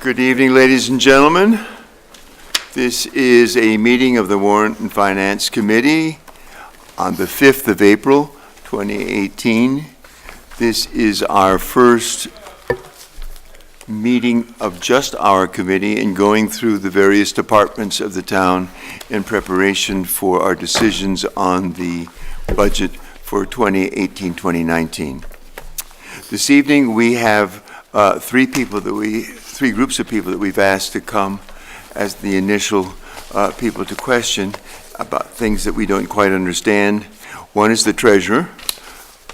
Good evening, ladies and gentlemen. This is a meeting of the Warrant and Finance Committee on the 5th of April, 2018. This is our first meeting of just our committee and going through the various departments of the town in preparation for our decisions on the budget for 2018-2019. This evening we have three groups of people that we've asked to come as the initial people to question about things that we don't quite understand. One is the treasurer,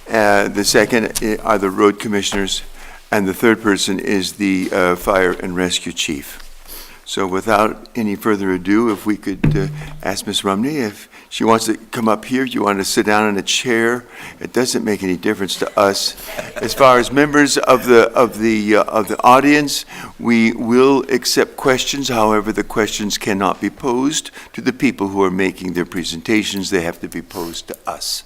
the second are the road commissioners, and the third person is the fire and rescue chief. So without any further ado, if we could ask Ms. Rumney if she wants to come up here, you want to sit down in a chair. It doesn't make any difference to us. As far as members of the audience, we will accept questions. However, the questions cannot be posed to the people who are making their presentations. They have to be posed to us,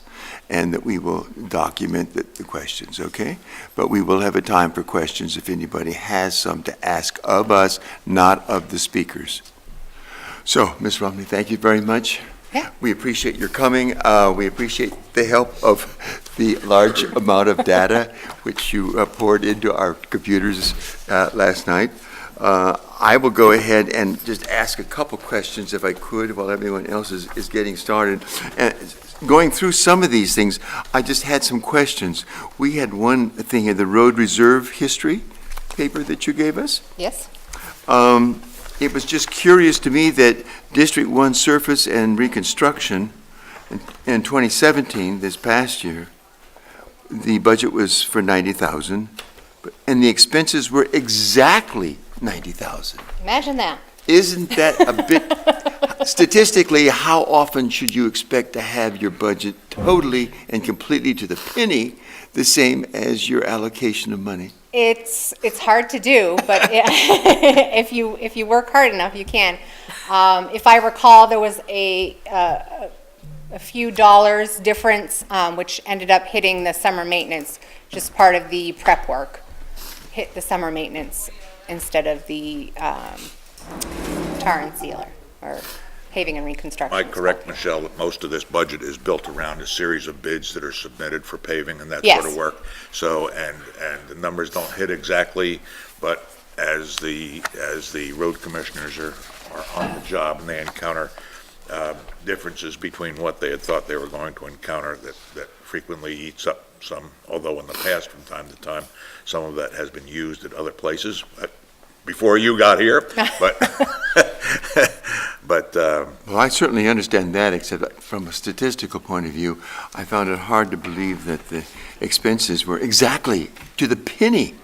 and that we will document the questions, okay? But we will have a time for questions if anybody has some to ask of us, not of the speakers. So, Ms. Rumney, thank you very much. Yeah. We appreciate your coming. We appreciate the help of the large amount of data which you poured into our computers last night. I will go ahead and just ask a couple questions if I could while everyone else is getting started. And going through some of these things, I just had some questions. We had one thing in the road reserve history paper that you gave us. Yes. It was just curious to me that District 1 surface and reconstruction in 2017, this past year, the budget was for $90,000, and the expenses were exactly $90,000. Imagine that. Isn't that a bit, statistically, how often should you expect to have your budget totally and completely to the penny the same as your allocation of money? It's hard to do, but if you work hard enough, you can. If I recall, there was a few dollars difference, which ended up hitting the summer maintenance, just part of the prep work, hit the summer maintenance instead of the tar and sealer, or paving and reconstruction. Am I correct, Michelle, that most of this budget is built around a series of bids that are submitted for paving and that Yes. sort of work? So, and the numbers don't hit exactly, but as the road commissioners are on the job and they encounter differences between what they had thought they were going to encounter, that frequently eats up some, although in the past, from time to time, some of that has been used at other places before you got here, but Well, I certainly understand that, except from a statistical point of view, I found it hard to believe that the expenses were exactly to the penny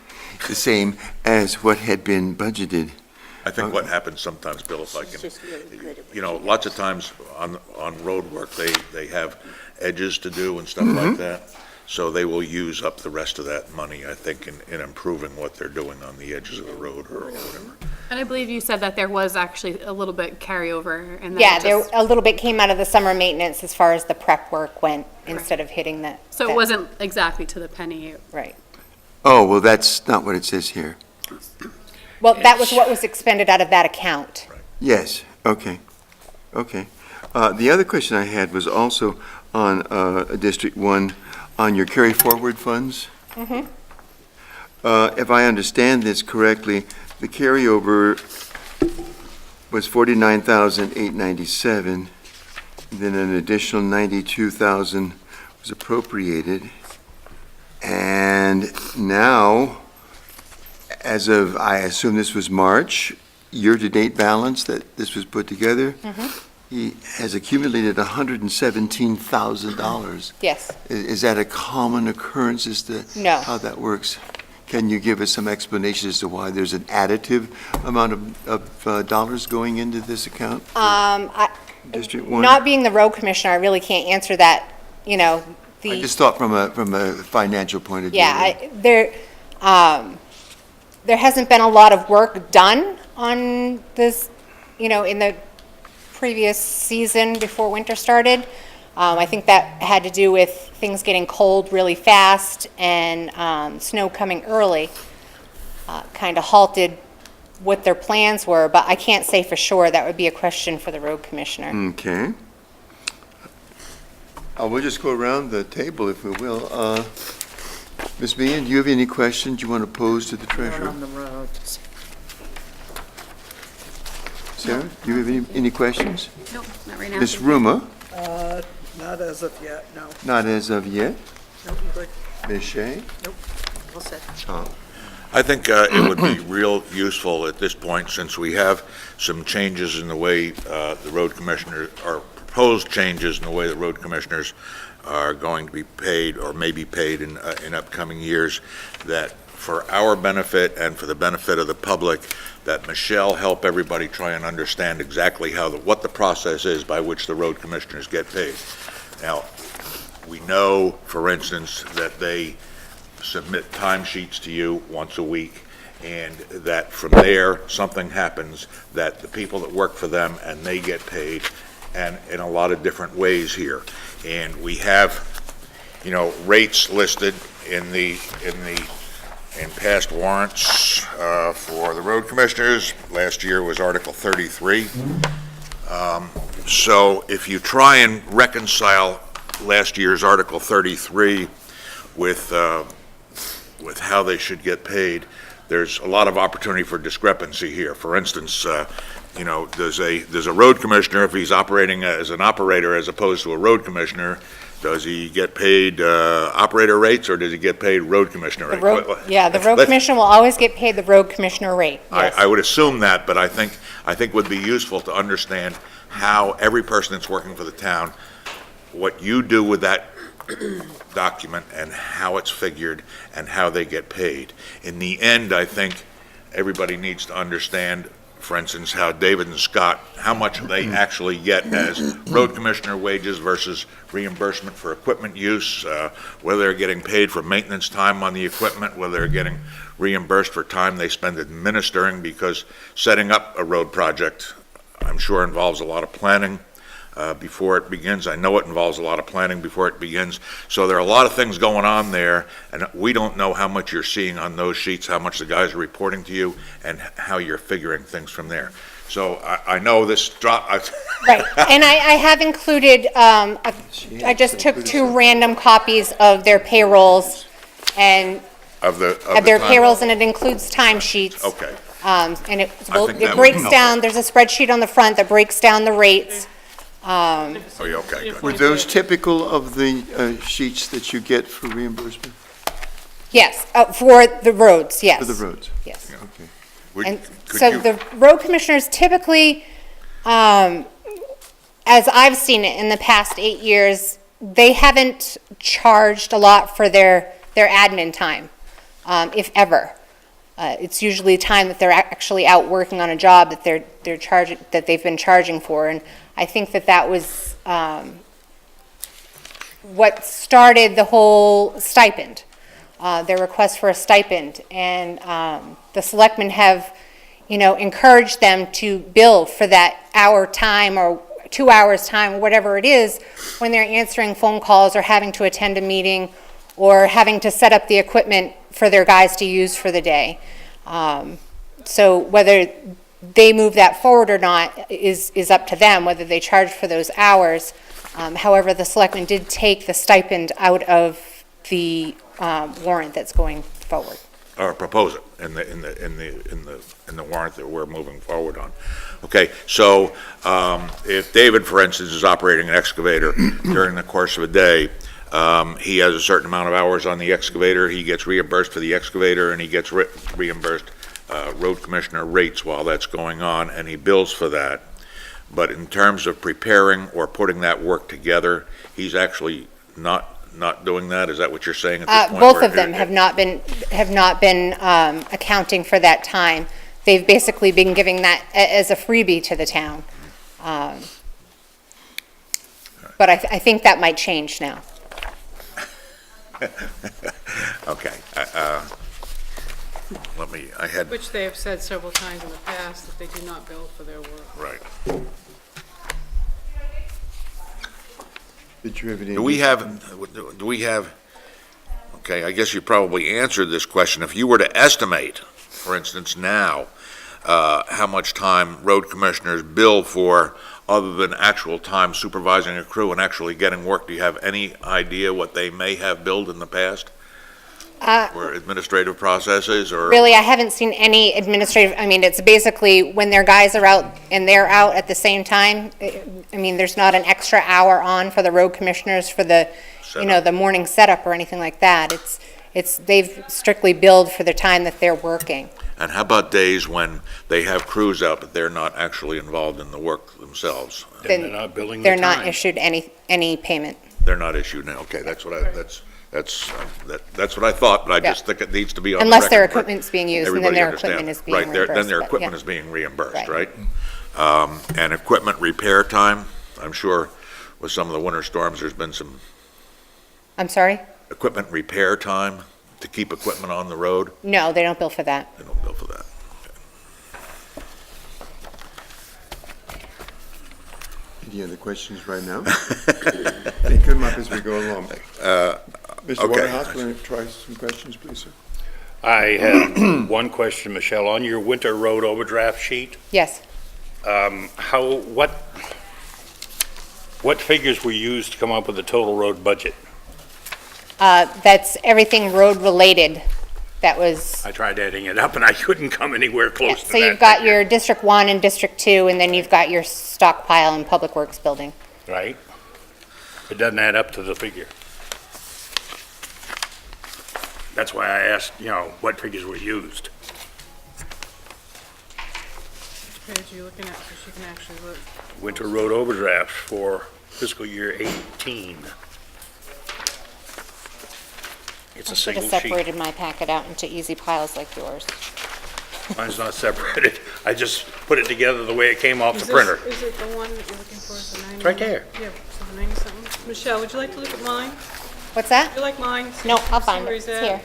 the same as what had been budgeted. I think what happens sometimes, Bill, if I can, lots of times on road work, they have edges to do and stuff like that. So they will use up the rest of that money, I think, in improving what they're doing on the edges of the road or whatever. And I believe you said that there was actually a little bit carryover in that. Yeah, a little bit came out of the summer maintenance as far as the prep work went, instead of hitting that. So it wasn't exactly to the penny. Right. Oh, well, that's not what it says here. Well, that was what was expended out of that account. Right. Yes, okay. The other question I had was also on District 1, on your carry-forward funds. Mm-hmm. If I understand this correctly, the carryover was $49,897, then an additional $92,000 was appropriated, and now, as of, I assume this was March, year-to-date balance that this was put together, he has accumulated $117,000. Yes. Is that a common occurrence as to No. how that works? Can you give us some explanation as to why there's an additive amount of dollars going into this account? District 1? Not being the road commissioner, I really can't answer that, I just thought from a financial point of view. Yeah, there hasn't been a lot of work done on this, in the previous season before winter started. I think that had to do with things getting cold really fast and snow coming early. kind of halted what their plans were, but I can't say for sure. That would be a question for the road commissioner. Okay. We'll just go around the table, if we will. Ms. Meehan, do you have any questions you want to pose to the treasurer? On the roads. Sarah, do you have any questions? Nope, not right now. Ms. Ruma? Not as of yet, no. Not as of yet. Nope, good. Ms. Shea? All set. Tom? I think it would be real useful at this point, since we have some changes in the way the road commissioners, or proposed changes in the way the road commissioners are going to be paid or may be paid in upcoming years, that for our benefit and for the benefit of the public, that Michelle help everybody try and understand exactly what the process is by which the road commissioners get paid. Now, we know, for instance, that they submit timesheets to you once a week, and that from there, something happens, that the people that work for them, and they get paid, and in a lot of different ways here. And we have, rates listed in past warrants for the road commissioners. Last year was Article 33. So if you try and reconcile last year's Article 33 with how they should get paid, there's a lot of opportunity for discrepancy here. For instance, does a road commissioner, if he's operating as an operator as opposed to a road commissioner, does he get paid operator rates, or does he get paid road commissioner rates? The road commissioner will always get paid the road commissioner rate. Yes. I would assume that, but I think it would be useful to understand how every person that's working for the town, what you do with that document and how it's figured and how they get paid. In the end, I think everybody needs to understand, for instance, how David and Scott, how much they actually get as road commissioner wages versus reimbursement for equipment use, whether they're getting paid for maintenance time on the equipment, whether they're getting reimbursed for time they spend administering, because setting up a road project, I'm sure, involves a lot of planning before it begins. I know it involves a lot of planning before it begins. So there are a lot of things going on there, and we don't know how much you're seeing on those sheets, how much the guys are reporting to you, and how you're figuring things from there. So I know this drop. Right, and I have included, I just took 2 random copies of their payrolls and of their time. payrolls, and it includes timesheets. Okay. And it I think that would breaks be down, there's a spreadsheet on the front that breaks down the rates. Oh, yeah, okay, good. Were those typical of the sheets that you get for reimbursement Yes, for the roads, yes. for the roads? Yes. Okay. And Could so you- the road commissioners typically, as I've seen it in the past 8 years, they haven't charged a lot for their admin time, if ever. It's usually time that they're actually out working on a job that they're charging, that they've been charging for. And I think that was what started the whole stipend, their request for a stipend. And the selectmen have, encouraged them to bill for that hour time or 2 hours time, or whatever it is, when they're answering phone calls or having to attend a meeting or having to set up the equipment for their guys to use for the day. So whether they move that forward or not is up to them, whether they charge for those hours. However, the selectmen did take the stipend out of the warrant that's going forward. Or propose it in the warrant that we're moving forward on. Okay, so if David, for instance, is operating an excavator during the course of a day, he has a certain amount of hours on the excavator, he gets reimbursed for the excavator, and he gets reimbursed road commissioner rates while that's going on, and he bills for that. But in terms of preparing or putting that work together, he's actually not doing that? Is that what you're saying at this point? Both of them have not been accounting for that time. They've basically been giving that as a freebie to the town. But I think that might change now. Okay. Which they have said several times in the past that they do not bill for their work. Right. Did you have any? Do we have, okay, I guess you probably answered this question. If you were to estimate for instance, now, how much time road commissioners bill for other than actual time supervising a crew and actually getting work? Do you have any idea what they may have billed in the past? For administrative processes or? Really, I haven't seen any administrative, I mean, it's basically when their guys are out and they're out at the same time. I mean, there's not an extra hour on for the road commissioners for the, the morning setup or anything like that. They've strictly billed for the time that they're working. And how about days when they have crews out, but they're not actually involved in the work themselves? Then They're not billing the they're not time. issued any payment. They're not issued now, okay, that's what that's what I thought, but I just think it needs to be on the Unless their record, but equipment's being used, and then everybody their understand. equipment is being Right, reimbursed. then their but equipment yeah. is being reimbursed, Right. right? And equipment repair time, I'm sure with some of the winter storms, there's been some I'm sorry? equipment repair time to keep equipment on the road. No, they don't bill for that. They don't bill for that. Any other questions right now? They come up as we go along. Mr. okay. Waterhouse, want to try some questions, please, sir? I have one question, Michelle. On your winter road overdraft sheet, Yes. what figures were used to come up with the total road budget? That's everything road-related. That was, I tried adding it up and I couldn't come anywhere yeah, close to so that you've got figure. your District 1 and District 2, and then you've got your stockpile and Public Works building. Right? It doesn't add up to the figure. That's why I asked, what figures were used. Which page are you looking at, so she can actually look? Winter road overdraft for fiscal year 18. It's I a should have single sheet. separated my packet out into easy piles like yours. Mine's not separated. I just put it together the way it came off Is the this- printer. Is it the one that you're looking for, is the 90? It's right there. Yeah, so the 90 something. Michelle, would you like to look at mine? What's that? Would you like mine? No, I'll See find where it. he's It's at? here.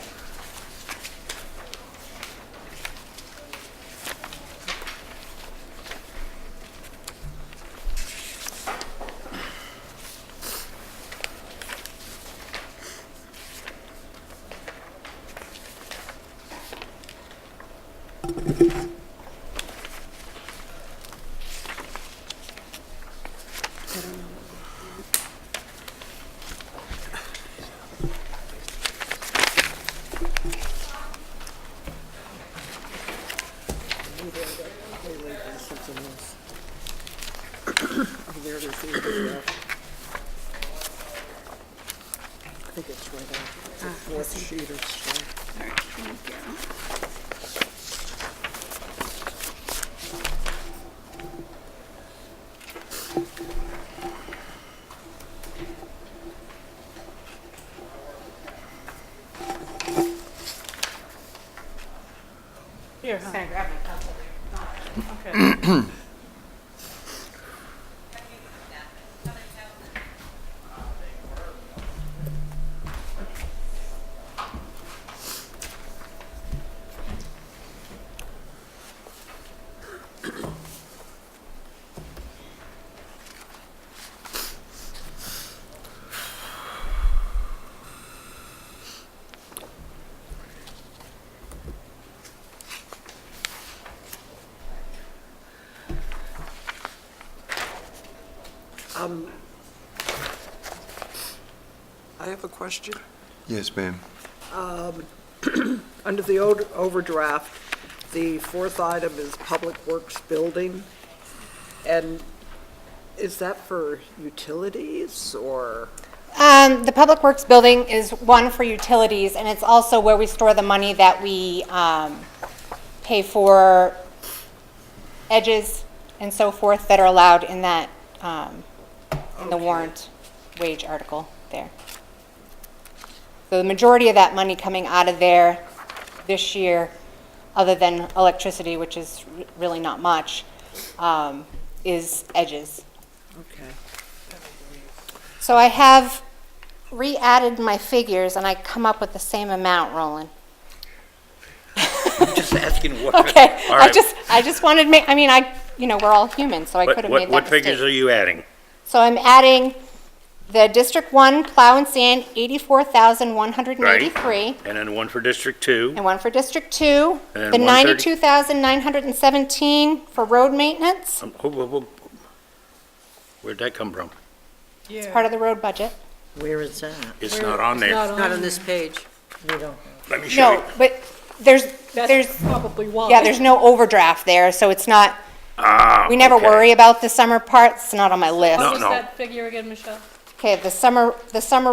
Oh, there it is, the overdraft. I think it's right after, the fourth sheet or so. Here, huh? Grab my pencil. Okay. I have a question. Yes, ma'am. Under the overdraft, the fourth item is Public Works Building. And is that for utilities or? The Public Works building is one for utilities, and it's also where we store the money that we pay for edges and so forth that are allowed in that, in the warrant wage article there. So the majority of that money coming out of there this year, other than electricity, which is really not much, is edges. Okay. So I have re-added my figures, and I come up with the same amount, Roland. I'm just asking what. Okay, All right. I just wanted to make, I mean, we're all human, so I could have made that What figures mistake. are you adding? So I'm adding The District 1 plow and sand, $84,183. And then one for District 2. And one for District 2. And The 130 $92,917 for road maintenance, Where'd that come from? Yeah. part of the road budget. Where is that? It's not on there. Not on this page. We don't. Let me show you. No, but there's, That's probably why. yeah, there's no overdraft there, so it's not, we never okay. worry about the summer parts, it's not on my list. What was no. that figure again, Michelle? Okay, the summer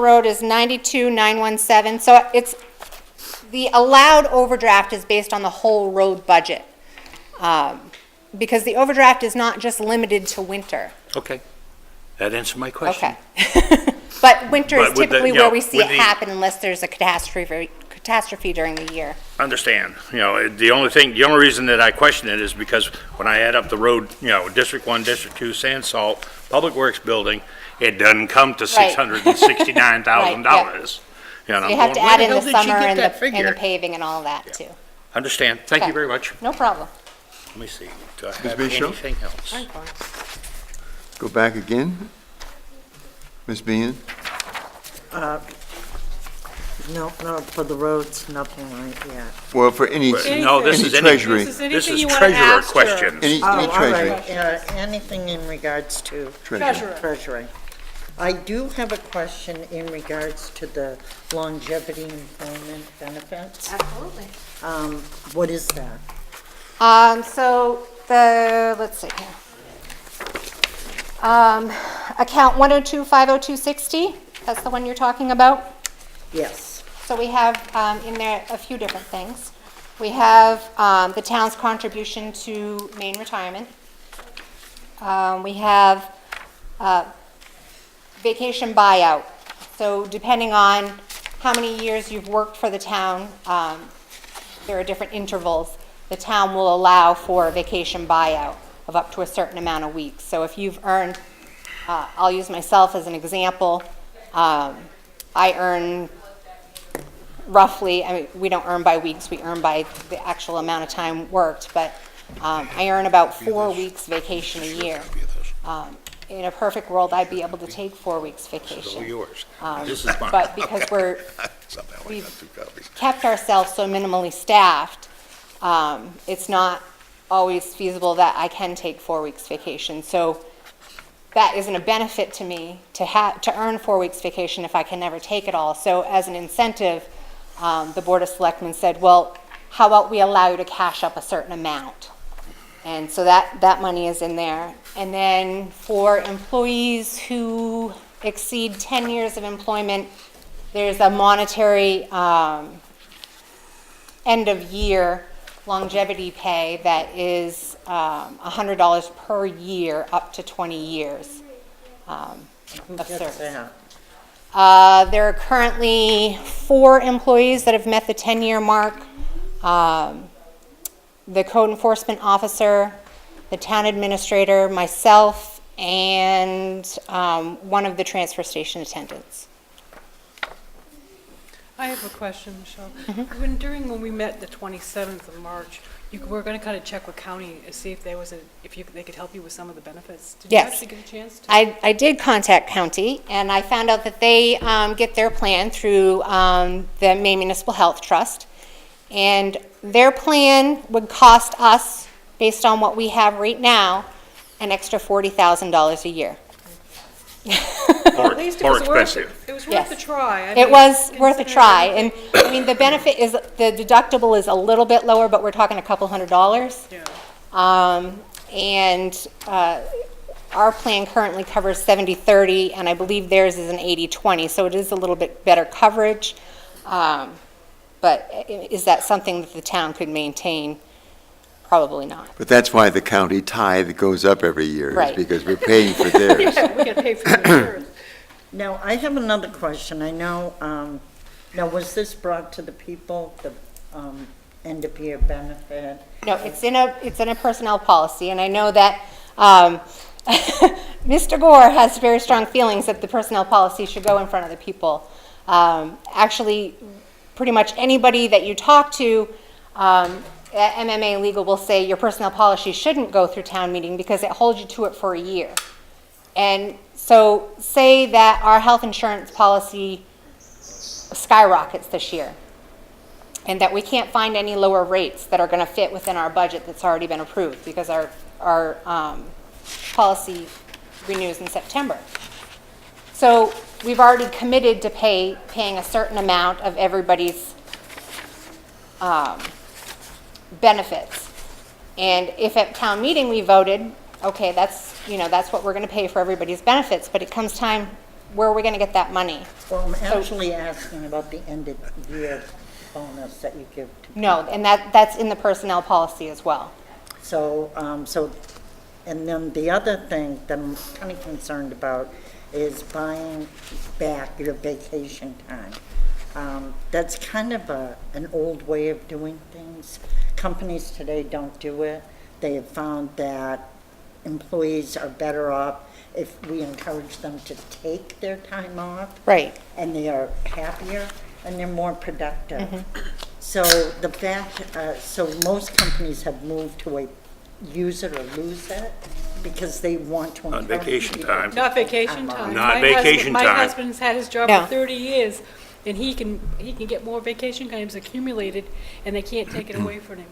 road is 92,917, so it's, the allowed overdraft is based on the whole road budget. Because the overdraft is not just limited to winter, Okay. That answered my question. okay? But winter is But with the- typically you know, where we see with it the- happen unless there's a catastrophe during the year. Understand. The only reason that I question it is because when I add up the road, District 1, District 2, sand, salt, Public Works building, it doesn't come to Right. $669,000. You have to add in the summer and the figure? paving and all that too. Understand. Thank you Okay. very much. No problem. Let me see. Do I Ms. have Bishop? anything else? I'm fine. Go back again. Ms. Bean? No, for the roads, nothing right yet. Well, for any, No, this any is any, treasury, This is this anything is you wanna treasurer ask her. questions. any Oh, all treasury. right, anything in regards to Treasury. treasury. I do have a question in regards to the longevity employment benefits. Absolutely. What is that? So let's see here. Account 102-50260, that's the one you're talking about? Yes. So we have in there a few different things. We have the town's contribution to Maine retirement. We have vacation buyout. So depending on how many years you've worked for the town, there are different intervals. The town will allow for a vacation buyout of up to a certain amount of weeks. So if you've earned, I'll use myself as an example, I earn roughly, I mean, we don't earn by weeks, we earn by the actual amount of time worked, but I earn about 4 weeks vacation a year. In a perfect world, I'd be able to take 4 weeks This is all vacation. yours. This is mine. But because Somehow I we've got 2 copies. kept ourselves so minimally staffed, it's not always feasible that I can take 4 weeks vacation. So that isn't a benefit to me to earn 4 weeks vacation if I can never take it all. So as an incentive, the Board of Selectmen said, well, how about we allow you to cash up a certain amount? And so that money is in there. And then for employees who exceed 10 years of employment, there's a monetary end of year longevity pay that is $100 per year up to 20 years of Gets service. that. There are currently 4 employees that have met the 10-year mark. The code enforcement officer, the town administrator, myself, and one of the transfer station attendants. I have a question, Michelle. Mm-hmm. When we met the 27th of March, you were going to kind of check with county and see if they could help you with some of the benefits. Did you Yes. actually get a chance to? I did contact county, and I found out that they get their plan through the Maine Municipal Health Trust. And their plan would cost us, based on what we have right now, an extra $40,000 a year. At least it More was worth it. expensive. It was Yes. worth a try. I It mean, was worth a considering try, everything- and, I mean, the benefit is, the deductible is a little bit lower, but we're talking a couple $100. Yeah. And our plan currently covers 70/30, and I believe theirs is an 80/20, so it is a little bit better coverage. But is that something that the town could maintain? Probably not. But that's why the county tithe goes up every year, is Right. because we're paying for theirs. Yeah, we get paid for the insurance. Now, I have another question. I know, now, was this brought to the people, the end of year benefit? No, it's in a personnel policy, and I know that Mr. Gore has very strong feelings that the personnel policy should go in front of the people. Actually, pretty much anybody that you talk to at MMA Legal will say your personnel policy shouldn't go through town meeting because it holds you to it for a year. And so say that our health insurance policy skyrockets this year, and that we can't find any lower rates that are going to fit within our budget that's already been approved, because our policy renews in September. So we've already committed to paying a certain amount of everybody's benefits. And if at town meeting we voted, okay, that's what we're going to pay for everybody's benefits, but it comes time, where are we going to get that money? Well, I'm actually asking about the end of year bonus that you give to. No, and that's in the personnel policy as well. So, and then the other thing that I'm kind of concerned about is buying back your vacation time. That's kind of an old way of doing things. Companies today don't do it. They have found that employees are better off if we encourage them to take their time off. Right. And they are happier and they're more productive. So the fact, so most companies have moved to a use it or lose it because they want to. On vacation encourage people time. to Not take vacation off. time. Not My vacation My time. husband's had his job No. for 30 years, and he can get more vacation times accumulated, and they can't take it away from him.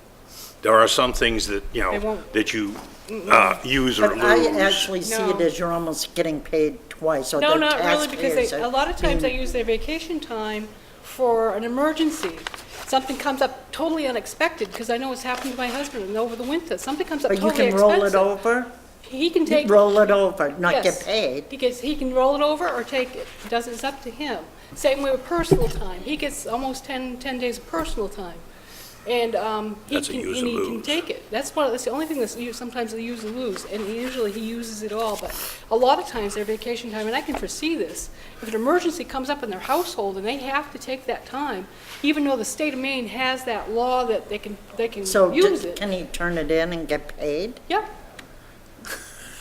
There are some things that, They won't. that you use or But I lose. actually see it No. as you're almost getting paid twice, or No, the not really, because taxpayers a are lot of times they being- use their vacation time for an emergency. Something comes up totally unexpected, because I know it's happened to my husband and over the winter. Something comes up But you totally can roll it expensive. over? He can take. Roll it over, not Yes. get paid? He can roll it over or take it. It's up to him. Same way with personal time. He gets almost 10 days of personal time. And That's a use and or he can lose. take it. That's the only thing that's sometimes they use or lose. And usually he uses it all. But a lot of times their vacation time, and I can foresee this, if an emergency comes up in their household and they have to take that time, even though the state of Maine has that law that they can So use it. can he turn it in and get paid? Yep.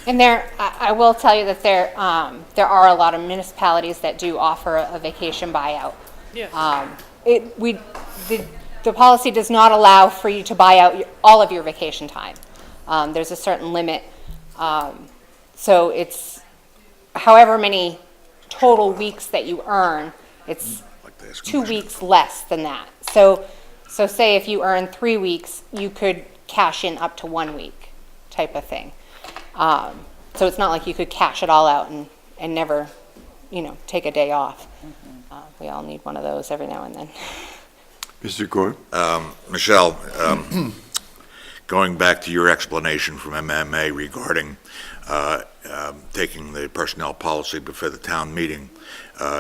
And I will tell you that there are a lot of municipalities that do offer a vacation buyout. Yes. The policy does not allow for you to buy out all of your vacation time. There's a certain limit. So it's however many total weeks that you earn, it's Like to ask 2 weeks less than that. So say if you earn 3 weeks, you could cash in up to 1 week type of thing. So it's not like you could cash it all out and never, take a day off. We all need one of those every now and then. Mr. Gore? Michelle, going back to your explanation from MMA regarding taking the personnel policy before the town meeting,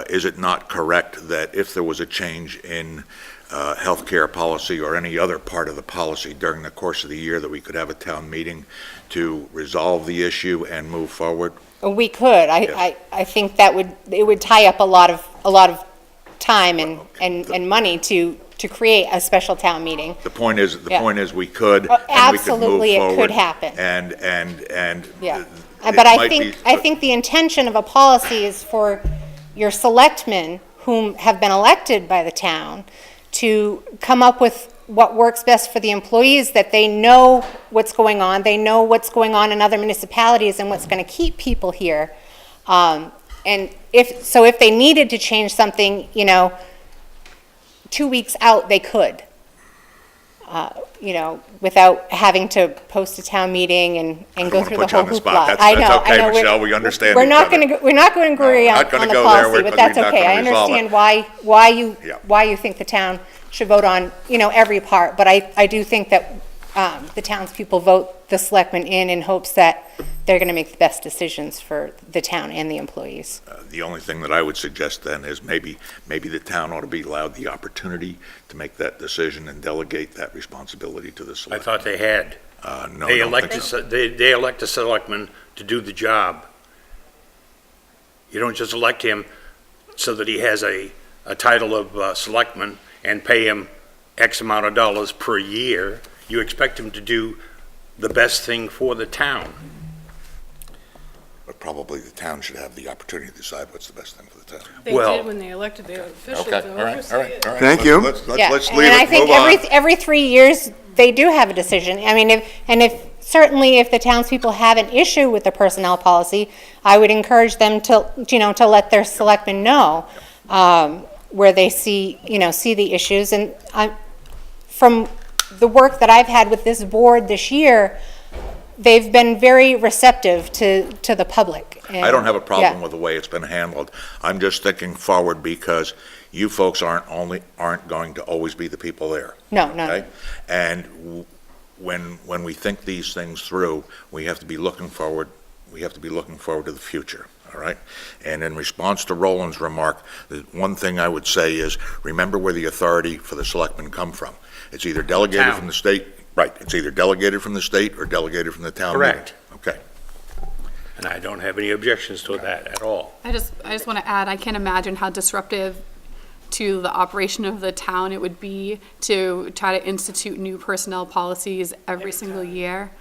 is it not correct that if there was a change in healthcare policy or any other part of the policy during the course of the year, that we could have a town meeting to resolve the issue and move forward? We could. Yes. I think it would tie up a lot of time and money to create a special town meeting. The point is, Yeah. we could, Oh, and we could move absolutely, it could forward. happen. And. Yeah. it But I might be- think the intention of a policy is for your selectmen, whom have been elected by the town, to come up with what works best for the employees, that they know what's going on, they know what's going on in other municipalities and what's going to keep people here. And if they needed to change something, 2 weeks out, they could. Without having to post a town meeting and go wanna through put the you whole on the hoopla. spot. I know, That's okay, I know. Michelle, we understand We're each not other. we're not going to agree No, on not gonna the go there. policy, We're but that's not okay. gonna I resolve it. understand Yeah. why you think the town should vote on, every part. But I do think that the townspeople vote the selectmen in hopes that they're going to make the best decisions for the town and the employees. The only thing that I would suggest then is maybe the town ought to be allowed the opportunity to make that decision and delegate that responsibility to the I select. thought they had. No, They I don't elect, think so. they elect a selectman to do the job. You don't just elect him so that he has a title of selectman and pay him X amount of dollars per year. You expect him to do the best thing for the town. But probably the town should have the opportunity to decide what's the best thing for the town. They Well- did when they elected their officials. Okay, to all right, oversee all right, it. all right. Thank you. Let's Yeah, leave and I it, think move on. every 3 years, they do have a decision. I mean, if certainly if the townspeople have an issue with the personnel policy, I would encourage them to, to let their selectmen know, where they see the issues. And from the work that I've had with this board this year, they've been very receptive to the public. I don't have a problem Yeah. with the way it's been handled. I'm just thinking forward because you folks aren't going to always be the people there. No. Okay? And when we think these things through, we have to be looking forward. We have to be looking forward to the future. All right? And in response to Roland's remark, the one thing I would say is, remember where the authority for the selectmen come from. It's either delegated Town. from the state, right, it's either delegated from the state or delegated from the town. meeting. Correct. Okay. And I don't have any objections to that at all. I just want to add, I can't imagine how disruptive to the operation of the town it would be to try to institute new personnel policies every single year.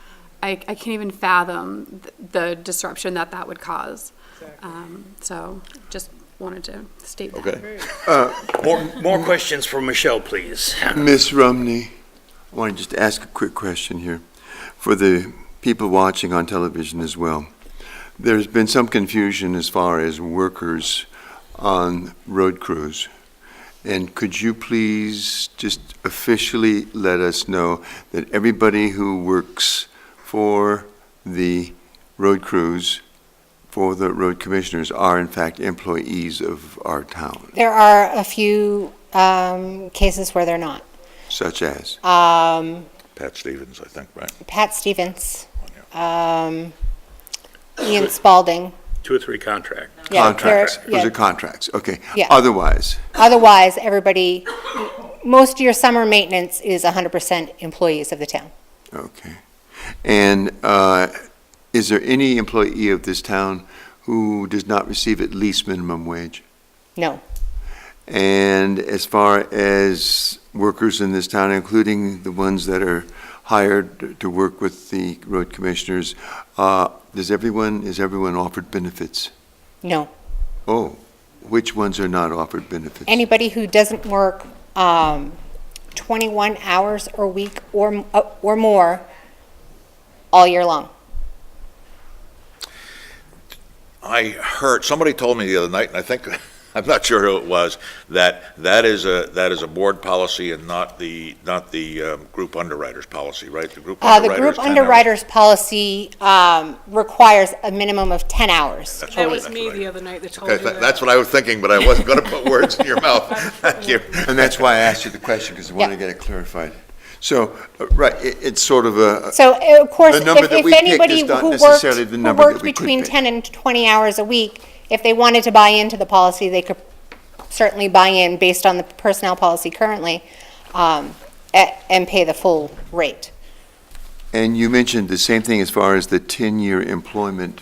I can't even fathom the disruption that would cause. So just wanted to state that. Okay. More questions for Michelle, please. Ms. Rumney, I want to just ask a quick question here for the people watching on television as well. There's been some confusion as far as workers on road crews. And could you please just officially let us know that everybody who works for the road crews, for the road commissioners, are in fact employees of our town, There are a few cases where they're not. such as? Pat Stevens, I think, right? Pat Stevens, Ian Spalding. 2 or 3 contract. Yeah, Contracts, there- those yeah. are contracts, okay. Yeah. Otherwise, Otherwise, everybody, most of your summer maintenance is 100% employees of the town. okay. And is there any employee of this town who does not receive at least minimum wage? No. And as far as workers in this town, including the ones that are hired to work with the road commissioners, is everyone offered benefits? No. Oh, which ones are not offered benefits? Anybody who doesn't work 21 hours a week or more all year long. I heard, somebody told me the other night, and I think, I'm not sure who it was, that is a board policy and not the group underwriters policy, right? The group The underwriters, group 10 hours. underwriters policy requires a minimum of 10 hours That's a That right. week. was me the other night that told Okay, you that. that's what I was thinking, but I wasn't going to put words in your mouth. Thank you. And that's why I asked you the question, because I want to get it clarified. So, right, it's sort of a, So, of course, The number that if we picked anybody is not who necessarily the number that worked we could between pick. 10 and 20 hours a week, if they wanted to buy into the policy, they could certainly buy in based on the personnel policy currently, and pay the full rate. and you mentioned the same thing as far as the 10-year employment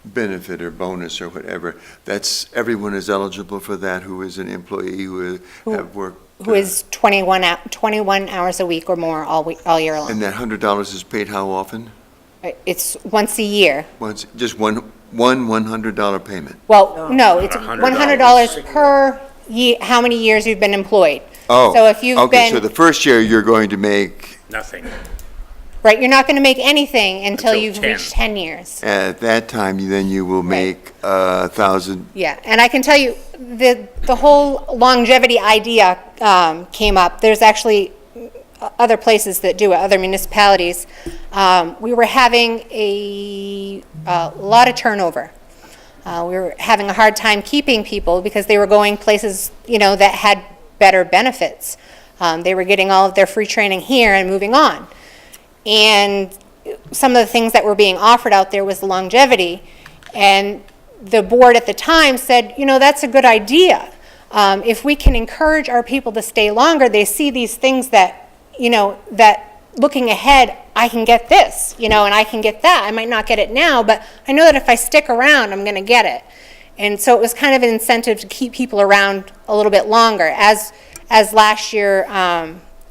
benefit or bonus or whatever. That's, everyone is eligible for that who is an employee who have worked? Who is 21 hours a week or more all year long. And that $100 is paid how often? It's once a year. Once, just one $100 payment? Well, no, it's $100 $100 per year, how many years you've been employed. Oh, So if you've okay, so been, the first year you're going to make, Nothing. right, you're not going to make anything until Until you've 10. reached 10 years. at that time, then you will Right. make 1,000. Yeah, and I can tell you, the whole longevity idea came up. There's actually other places that do it, other municipalities. We were having a lot of turnover. We were having a hard time keeping people because they were going places, that had better benefits. They were getting all of their free training here and moving on. And some of the things that were being offered out there was longevity. And the board at the time said, that's a good idea. If we can encourage our people to stay longer, they see these things that, that looking ahead, I can get this, and I can get that. I might not get it now, but I know that if I stick around, I'm going to get it. And so it was kind of an incentive to keep people around a little bit longer. As last year,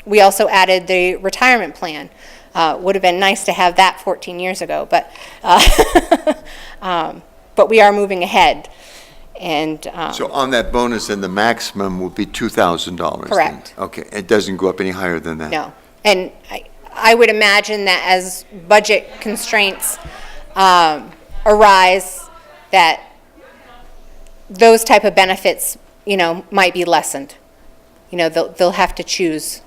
we also added the retirement plan. Would have been nice to have that 14 years ago, but we are moving ahead. And So on that bonus, then the maximum will be $2,000? then? Correct. Okay, it doesn't go up any higher than that? no, and I would imagine that as budget constraints arise, that those type of benefits, might be lessened. They'll have to choose,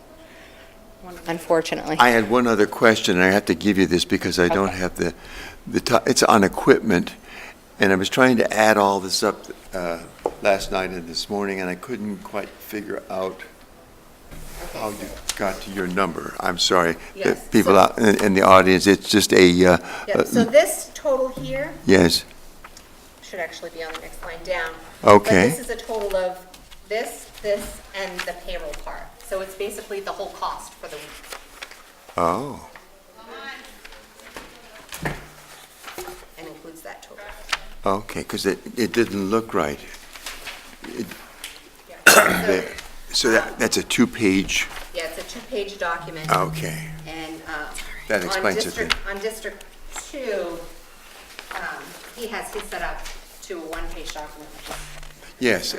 unfortunately. I had one other question, and I have to give you this because I don't have it's on equipment, and I was trying to add all this up last night and this morning, and I couldn't quite figure out how you got to your number. I'm sorry. Yes, People so- out in the audience, it's just a, So this total here yes, should actually be on the next line down. Okay. But this is a total of this, and the payroll part. So it's basically the whole cost for the week, oh, and includes that total. okay, because it didn't look right. So, So that's a two-page, yeah, it's a two-page document, okay. and, That explains it then. On District 2, he has his set up to a one-page document. Yes,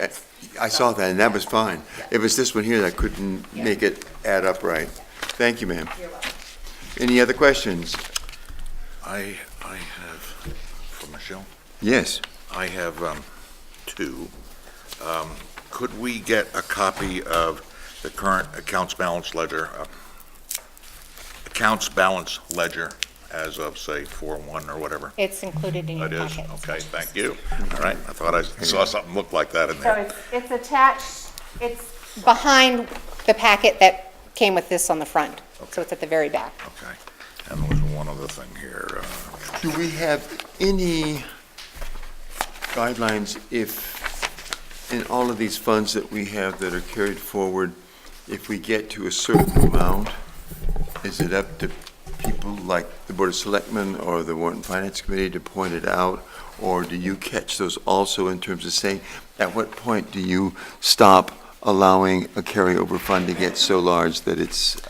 I saw that, and that was fine. It was this one here that couldn't make it add up right. Thank you, ma'am. You're welcome. Any other questions? I have, for Michelle, Yes. I have two. Could we get a copy of the current accounts balance ledger as of, say, 4/1 or whatever? It's included in your It is? packet. Okay, thank you. All right, I thought I saw something look like that in So there. it's attached, it's behind the packet that came with this on the front. So it's at the very back. Okay, and there was one other thing here. Do we have any guidelines if, in all of these funds that we have that are carried forward, if we get to a certain amount, is it up to people like the Board of Selectmen or the Warrant and Finance Committee to point it out? Or do you catch those also in terms of saying, at what point do you stop allowing a carryover fund to get so large that it's,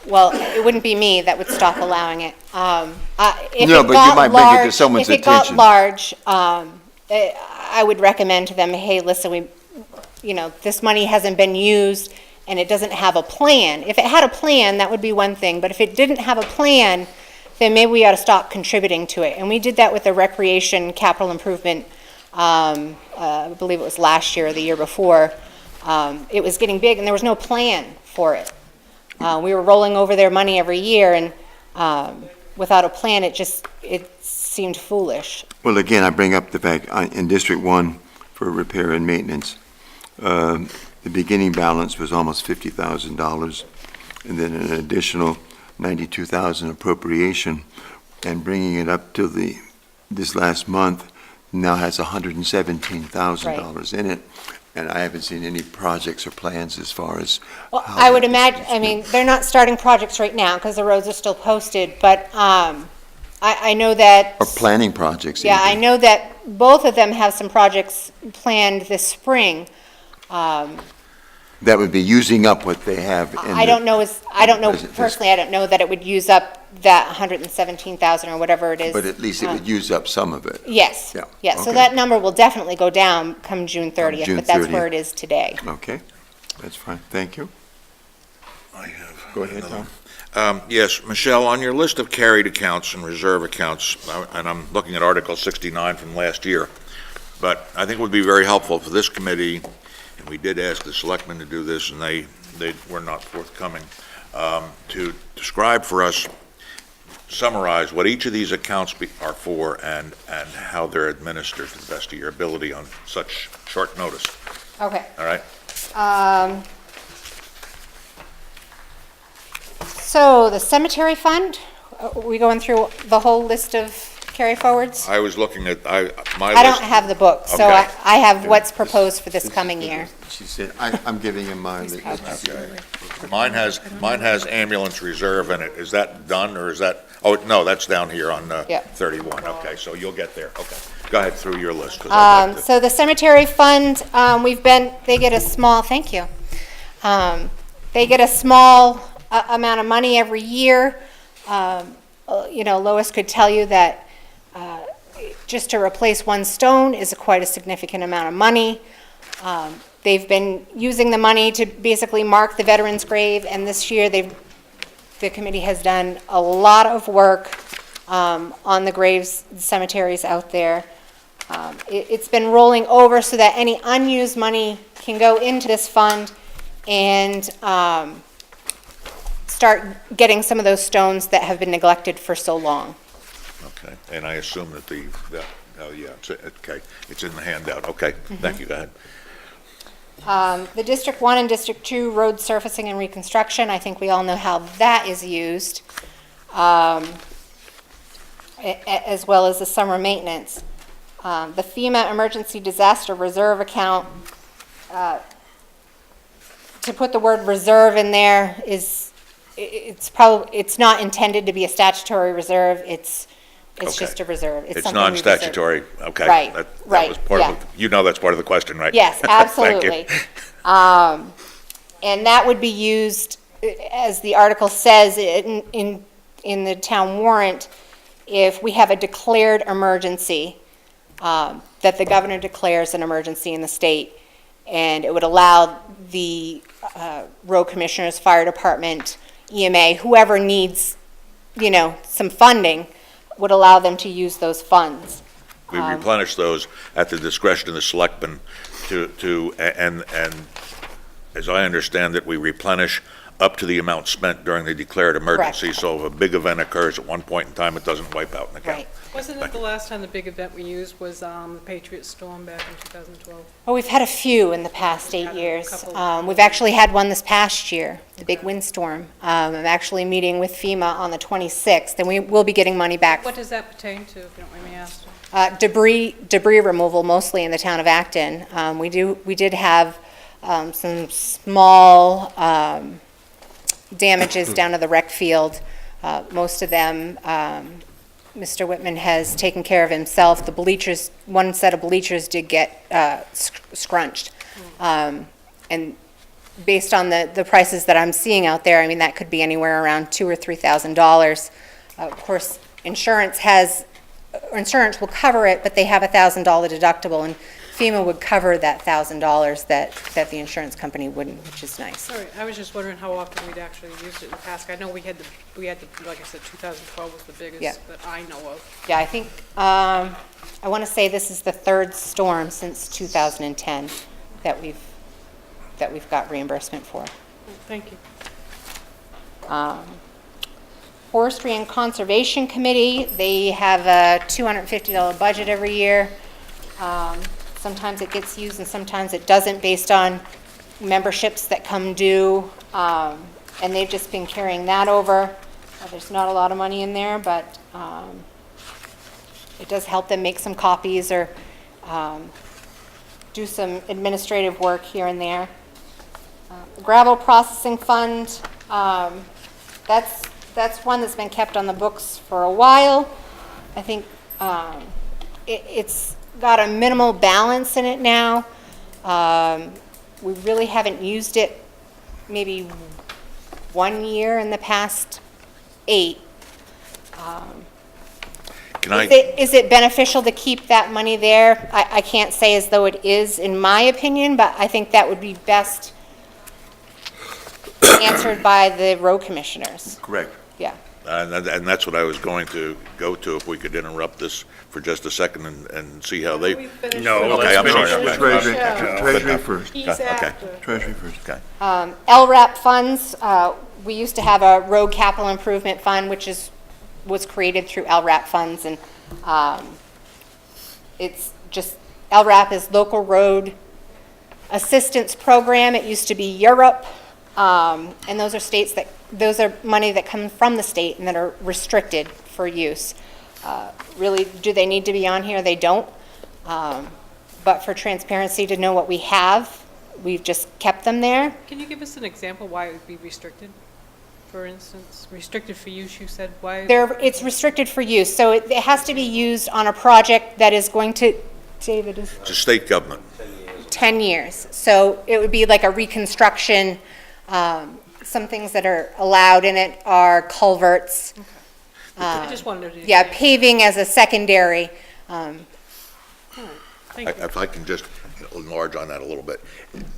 Well, it wouldn't be me that would stop allowing it. If No, it but you got might bring it to large- someone's If it got attention. large, I would recommend to them, hey, listen, this money hasn't been used and it doesn't have a plan. If it had a plan, that would be one thing, but if it didn't have a plan, then maybe we ought to stop contributing to it. And we did that with the recreation capital improvement, I believe it was last year or the year before. It was getting big and there was no plan for it. We were rolling over their money every year, and without a plan, it seemed foolish. well, again, I bring up the fact, in District 1, for repair and maintenance, the beginning balance was almost $50,000, and then an additional $92,000 appropriation, and bringing it up to this last month now has $117,000 in it, and I haven't seen any projects or plans as far as. Well, how I would that imagine, they're not starting projects right now because the roads are still posted, but I know that. Or planning projects. Yeah, I even. know that both of them have some projects planned this spring. That would be using up what they have in I don't know, present fiscal. personally, I don't know that it would use up that 117,000 or whatever it is. But at least it would use up some of it. Yes, Yeah, yes, so okay. that number will definitely go down come June 30th, June but that's 30th. where it is today. Okay, that's fine, thank you. I have Go ahead, another Tom. one. Yes, Michelle, on your list of carried accounts and reserve accounts, and I'm looking at Article 69 from last year, but I think it would be very helpful for this committee, and we did ask the selectmen to do this, and they were not forthcoming, to describe for us, summarize what each of these accounts are for and how they're administered to the best of your ability on such short notice. Okay. All right? So the cemetery fund, are we going through the whole list of carry forwards? I was looking at, my I don't list. have the book, so Okay. I have what's proposed for this coming year. She said, I'm giving him mine. Mine has ambulance reserve in it. Is that done, or is that, oh, no, that's down here on Yeah. 31. Okay, so you'll get there. Okay. Go ahead through your list. 'cause I'd like to- So the cemetery fund, they get a small, thank you. They get a small amount of money every year. Lois could tell you that just to replace one stone is quite a significant amount of money. They've been using the money to basically mark the veteran's grave, and this year they've the committee has done a lot of work on the graves, cemeteries out there. It's been rolling over so that any unused money can go into this fund and start getting some of those stones that have been neglected for so long. Okay, and I assume that oh, yeah, okay, it's in the handout, okay, thank you, go ahead. The District 1 and District 2 road surfacing and reconstruction, I think we all know how that is used, as well as the summer maintenance. The FEMA Emergency Disaster Reserve account, to put the word reserve in there it's not intended to be a statutory reserve, it's Okay. just a reserve. It's something we reserve. non-statutory, okay. Right, That right, was part yeah. of, that's part of the question, right? Yes, Thank you. absolutely. And that would be used, as the article says, in the town warrant, if we have a declared emergency, that the governor declares an emergency in the state, and it would allow the road commissioners, fire department, EMA, whoever needs, some funding, would allow them to use those funds. We replenish those at the discretion of the selectmen and as I understand it, we replenish up to the amount spent during the declared emergency. Correct. So if a big event occurs at one point in time, it doesn't wipe out an account. Right. Wasn't it the last time the big event we used was the Patriot Storm back in 2012? Well, we've had a few in the past 8 Had a years. couple. We've actually had one this past year, the big windstorm. I'm actually meeting with FEMA on the 26th, and we will be getting money back. What does that pertain to, if you don't mind me asking? Debris removal, mostly in the town of Acton. We did have some small damages down to the rec field. Most of them, Mr. Whitman has taken care of himself. The bleachers, one set of bleachers did get scrunched. And based on the prices that I'm seeing out there, I mean, that could be anywhere around $2,000 or $3,000. Of course, insurance will cover it, but they have a $1,000 deductible, and FEMA would cover that $1,000 that the insurance company wouldn't, which is nice. Sorry, I was just wondering how often we'd actually used it in the past. I know we had the, like I said, 2012 was the Yeah. biggest that I know of. Yeah, I think, I want to say this is the third storm since 2010 that we've got reimbursement for. Thank you. Forestry and Conservation Committee, they have a $250 budget every year. Sometimes it gets used and sometimes it doesn't, based on memberships that come due. And they've just been carrying that over. There's not a lot of money in there, but it does help them make some copies or do some administrative work here and there. Gravel Processing Fund, that's one that's been kept on the books for a while. I think it's got a minimal balance in it now. We really haven't used it maybe 1 year in the past 8. Is it beneficial to keep that money there? I can't say as though it is, in my opinion, but I think that would be best answered by the road commissioners. Correct. Yeah. And that's what I was going to go to, if we could interrupt this for just a second and see how they. No, Okay, I'm sorry. Treasury first. He's Okay. after. Treasury first. Okay. LRAP funds, we used to have a road capital improvement fund, which was created through LRAP funds, and it's just, LRAP is Local Road Assistance Program. It used to be Europe, and those are money that come from the state and that are restricted for use. Really, do they need to be on here? They don't. But for transparency, to know what we have, we've just kept them there. Can you give us an example why it would be restricted? For instance, restricted for use, you said, why? It's restricted for use, so it has to be used on a project that is going to, David, is It's a state government. 10 years. So it would be like a reconstruction. Some things that are allowed in it are culverts. I just wanted to. Yeah, paving as a secondary. Thank you. If I can just enlarge on that a little bit.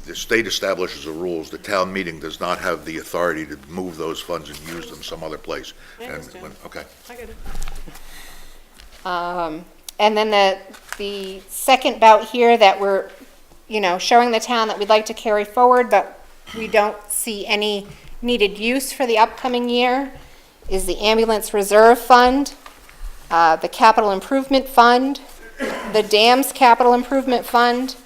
The state establishes the rules. The town meeting does not have the authority to move those funds and use them some other place. I And understand. okay. I get it. And then the second bout here that we're, showing the town that we'd like to carry forward, but we don't see any needed use for the upcoming year, is the ambulance reserve fund, the capital improvement fund, the dams capital improvement fund,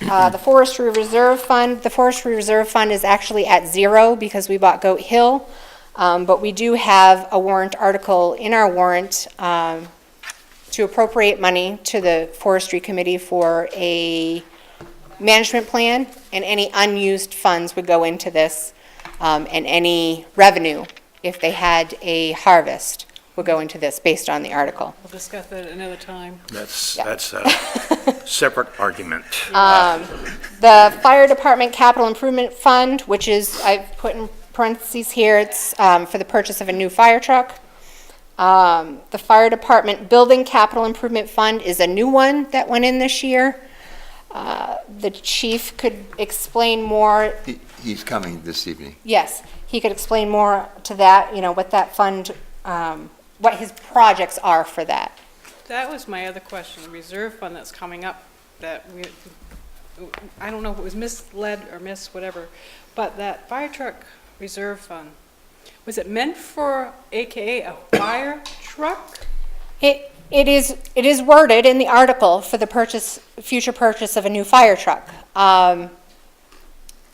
the forestry reserve fund. The forestry reserve fund is actually at zero because we bought Goat Hill, but we do have a warrant article in our warrant to appropriate money to the forestry committee for a management plan, and any unused funds would go into this, and any revenue, if they had a harvest, would go into this based on the article. We'll discuss that at another time. That's a separate argument. The fire department capital improvement fund, which is, I've put in parentheses here, it's for the purchase of a new fire truck. The fire department building capital improvement fund is a new one that went in this year. The chief could explain more. He's coming this evening. Yes, he could explain more to that, what that fund, what his projects are for that. That was my other question, the reserve fund that's coming up, I don't know if it was misled or whatever, but that fire truck reserve fund, was it meant for AKA a fire truck? It is worded in the article for the future purchase of a new fire truck.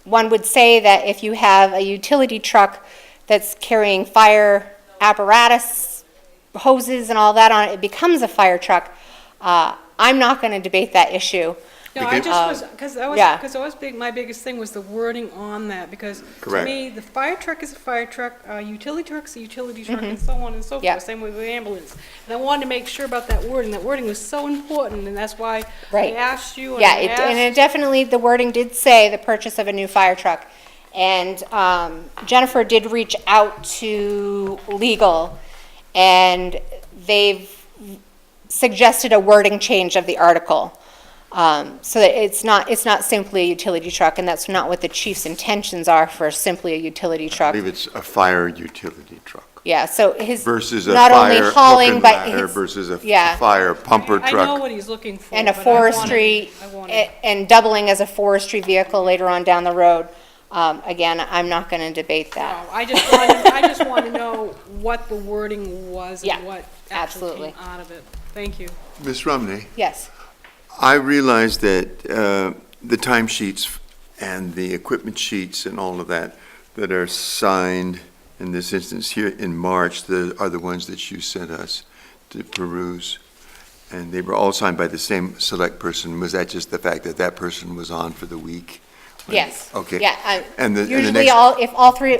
One would say that if you have a utility truck that's carrying fire apparatus, hoses and all that on it, it becomes a fire truck. I'm not going to debate that issue. No, I just was, because yeah. my biggest thing was the wording on that, because to Correct. me, the fire truck is a fire truck, utility truck's a utility truck, and so on and so Yeah. forth, same with the ambulance. And I wanted to make sure about that wording. That wording was so important, and that's why I Right. asked you, and Yeah, I and it asked. definitely, the wording did say the purchase of a new fire truck. And Jennifer did reach out to legal, and they've suggested a wording change of the article. So that it's not simply a utility truck, and that's not what the chief's intentions are for simply a utility I truck. believe it's a fire utility truck Yeah, so his, versus a not only fire hauling, hook and but ladder his, versus a yeah. fire pumper I know truck. what he's looking for. and a but I forestry, wanted- and doubling as a forestry vehicle later on down the road. Again, I'm not gonna debate that. No, I just want to know what the wording was Yeah, and what actually absolutely. came out of it. Thank you. Ms. Rumney, Yes, I realize that the timesheets and the equipment sheets and all of that are signed, in this instance here in March, are the ones that you sent us to peruse. And they were all signed by the same select person. Was that just the fact that that person was on for the week? yes. Okay. Yeah, And the usually next- if all three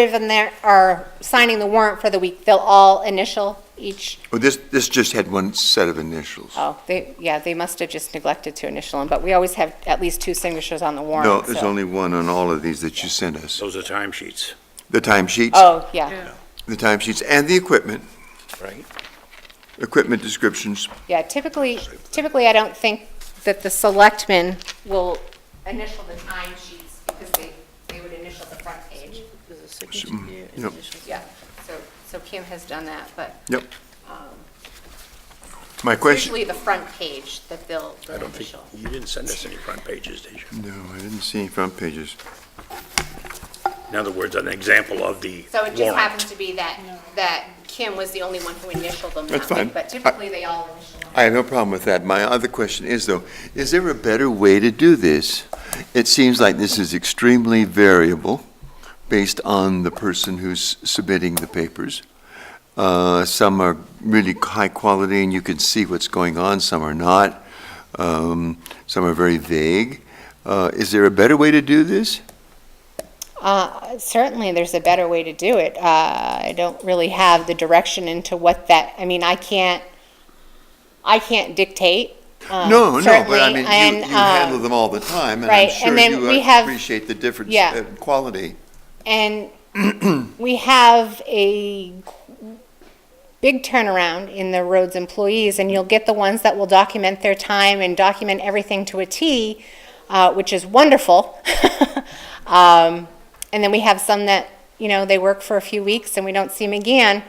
of them there are signing the warrant for the week, they'll all initial each. Well, this just had one set of initials. Oh, they must have just neglected to initial them, but we always have at least two signatures on the warrant. No, there's so- only one on all of these that you sent us. Those are timesheets, The timesheets, Oh, yeah, Yeah. the timesheets and the equipment right? descriptions. yeah, typically I don't think that the selectmen will initial the time sheets because they would initial the front page. Yep. Yeah, so Kim has done that, but Yep. My question, usually the front page that they'll I don't think, initial. you didn't send us any front pages, did you? no, I didn't see any front pages. In other words, an example of the So it just warrant. happened to be that Kim was the only one who initialed them That's that way, fine. but typically they all initial them. I have no problem with that. My other question is, though, is there a better way to do this? It seems like this is extremely variable based on the person who's submitting the papers. Some are really high quality and you can see what's going on, some are not. Some are very vague. Is there a better way to do this? Certainly, there's a better way to do it. I don't really have the direction into what that, I mean, I can't dictate. No, but I certainly, mean, and, you handle them all the time, and I'm right, sure and then you we have- appreciate the difference Yeah. in quality. And we have big turnaround in the roads employees, and you'll get the ones that will document their time and document everything to a T, which is wonderful. And then we have some that, they work for a few weeks and we don't see them again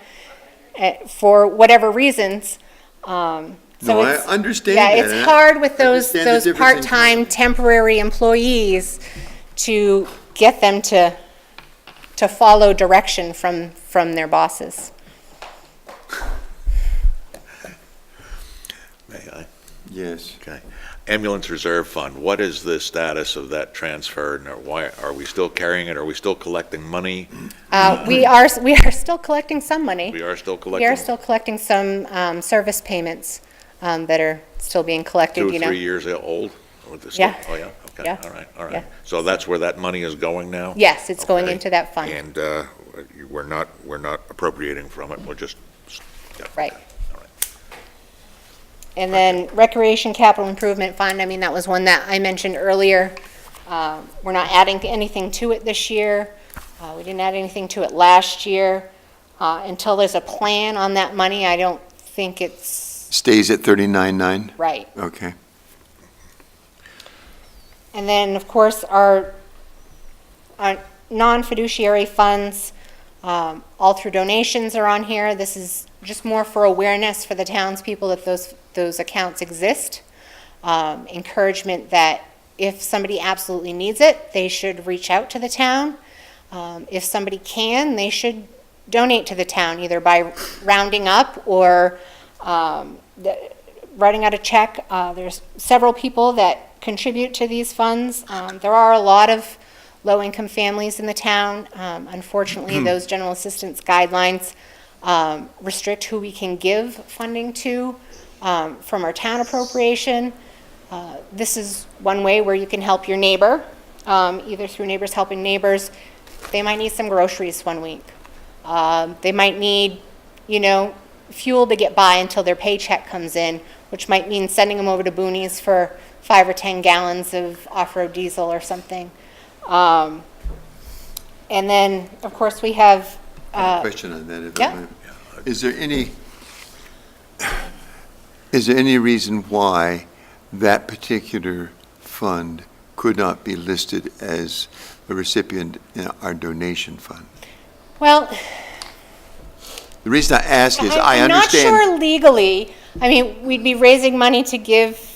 for whatever reasons. So No, I it's- understand Yeah, that, it's and I hard with those understand the difference in part-time temporary employees to get them to follow direction from their bosses. May I? Yes. Okay. Ambulance Reserve Fund, what is the status of that transfer? And why, are we still carrying it? Are we still collecting money? We are still collecting some money. We are still We collecting? are still collecting some service payments that are still being collected, 2 or 3 years old? With the Yeah. Oh, yeah? Okay, Yeah. all right. Yeah. So that's where that money is going now? Yes, it's going Okay. into that fund. And we're not appropriating from it, we're just, yeah. Right. All right. And then Recreation Capital Improvement Fund, that was one that I mentioned earlier. We're not adding anything to it this year. We didn't add anything to it last year. Until there's a plan on that money, I don't think it's Stays at 39.9? right. Okay. And then, of course, our non-fiduciary funds, all through donations are on here. This is just more for awareness for the townspeople that those accounts exist. Encouragement that if somebody absolutely needs it, they should reach out to the town. If somebody can, they should donate to the town, either by rounding up or writing out a check. There's several people that contribute to these funds. There are a lot of low-income families in the town. Unfortunately, those general assistance guidelines restrict who we can give funding to from our town appropriation. This is one way where you can help your neighbor, either through Neighbors Helping Neighbors. They might need some groceries one week. They might need, fuel to get by until their paycheck comes in, which might mean sending them over to Boonies for 5 or 10 gallons of off-road diesel or something. And then, of course, we have, Question on that, if yeah. I might. Is there any reason why that particular fund could not be listed as a recipient in our donation fund? well, The reason I ask is I I'm not understand. sure legally. We'd be raising money to give,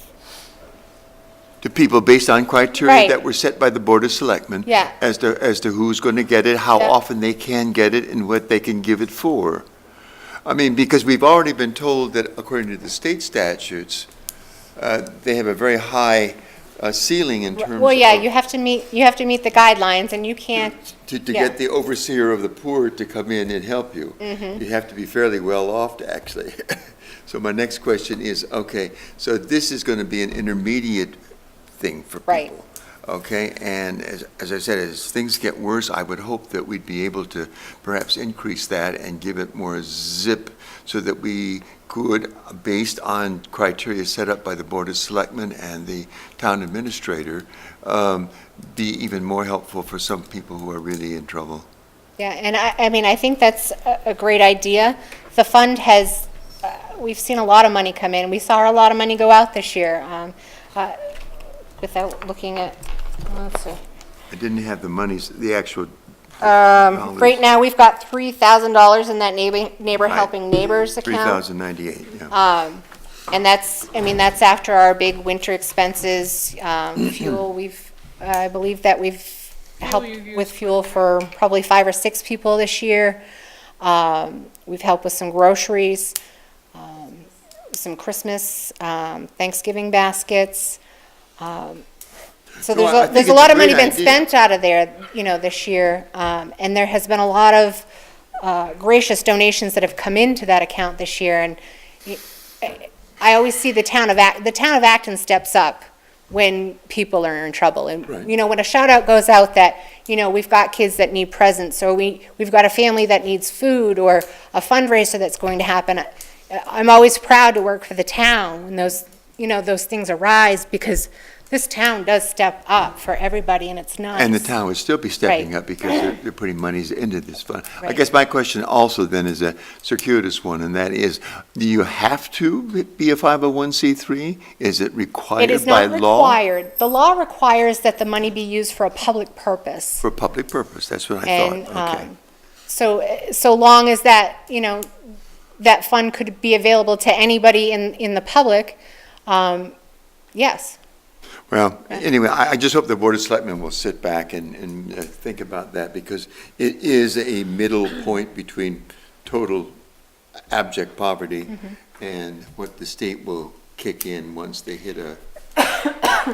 To people based on criteria Right. that were set by the Board of Selectmen. Yeah. As to who's going to get it, how Yeah. often they can get it, and what they can give it for. Because we've already been told that according to the state statutes, they have a very high ceiling in terms of. well, yeah, you have to meet the guidelines, and you can't, To yeah. get the overseer of the poor to come in and help you. Mm-hmm. You have to be fairly well off, actually. So my next question is, okay, so this is going to be an intermediate thing for people. Right. Okay, and as I said, as things get worse, I would hope that we'd be able to perhaps increase that and give it more zip so that we could, based on criteria set up by the Board of Selectmen and the town administrator, be even more helpful for some people who are really in trouble. yeah, and I think that's a great idea. The fund has, we've seen a lot of money come in. We saw a lot of money go out this year, without looking at, let's see. I didn't have the monies, the actual. Right now, we've got $3,000 in that Neighbor Right. Helping Neighbors account. 3,098, yeah. And that's after our big winter expenses, fuel, I believe that we've helped you've used with fuel for probably 5 or 6 people this year. We've helped with some groceries, some Christmas, Thanksgiving baskets. So No, I think there's it's a a lot of great money been idea. spent out of there, this year. And there has been a lot of gracious donations that have come into that account this year. And I always see the town of Acton steps up when people are in trouble. And, Right. when a shout out goes out that, we've got kids that need presents, or we've got a family that needs food, or a fundraiser that's going to happen, I'm always proud to work for the town when those things arise, because this town does step up for everybody, and it's nice. And the town would still be stepping Right. up because they're putting monies into this fund. I Right. guess my question also then is a circuitous one, and that is, do you have to be a 501c3? Is it It required is by not law? required. The law requires that the money be used for a public purpose. For public purpose, that's what I And, thought, okay. so long as that, that fund could be available to anybody in the public, yes. Well, anyway, I just hope the Board of Selectmen will sit back and think about that, because it is a middle point between total abject poverty and what the state will kick in once they hit a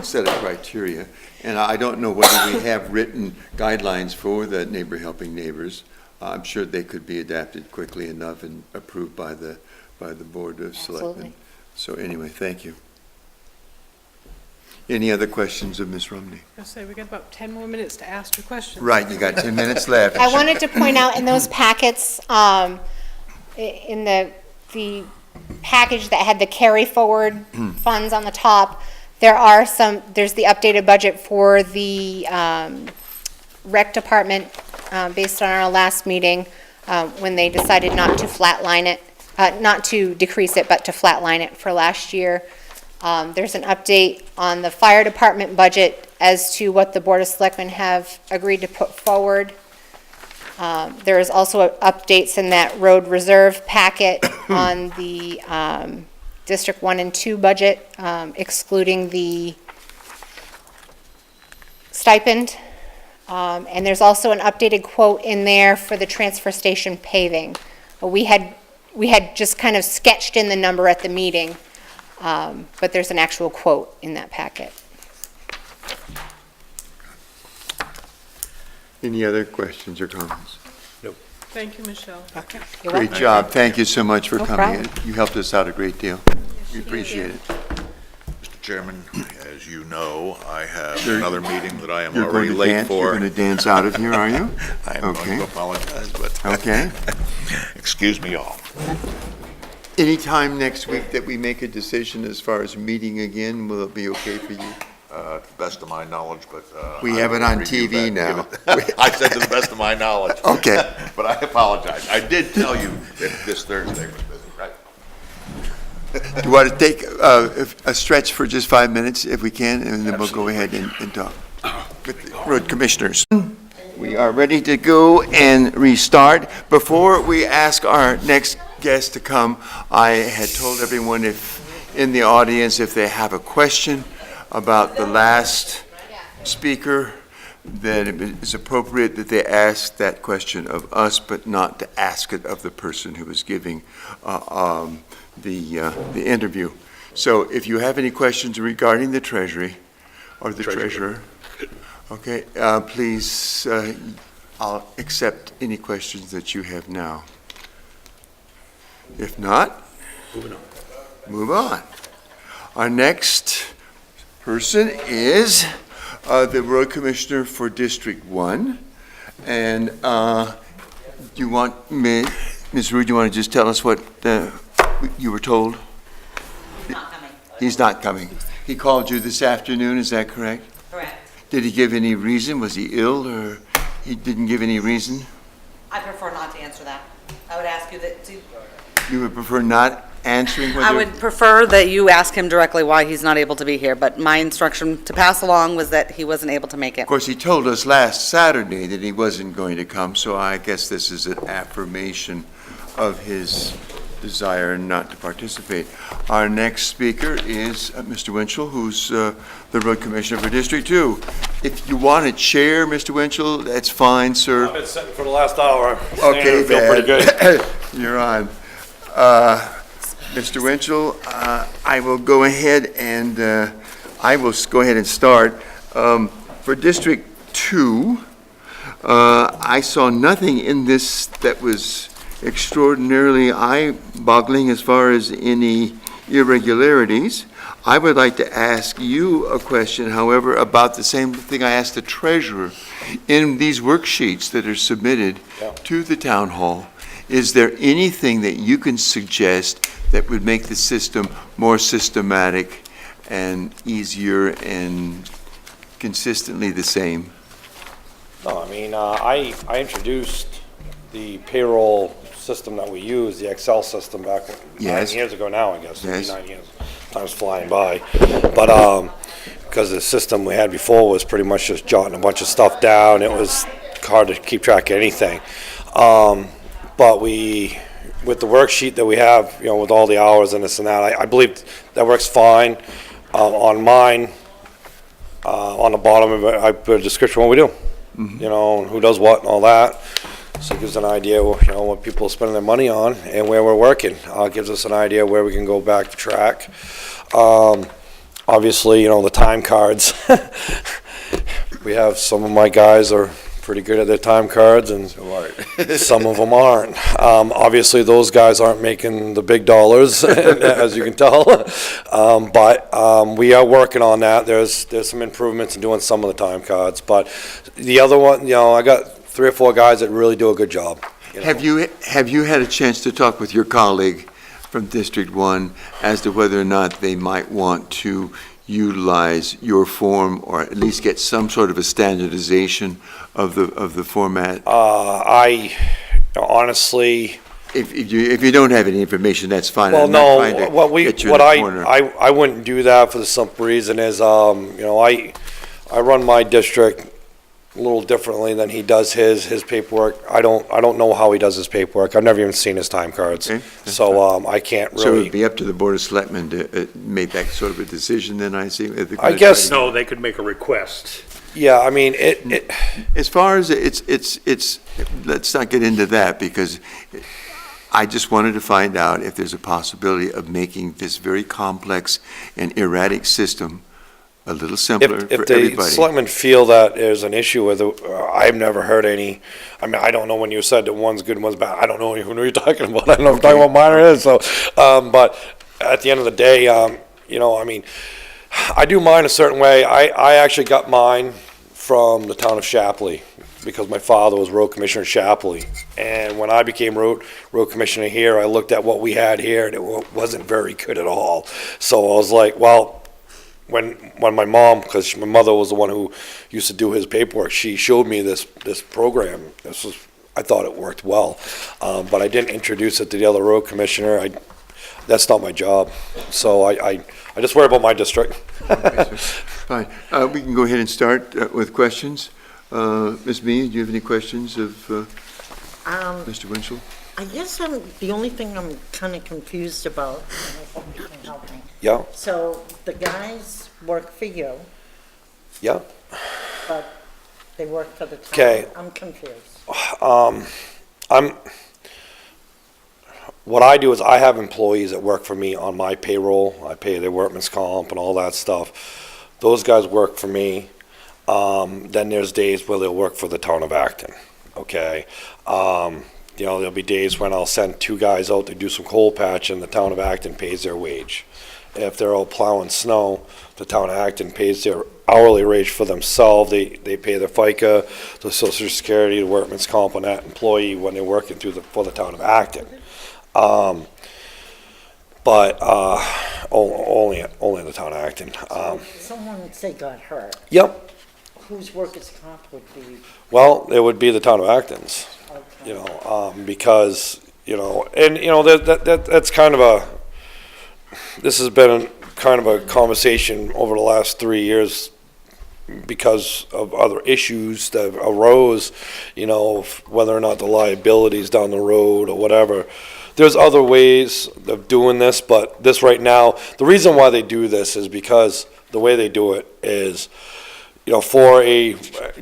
set of criteria. And I don't know whether we have written guidelines for the Neighbor Helping Neighbors. I'm sure they could be adapted quickly enough and approved by the Board of Selectmen. Absolutely. So anyway, thank you. Any other questions of Ms. Rumney? I say, we got about 10 more minutes to ask your questions. Right, you got 10 minutes left. I wanted to point out in those packets, in the package that had the carry forward funds on the top, there's the updated budget for the rec department, based on our last meeting, when they decided not to flatline it, not to decrease it, but to flatline it for last year. There's an update on the fire department budget as to what the Board of Selectmen have agreed to put forward. There is also updates in that road reserve packet on the District 1 and 2 budget, excluding the stipend. And there's also an updated quote in there for the transfer station paving. We had just kind of sketched in the number at the meeting, but there's an actual quote in that packet. Any other questions or comments? Thank you, Michelle. You're Great welcome. job. Thank you so much for No coming in. problem. You helped us out a great deal. We appreciate it. Mr. Chairman, as you know, I have another meeting that I am You're going already to late dance, you're for. going to dance out of here, are you? I'm going Okay. to apologize, but Okay. excuse me all. Anytime next week that we make a decision as far as meeting again, will it be okay for you? To the best of my knowledge, but. We I have it will on review TV that. now. I said to the best of my knowledge. Okay. But I apologize. I did tell you that this Thursday was busy, right? Do you want to take a stretch for just 5 minutes if we can, and then we'll go ahead and talk with the road commissioners. We are ready to go and restart. Before we ask our next guest to come, I had told everyone in the audience if they have a question about the last speaker, that it is appropriate that they ask that question of us, but not to ask it of the person who was giving the interview. So if you have any questions regarding the Treasury or the Treasurer, okay, please, I'll accept any questions that you have now. If not, move on. Our next person is the Road Commissioner for District 1. And do you want, Ms. Rude, you want to just tell us what you were told? He's not coming. He's not coming. He called you this afternoon, is that correct? Correct. Did he give any reason? Was he ill, or he didn't give any reason? I prefer not to answer that. I would ask you that to, You would prefer not answering whether? I would prefer that you ask him directly why he's not able to be here, but my instruction to pass along was that he wasn't able to make it. Of course, he told us last Saturday that he wasn't going to come, so I guess this is an affirmation of his desire not to participate. Our next speaker is Mr. Winchell, who's the Road Commissioner for District 2. If you want to chair, Mr. Winchell, that's fine, sir. I've been sitting for the last hour. Okay, Feel pretty good. You're on. Mr. Winchell, I will go ahead and start. For District 2, I saw nothing in this that was extraordinarily eye-boggling as far as any irregularities. I would like to ask you a question, however, about the same thing I asked the treasurer. In these worksheets that are submitted to the town hall, is there anything that you can suggest that would make the system more systematic and easier and consistently the same? No, I mean, I introduced the payroll system that we use, the Excel system, back 9 Yes. years ago now, I guess. Yes. 9 years. Time's flying by. But, because the system we had before was pretty much just jotting a bunch of stuff down. It was hard to keep track of anything. But with the worksheet that we have, with all the hours and this and that, I believe that works fine. On mine, on the bottom of it, I put a description of what we do. And who does what and all that. So it gives an idea, what people are spending their money on and where we're working. It gives us an idea where we can go back to track. Obviously, the time cards. We have some of my guys are pretty good at their time cards, and some of them aren't. Obviously, those guys aren't making the big dollars, as you can tell. But we are working on that. There's some improvements in doing some of the time cards. But the other one, I got 3 or 4 guys that really do a good job. Have you had a chance to talk with your colleague from District 1 as to whether or not they might want to utilize your form, or at least get some sort of a standardization of the format? I honestly, If you don't have any information, that's fine. well, I'm not trying to get you in a corner. I wouldn't do that for the simple reason is, I run my district a little differently than he does his paperwork. I don't know how he does his paperwork. I've never even seen his time cards. Okay, that's So, I can't So it'd really, be up to the Board of Selectmen to make that sort of a decision, then, I see. If they're I gonna guess- try to- No, they could make a request. yeah, I mean, it, As far as it's, let's not get into that, because I just wanted to find out if there's a possibility of making this very complex and erratic system a little simpler if for the everybody. selectmen feel that there's an issue with it, I've never heard any, I mean, I don't know when you said that one's good and one's bad, I don't know who you're talking about, I don't know if you're talking about mine or his, so, but at the end of the day, I mean, I do mine a certain way. I actually got mine from the town of Shapley, because my father was road commissioner in Shapley. And when I became road commissioner here, I looked at what we had here, and it wasn't very good at all. So I was like, well, when my mom, because my mother was the one who used to do his paperwork, she showed me this program. I thought it worked well, but I didn't introduce it to the other road commissioner. That's not my job. So I just worry about my district. Fine. We can go ahead and start with questions. Ms. Mee, do you have any questions of Mr. Winchell? I guess the only thing I'm kind of confused about, and I hope you can help me. Yeah, So the guys work for you, yeah. but they work for the town. Okay. I'm confused. What I do is I have employees that work for me on my payroll. I pay their workman's comp and all that stuff. Those guys work for me. Then there's days where they'll work for the town of Acton, okay? There'll be days when I'll send 2 guys out to do some coal patch and the town of Acton pays their wage. If they're out plowing snow, the town of Acton pays their hourly wage for themselves. They pay their FICA, the social security, the workman's comp on that employee when they're working for the town of Acton. But only in the town of Acton. Someone say got hurt, Yep. whose workers' comp would be, Well, it would be the town of Acton's, okay. because, that's kind of this has been kind of a conversation over the last 3 years because of other issues that arose, whether or not the liabilities down the road or whatever. There's other ways of doing this, but this right now, the reason why they do this is because the way they do it is, for a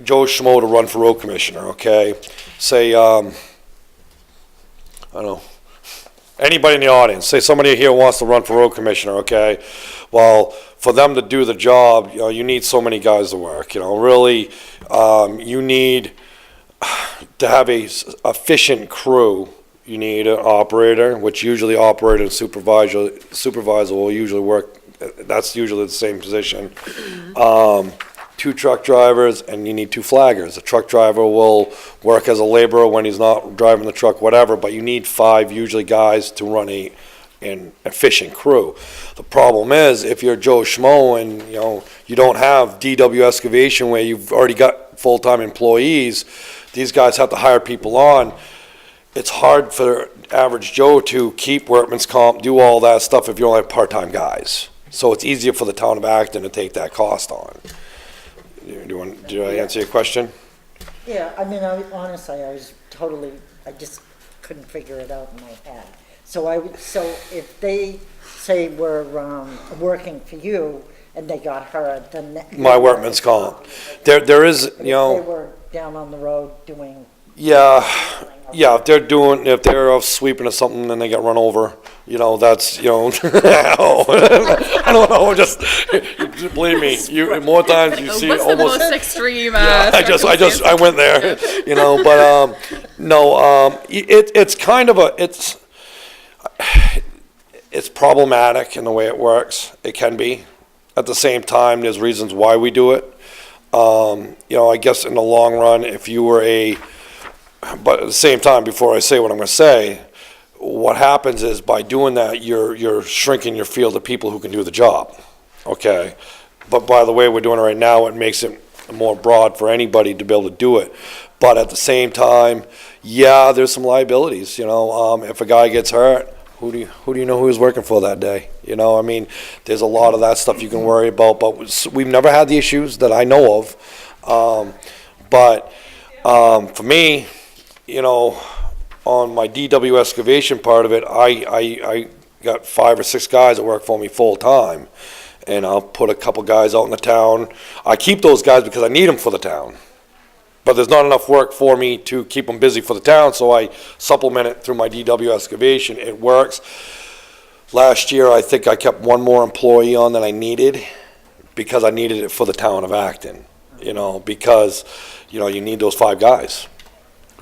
Joe Schmo to run for road commissioner, okay? Say, I don't know, anybody in the audience, say somebody here wants to run for road commissioner, okay? Well, for them to do the job, you need so many guys to work, really, you need to have a efficient crew. You need an operator, which usually operator and supervisor will usually work, that's usually the same position. 2 truck drivers, and you need 2 flaggers. A truck driver will work as a laborer when he's not driving the truck, whatever, but you need 5 usually guys to run a and efficient crew. The problem is, if you're Joe Schmo and, you don't have DW excavation where you've already got full-time employees, these guys have to hire people on. It's hard for average Joe to keep workman's comp, do all that stuff if you only have part-time guys. So it's easier for the town of Acton to take that cost on. Did I answer your question? Yeah, I mean, honestly, I just couldn't figure it out in my head. So if they say we're working for you and they got hurt, then. My workman's comp. There is, They were down on the road doing. Yeah, if they're off sweeping or something and they get run over, that's, I don't know, just believe me, more times you see What's the almost. most extreme? I went there, but no, it's kind of it's problematic in the way it works. It can be. At the same time, there's reasons why we do it. I guess in the long run, if you were but at the same time, before I say what I'm going to say, what happens is by doing that, you're shrinking your field of people who can do the job. Okay, but by the way we're doing it right now, it makes it more broad for anybody to be able to do it. But at the same time, yeah, there's some liabilities. If a guy gets hurt, who do you know who he's working for that day? There's a lot of that stuff you can worry about. But we've never had the issues that I know of. But for me, on my DW excavation part of it, I got 5 or 6 guys that work for me full time, and I'll put a couple guys out in the town. I keep those guys because I need them for the town, but there's not enough work for me to keep them busy for the town, so I supplement it through my DW excavation. It works. Last year, I think I kept 1 more employee on than I needed because I needed it for the town of Acton, because, you need those 5 guys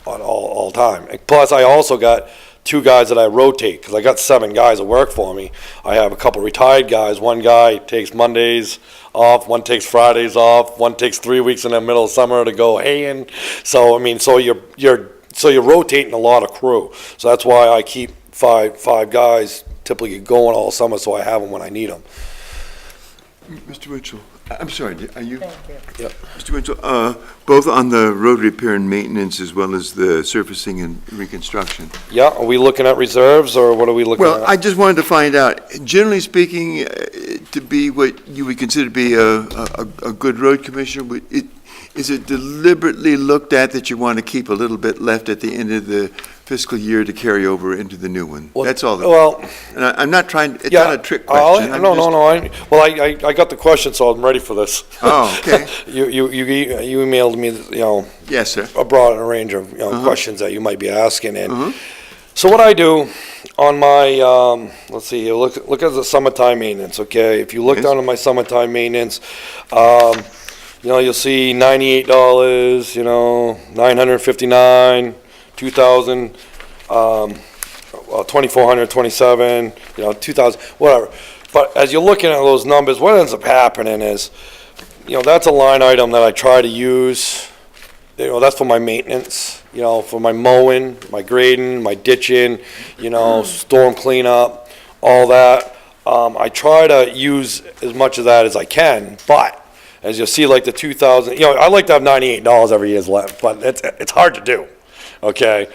on all time. And plus, I also got 2 guys that I rotate, because I got 7 guys that work for me. I have a couple retired guys. 1 guy takes Mondays off, 1 takes Fridays off, 1 takes 3 weeks in the middle of summer to go haying. So you're rotating a lot of crew. So that's why I keep five guys typically going all summer, so I have them when I need them. Mr. Winchell, I'm sorry, are you? Thank you. Yep. Mr. Winchell, both on the road repair and maintenance as well as the surfacing and reconstruction. Yeah, are we looking at reserves, or what are we looking at? Well, I just wanted to find out, generally speaking, to be what you would consider to be a good road commissioner, is it deliberately looked at that you want to keep a little bit left at the end of the fiscal year to carry over into the new one? Well, That's all. well, And I'm not trying, it's yeah, not a trick question. I'm No. I got the question, so I'm ready for this. Oh, okay. You emailed me, Yes, sir. a broad range of questions that you might be asking. And so what I do on my, let's see here, look at the summertime maintenance, okay? If you look Yes. down at my summertime maintenance, you'll see $98, $959, $2,000, 2,427, 2,000, whatever. But as you're looking at those numbers, what ends up happening is, that's a line item that I try to use. That's for my maintenance, for my mowing, my grading, my ditching, storm cleanup, all that. I try to use as much of that as I can, but as you'll see, like the 2,000, I like to have $98 every year's left, but it's hard to do, okay?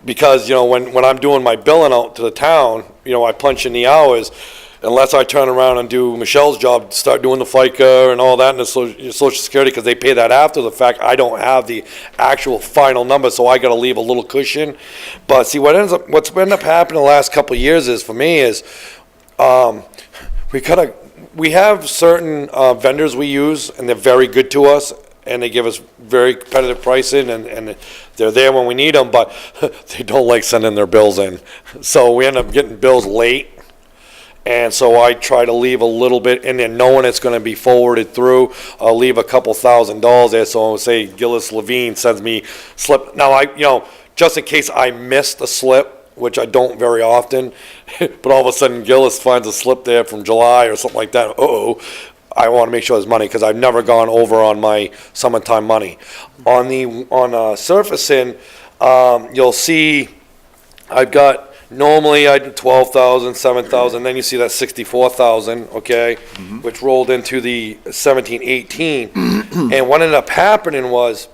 Because, when I'm doing my billing out to the town, I punch in the hours, unless I turn around and do Michelle's job, start doing the FICA and all that, and the Social Security, because they pay that after the fact. I don't have the actual final number, so I got to leave a little cushion. But see, what's ended up happening the last couple of years is, for me, is we have certain vendors we use, and they're very good to us, and they give us very competitive pricing, and they're there when we need them, but they don't like sending their bills in. So we end up getting bills late. And so I try to leave a little bit in there, knowing it's going to be forwarded through. I'll leave a couple $1,000s there. So say Gillis Levine sends me slip. Now just in case I missed a slip, which I don't very often, but all of a sudden Gillis finds a slip there from July or something like that. I want to make sure there's money, because I've never gone over on my summertime money. On surfacing, you'll see I've got normally I do 12,000, 7,000, then you see that 64,000, okay? Which rolled into the 17, 18. And what ended up happening was,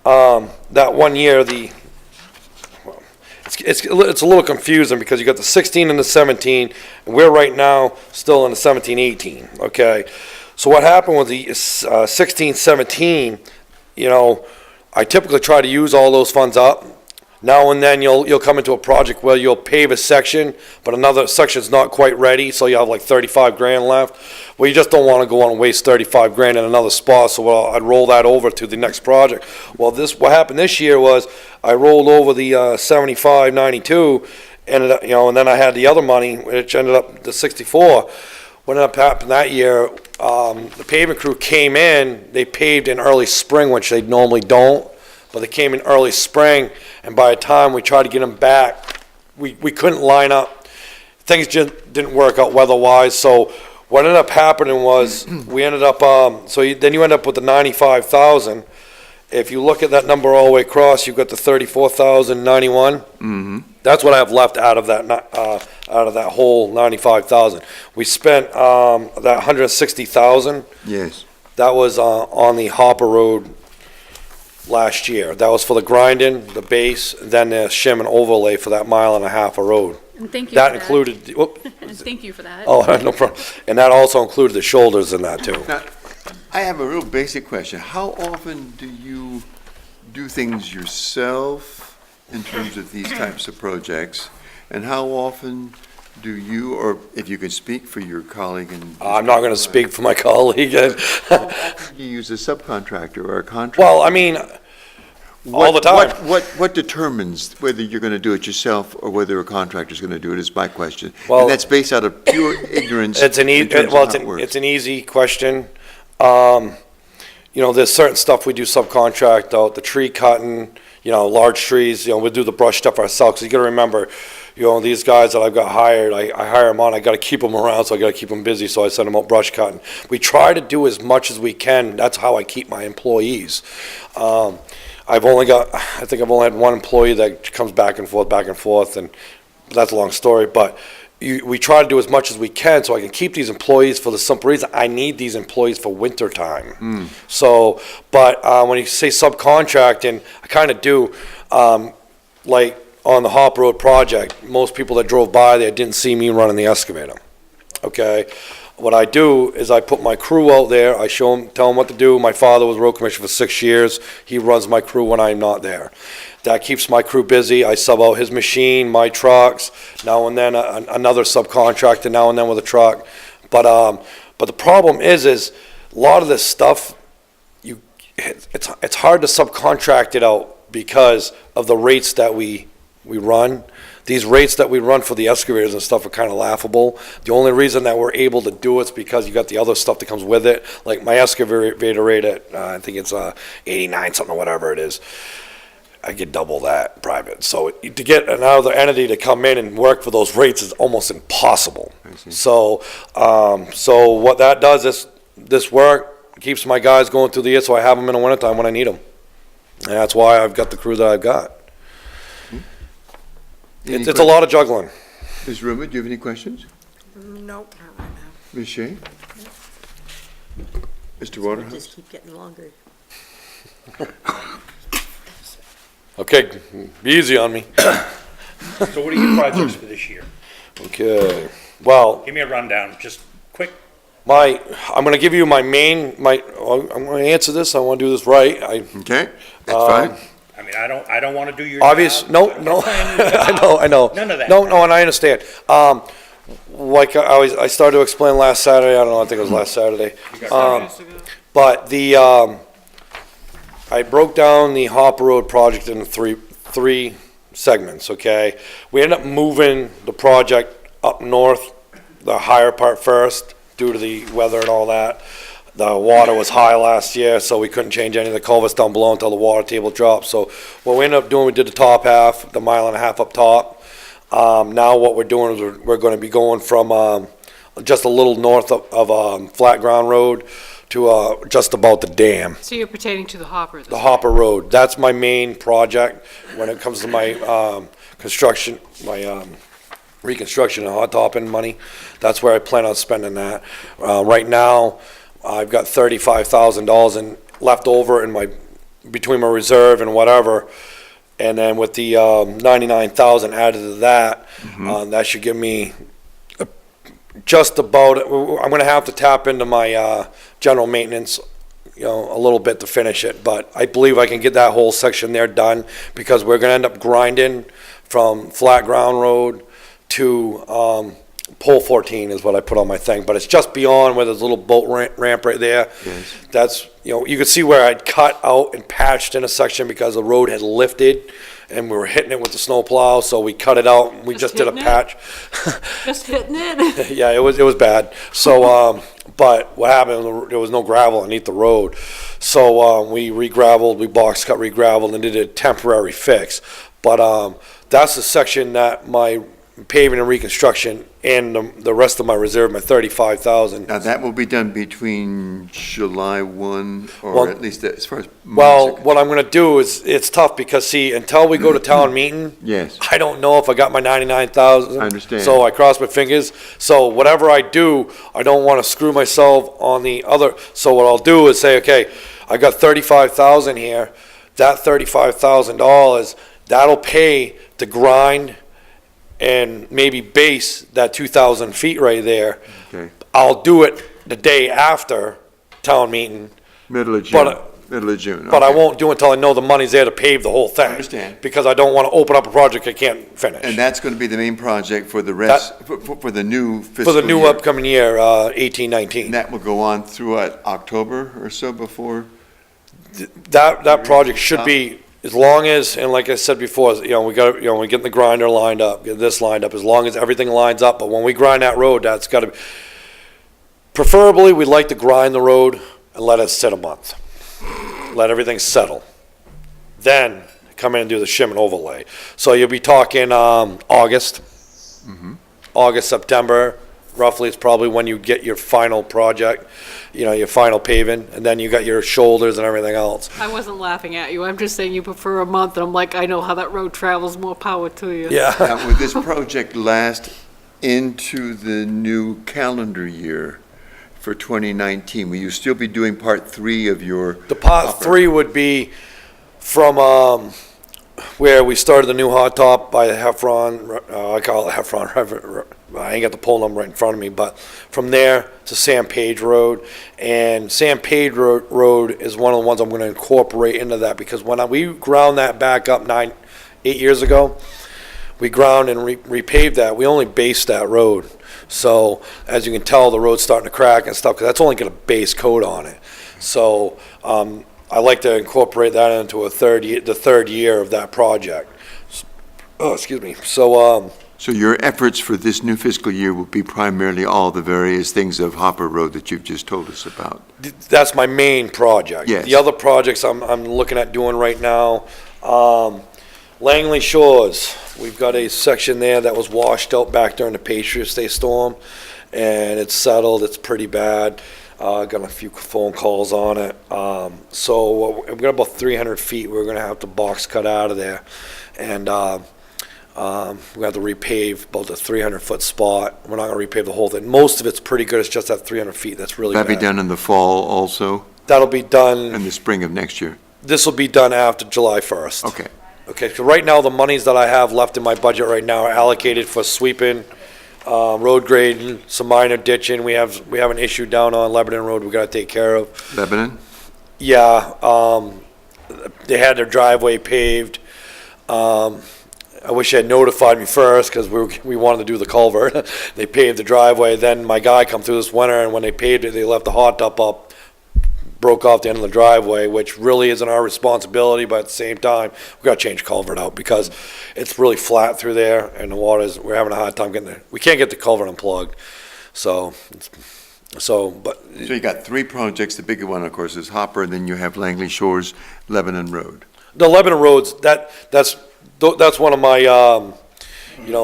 that one year, well, it's a little confusing because you got the 16 and the 17, and we're right now still in the 17, 18, okay? So what happened with the 16, 17, you know, I typically try to use all those funds up. Now and then you'll come into a project where you'll pave a section, but another section's not quite ready, so you have like 35 grand left. Well, you just don't want to go on and waste 35 grand in another spot, so I'd roll that over to the next project. Well, what happened this year was I rolled over the 75, 92, and then I had the other money, which ended up the 64. What ended up happening that year, the paving crew came in, they paved in early spring, which they normally don't, but they came in early spring, and by the time we tried to get them back, we couldn't line up. Things just didn't work out weather-wise, so what ended up happening was, we ended up, then you end up with the 95,000. If you look at that number all the way across, you've got the 34,091. That's what I have left out of that whole 95,000. We spent that 160,000. Yes. That was on the Hopper Road last year. That was for the grinding, the base, then the shim and overlay for that mile and a half of road. And thank you That for included, whoop, And thank you for that. oh, no problem. And that also included the shoulders in that too. Now, I have a real basic question. How often do you do things yourself in terms of these types of projects? And how often do you, or if you can speak for your colleague and... I'm not gonna speak for my colleague. You use a subcontractor or a contractor? Well, I mean, all the time. What determines whether you're going to do it yourself or whether a contractor's going to do it is my question. Well, and that's based out of pure ignorance. It's an in terms of how it works. it's an easy question. There's certain stuff we do subcontract out, the tree cutting, large trees, we do the brush stuff ourselves. 'Cause you gotta remember, these guys that I've got hired, I hire them on, I gotta keep them around, so I gotta keep them busy, so I send them out brush cutting. We try to do as much as we can. That's how I keep my employees. I think I've only had one employee that comes back and forth, and that's a long story, but we try to do as much as we can so I can keep these employees for the simple reason I need these employees for winter time. So, but when you say subcontracting, I kind of do, like on the Hop Road project, most people that drove by there didn't see me running the excavator. Okay? What I do is I put my crew out there, I show them, tell them what to do. My father was road commissioner for 6 years. He runs my crew when I'm not there. That keeps my crew busy. I sub out his machine, my trucks, now and then another subcontractor, now and then with a truck. But the problem is a lot of this stuff, it's hard to subcontract it out because of the rates that we run. These rates that we run for the excavators and stuff are kind of laughable. The only reason that we're able to do it is because you got the other stuff that comes with it. Like my excavator rate at, I think it's 89 something or whatever it is. I get double that private. So to get another entity to come in and work for those rates is almost impossible. So what that does is this work keeps my guys going through the year, so I have them in the wintertime when I need them. And that's why I've got the crew that I've got. It's a lot of juggling. Ms. Ruma, do you have any questions? Nope, not right now. Ms. Shea? Mr. Waterhouse? Just keep getting longer. Okay, be easy on me. So what are your projects for this year? Okay, well, Give me a rundown, just quick. I'm gonna give you my main, I'm gonna answer this, I wanna do this right. Okay, that's fine. I mean, I don't want to do your Obvious, job. no, I'm no, not saying your job. I know. None of that. No, and I understand. Like I started to explain last Saturday, I don't know, I think it was last Saturday. But I broke down the Hopper Road project into three segments, okay? We ended up moving the project up north, the higher part first, due to the weather and all that. The water was high last year, so we couldn't change any of the culverts down below until the water table dropped. So what we ended up doing, we did the top half, the mile and a half up top. Now what we're doing is we're gonna be going from just a little north of Flat Ground Road to just about the dam. So you're pertaining to the Hopper? The Hopper Road, that's my main project when it comes to my construction, reconstruction and hot topping money. That's where I plan on spending that. Right now, I've got $35,000 in left over in between my reserve and whatever. And then with the 99,000 added to that, that should give me just about, I'm gonna have to tap into my general maintenance, a little bit to finish it, but I believe I can get that whole section there done, because we're gonna end up grinding from Flat Ground Road to pole 14 is what I put on my thing, but it's just beyond where there's a little boat ramp right there. Yes. That's, you could see where I'd cut out and patched in a section because the road had lifted and we were hitting it with the snow plow, so we cut it out and we just did a hitting it? patch. Just hitting it? Yeah, it was bad. So, but what happened, there was no gravel underneath the road. So, we re-gravelled, we box cut, re-gravelled, and did a temporary fix. But, that's the section that my paving and reconstruction and the rest of my reserve, my 35,000. Now, that will be done between July 1, or Well- at least as far as. Well, what I'm gonna do is, it's tough because, see, until we go to town meeting, Yes, I don't know if I got my 99,000. I understand. So I cross my fingers. So whatever I do, I don't want to screw myself on the other. So what I'll do is say, okay, I got 35,000 here. That $35,000, that'll pay to grind and maybe base that 2,000 feet right there. okay. I'll do it the day after town meeting, Middle of June, But, middle of June. but I okay. won't do it until I know the money's there to pave the whole thing. understand. Because I don't want to open up a project I can't finish. And that's going to be the main project for the rest, for the new fiscal For year. the new upcoming year, 18-19. And that will go on through October or so before? That project should be, as long as, and like I said before, we got, we get the grinder lined up, get this lined up, as long as everything lines up, but when we grind that road, that's gotta be, preferably, we'd like to grind the road and let it sit a month. Let everything settle. Then, come in and do the shim and overlay. So you'll be talking, August. August, September, roughly, it's probably when you get your final project, your final paving, and then you got your shoulders and everything else. I wasn't laughing at you. I'm just saying you prefer a month, and I'm like, I know how that road travels, more power to you. Yeah. Now, would this project last into the new calendar year for 2019? Will you still be doing part 3 of your? The part 3 would be from, where we started the new hot top by Heffron, I call it Heffron, I ain't got the pole number right in front of me, but from there to Sam Page Road. And Sam Page Road is one of the ones I'm gonna incorporate into that, because when we ground that back up 8 years ago, we ground and repaved that, we only based that road. So, as you can tell, the road's starting to crack and stuff, because that's only got a base coat on it. So, I like to incorporate that into the third year of that project. Oh, excuse me. So, So your efforts for this new fiscal year will be primarily all the various things of Hopper Road that you've just told us about? that's my main project. Yes. The other projects I'm looking at doing right now, Langley Shores, we've got a section there that was washed out back during the Patriots Day storm, and it's settled, it's pretty bad. Got a few phone calls on it. So we've got about 300 feet we're gonna have to box cut out of there. And, we have to repave about the 300-foot spot. We're not gonna repave the whole thing. Most of it's pretty good, it's just that 300 feet, that's really That'll bad. be done in the fall also, That'll be done, in the spring of next year? this will be done after July 1st. Okay. Okay, so right now, the monies that I have left in my budget right now are allocated for sweeping, road grading, some minor ditching. We have an issue down on Lebanon Road we gotta take care of. Lebanon? Yeah, they had their driveway paved. I wish they had notified me first, because we wanted to do the culvert. They paved the driveway, then my guy come through this winter, and when they paved it, they left the hot top up, broke off the end of the driveway, which really isn't our responsibility, but at the same time, we gotta change culvert out, because it's really flat through there, and the water's, we're having a hard time getting there. We can't get the culvert unplugged, but So you got 3 projects, the bigger one, of course, is Hopper, and then you have Langley Shores, Lebanon Road. the Lebanon roads, that's one of my,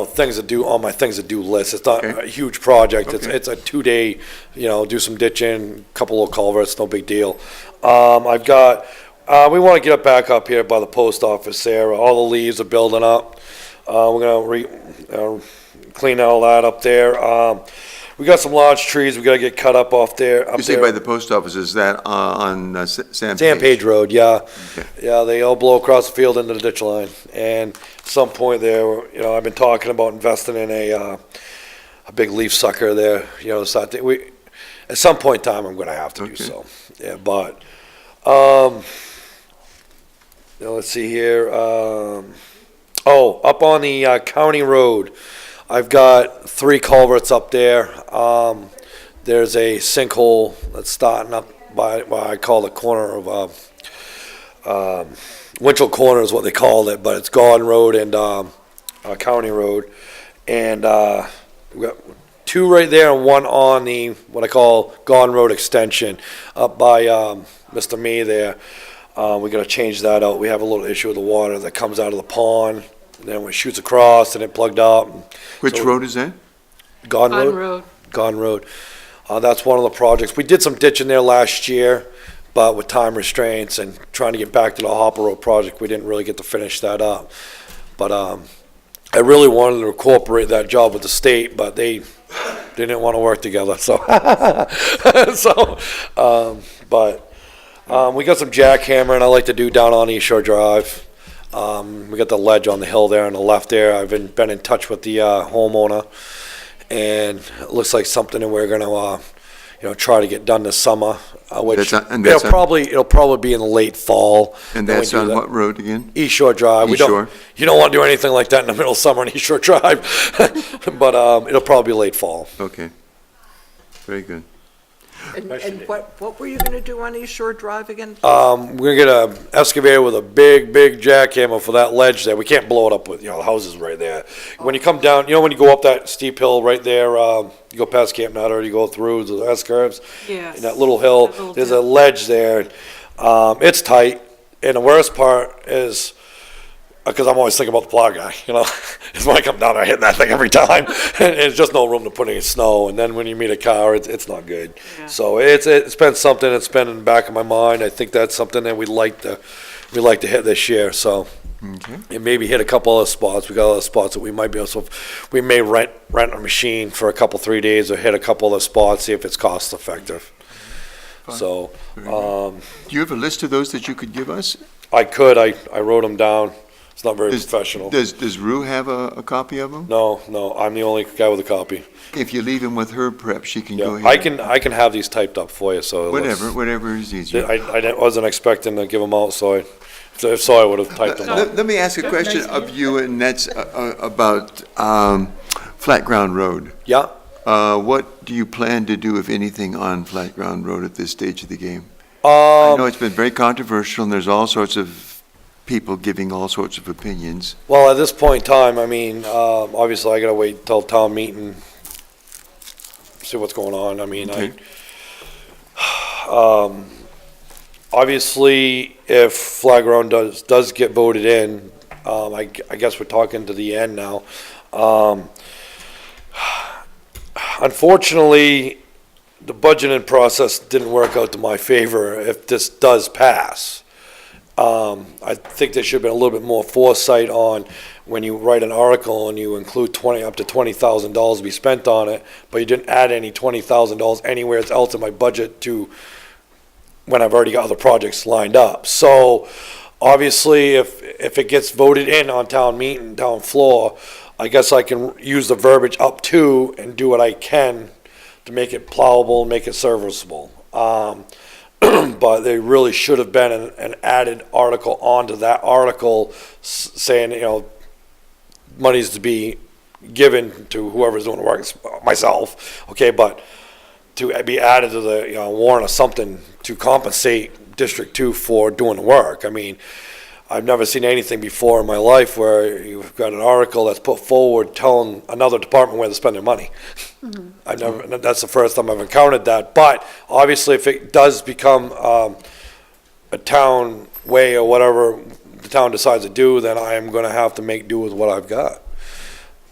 things to do, on my things to do list. It's not Okay. a huge project. Okay. It's a 2-day, do some ditching, couple of culverts, no big deal. I've got, we want to get it back up here by the post office there. All the leaves are building up. We're clean all that up there. We got some large trees we gotta get cut up off there. You say by the post office, is that on San San Page? Page Road, yeah. Okay. Yeah, they all blow across the field into the ditch line. And at some point there, I've been talking about investing in a big leaf sucker there, so I think at some point in time, I'm gonna have to do Okay. so. Yeah, but, let's see here, up on the, county road, I've got 3 culverts up there. There's a sinkhole that's starting up by what I call the corner of, Winchell Corner is what they called it, but it's Gordon Road and, County Road. And, we got 2 right there and 1 on the, what I call Gordon Road extension up by, Mr. Me there. We gotta change that out. We have a little issue with the water that comes out of the pond, and then it shoots across and it plugged up. Which So- road is that? Gone On Road? road. Gone Road. That's one of the projects. We did some ditching there last year, but with time restraints and trying to get back to the Hopper Road project, we didn't really get to finish that up. But, I really wanted to incorporate that job with the state, but they didn't want to work together, so. We got some jackhammering I like to do down on East Shore Drive. We got the ledge on the hill there on the left there. I've been in touch with the homeowner, and it looks like something that we're gonna try to get done this summer. Which That's it'll probably be in the late fall. And when we that's do on that. what road again? East Shore Drive. East Shore. You don't want to do anything like that in the middle of summer on East Shore Drive, but it'll probably be late fall. Okay. Very good. And what were you gonna do on East Shore Drive again? We're gonna get a excavator with a big jackhammer for that ledge there. We can't blow it up with, the houses right there. When you come down, when you go up that steep hill right there, you go past Camp Nutter, you go through the S curves. Yes. And that little hill, That little there's a dip. ledge there. It's tight, and the worst part is, because I'm always thinking about the plow guy, is when I come down, I hit that thing every time, and there's just no room to put any snow, and then when you meet a car, it's not good. So it's been something that's been in the back of my mind. I think that's something that we'd like to hit this year, so. Okay. And maybe hit a couple other spots. We got other spots that we might be able, so we may rent a machine for a couple, 3 days, or hit a couple of spots, see if it's cost effective. So, Do you have a list of those that you could give us? I wrote them down. It's not very professional. Does Rue have a copy of them? No, I'm the only guy with a copy. If you leave them with her, perhaps she can go Yeah, ahead. I can have these typed up for you, so. it looks- Whatever is easier. I wasn't expecting to give them out, so if so, I would have typed them out. Let me ask a question of you, and that's about Flat Ground Road. Yeah, What do you plan to do, if anything, on Flat Ground Road at this stage of the game? I know it's been very controversial, and there's all sorts of people giving all sorts of opinions. well, at this point in time, obviously I gotta wait till town meeting, see what's going on. Okay. Obviously, if Flag Ground does get voted in, I guess we're talking to the end now. Unfortunately, the budgeting process didn't work out to my favor if this does pass. I think there should have been a little bit more foresight on when you write an article and you include up to $20,000 to be spent on it, but you didn't add any $20,000 anywhere else in my budget to when I've already got other projects lined up. So obviously, if it gets voted in on town meeting, town floor, I guess I can use the verbiage up to and do what I can to make it plowable, make it serviceable. But there really should have been an added article onto that article saying, money's to be given to whoever's doing the work, myself, okay, but to be added to the, warrant or something to compensate District 2 for doing the work. I've never seen anything before in my life where you've got an article that's put forward telling another department where to spend their money. That's the first time I've encountered that, but obviously if it does become a town way or whatever the town decides to do, then I am gonna have to make do with what I've got.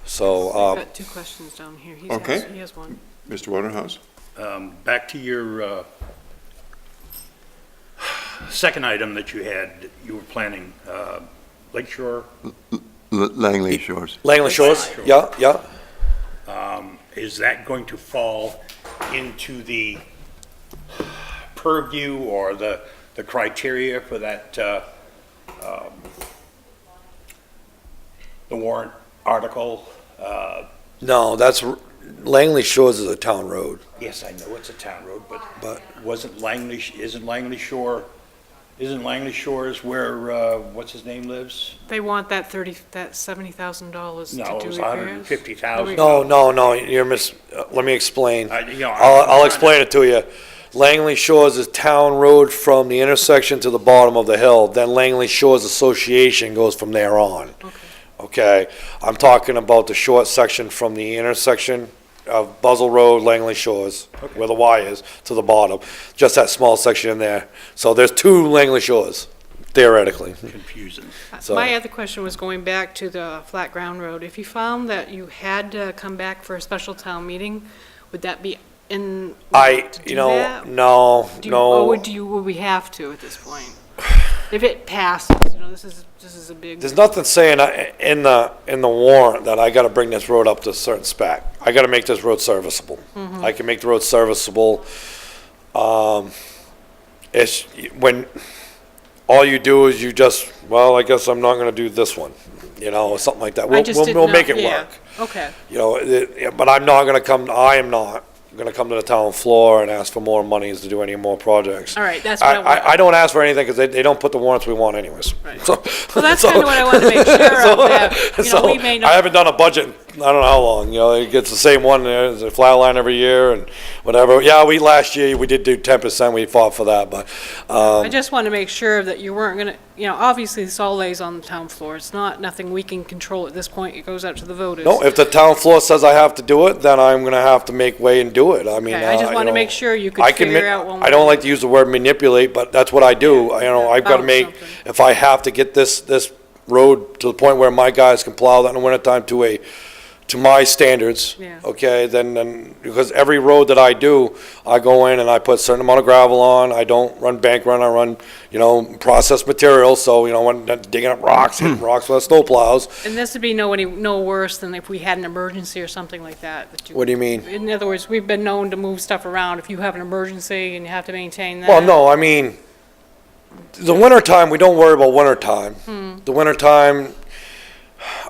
So, I've got 2 questions down here. Okay. He has one. Mr. Waterhouse? Back to your second item that you were planning, Lakeshore Langley Shores. Langley Shores, yeah, yeah. Is that going to fall into the purview or the criteria for that, the warrant article? No, Langley Shores is a town road. Yes, I know it's a town road, but But- isn't Langley Shores where, what's his name lives? They want that $70,000 No, to it do was repairs? 150,000. No, let me explain. You know, I'll explain it to you. Langley Shores is town road from the intersection to the bottom of the hill, then Langley Shores Association goes from there on. Okay, I'm talking about the short section from the intersection of Buzzell Road, Langley Shores, where the Y is, to the bottom, just that small section in there. So there's two Langley Shores, theoretically. Confusing. So- My other question was going back to the flat ground road. If you found that you had to come back for a special town meeting, would that be in? to do that? No, Do you- Or no. would we have to at this point? If it passes, this is a big. There's nothing saying in the warrant that I gotta bring this road up to a certain spec. I gotta make this road serviceable. I can make the road serviceable. It's when, all you do is I guess I'm not gonna do this one, or something like that. I We'll, just we'll didn't we'll know- make it yeah. work. Okay. But I am not gonna come to the town floor and ask for more monies to do any more projects. All right, that's what I want. I don't ask for anything because they don't put the warrants we want anyways. Right. So Well, that's kind of what I want to make sure of, that, we may I not. haven't done a budget, in I don't know how long, it gets the same one, there's a flat line every year and whatever. Yeah, last year, we did do 10%, we fought for that, but, I just want to make sure that you weren't going to, obviously this all lays on the town floor. It's nothing we can control at this point. It goes out to the voters. no, if the town floor says I have to do it, then I'm gonna have to make way and do it. I mean, Okay, I just want to you know, make sure you could I can figure ma- out one I don't way. like to use the word manipulate, but that's what I do. I've got to Balance make, something. if I have to get this road to the point where my guys can plow that in the wintertime to my standards, Yeah. okay, then, because every road that I do, I go in and I put a certain amount of gravel on, I don't run bank run, I run, processed material, so, when digging up rocks, hitting rocks with snow plows. And this would be no worse than if we had an emergency or something like that. What do you mean? In other words, we've been known to move stuff around. If you have an emergency and you have to maintain that. Well, no, I mean, the wintertime, we don't worry about wintertime. The wintertime,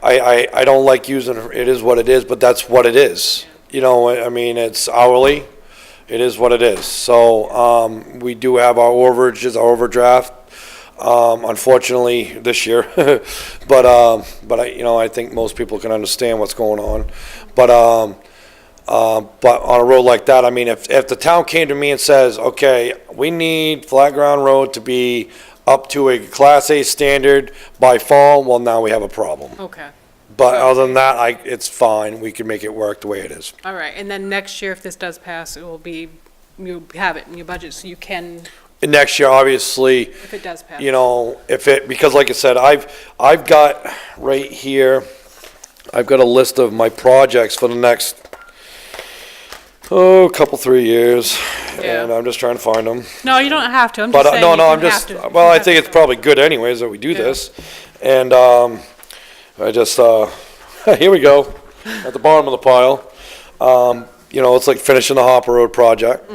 I don't like using, it is what it is, but that's what it is. I mean, it's hourly, it is what it is. So, we do have our overages, our overdraft, unfortunately this year. But I think most people can understand what's going on. But on a road like that, I mean, if the town came to me and says, okay, we need flat ground road to be up to a Class A standard by fall, well, now we have a problem. Okay, But other than that, it's fine, we can make it work the way it is. all right. And then next year, if this does pass, it will be, you have it in your budget so you can, And next year, obviously, if it does pass. because like I said, I've got right here, I've got a list of my projects for the next, couple, 3 years. Yeah. And I'm just trying to find them. No, you don't have to. I'm But, just saying. no, you I'm have just, to- well, you I have think to it's probably good anyways that we do Yeah. this. And, I just, here we go, at the bottom of the pile. It's like finishing the Hopper Road project.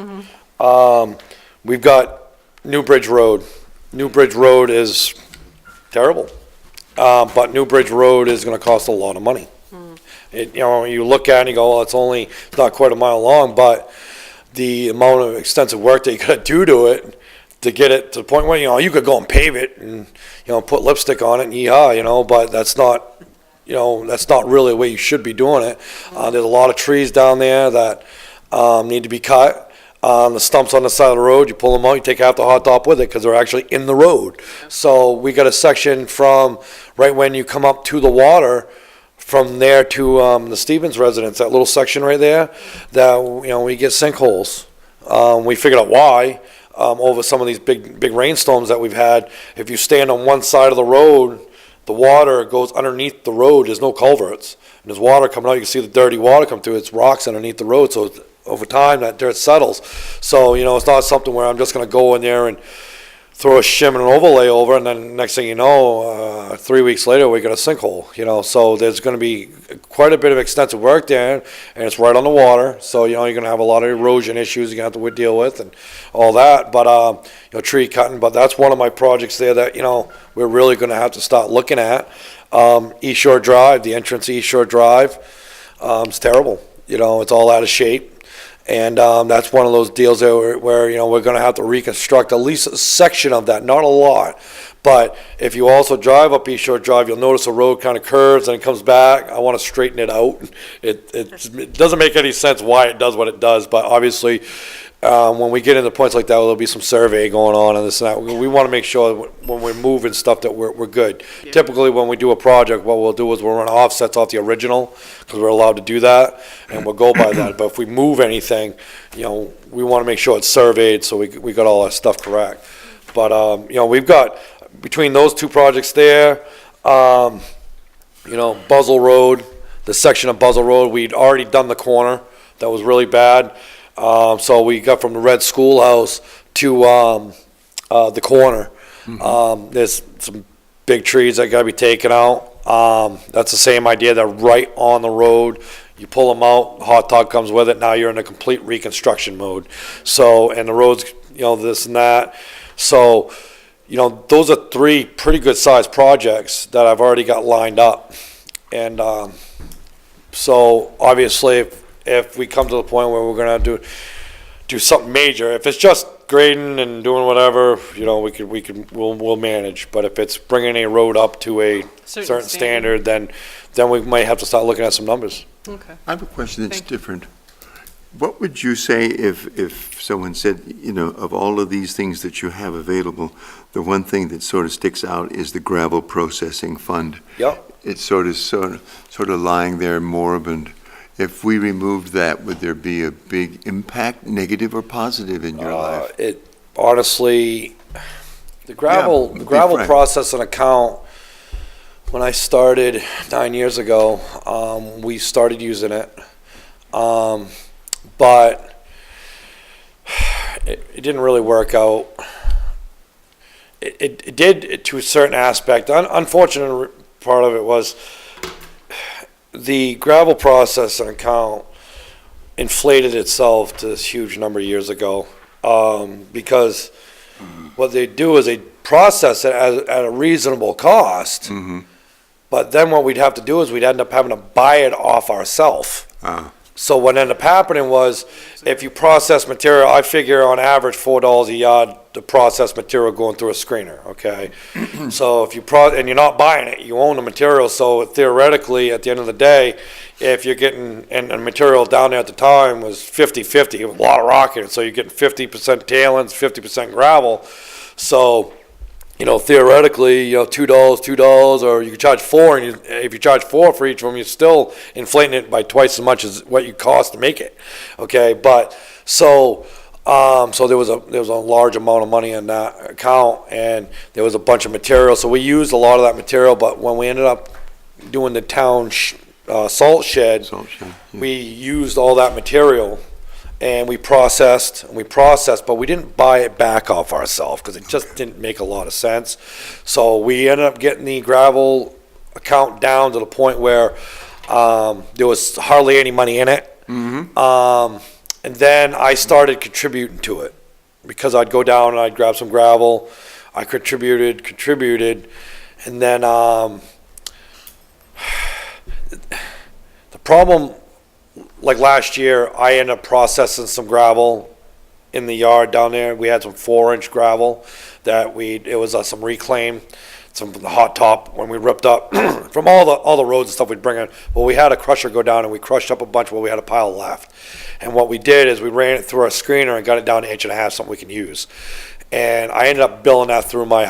We've got New Bridge Road. New Bridge Road is terrible. But New Bridge Road is gonna cost a lot of money. You look at it and you go, well, it's not quite a mile long, but the amount of extensive work that you gotta do to it, to get it to the point where, you could go and pave it and, put lipstick on it and yee-haw, but that's not really the way you should be doing it. There's a lot of trees down there that, need to be cut. The stumps on the side of the road, you pull them out, you take half the hot top with it, because they're actually in the road. So we got a section from, right when you come up to the water, from there to, the Stevens residence, that little section right there, that, we get sinkholes. We figured out why, over some of these big rainstorms that we've had. If you stand on one side of the road, the water goes underneath the road, there's no culverts. And there's water coming out, you can see the dirty water come through, it's rocks underneath the road, so over time, that dirt settles. So, it's not something where I'm just gonna go in there and throw a shim and an overlay over, and then next thing you know, 3 weeks later, we got a sinkhole, you know, so there's gonna be quite a bit of extensive work there, and it's right on the water, so, you know, you're gonna have a lot of erosion issues you're gonna have to deal with and all that, but, you know, tree cutting, but that's one of my projects there that, you know, we're really gonna have to start looking at. East Shore Drive, the entrance to East Shore Drive, it's terrible, you know, it's all out of shape. And that's one of those deals there where, you know, we're going to have to reconstruct at least a section of that, not a lot. But if you also drive up East Shore Drive, you'll notice the road kind of curves and it comes back. I want to straighten it out. It doesn't make any sense why it does what it does, but obviously when we get into points like that, there'll be some survey going on and this and that. We want to make sure when we're moving stuff that we're good. Yeah. Typically, when we do a project, what we'll do is we'll run offsets off the original because we're allowed to do that, and we'll go by that. But if we move anything, you know, we want to make sure it's surveyed so we got all our stuff correct. But you know, we've got between those two projects there, you know, Buzzell Road, the section of Buzzell Road, we'd already done the corner. That was really bad. So we got from the red schoolhouse to the corner. There's some big trees that gotta be taken out. That's the same idea. They're right on the road. You pull them out, hot tub comes with it. Now you're in a complete reconstruction mode. So, and the roads, you know, this and that. So, you know, those are three pretty good sized projects that I've already got lined up. And so obviously if we come to the point where we're gonna do something major, if it's just grading and doing whatever, you know, we'll manage. But if it's bringing a road up to a certain standard, then we might have to start looking at some numbers. Okay. I have a question that's different. What would you say if someone said, you know, of all of these things that you have available, the one thing that sort of sticks out is the gravel processing fund? Yep. It's sort of lying there moribund. If we removed that, would there be a big impact, negative or positive, in your life? It honestly, the gravel frank. processing account, when I started 9 years ago, we started using it. But it didn't really work out. It did to a certain aspect. Unfortunate part of it was the gravel processing account inflated itself to this huge number of years ago, because what they do is they process it at a reasonable cost, but then what we'd have to do is we'd end up having to buy it off ourselves. So what ended up happening was, if you process material, I figure on average $4 a yard to process material going through a screener, okay? So if you and you're not buying it, you own the material, so theoretically, at the end of the day, if you're getting, and the material down there at the time was 50-50, it was a lot of rock in it, so you're getting 50% tailings, 50% gravel, so, you know, theoretically, you know, $2, or you could charge $4, and if you charge $4 for each of them, you're still inflating it by twice as much as what you cost to make it. Okay, but so there was a large amount of money in that account, and there was a bunch of material. So we used a lot of that material, but when we ended up doing the town salt shed, we used all that material. And we processed, but we didn't buy it back off ourselves because it just didn't make a lot of sense. So we ended up getting the gravel account down to the point where there was hardly any money in it. And then I started contributing to it because I'd go down and I'd grab some gravel. I contributed, and then the problem. Like last year, I ended up processing some gravel in the yard down there. We had some 4-inch gravel that it was some reclaim, some hot top when we ripped up from all the roads and stuff we'd bring in. Well, we had a crusher go down and we crushed up a bunch while we had a pile left. And what we did is we ran it through our screener and got it down to 1.5 inches, something we can use. And I ended up billing that through my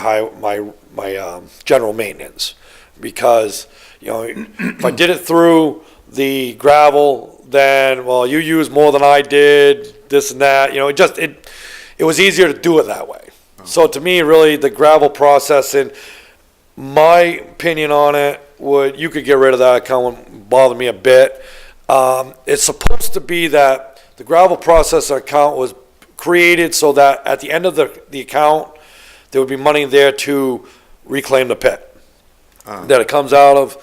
general maintenance, because, you know, if I did it through the gravel, then, well, you used more than I did, this and that, you know, it was easier to do it that way. So to me, really, the gravel processing, my opinion on it, you could get rid of that account, wouldn't bother me a bit. It's supposed to be that the gravel processing account was created so that at the end of the account, there would be money there to reclaim the pit that it comes out of.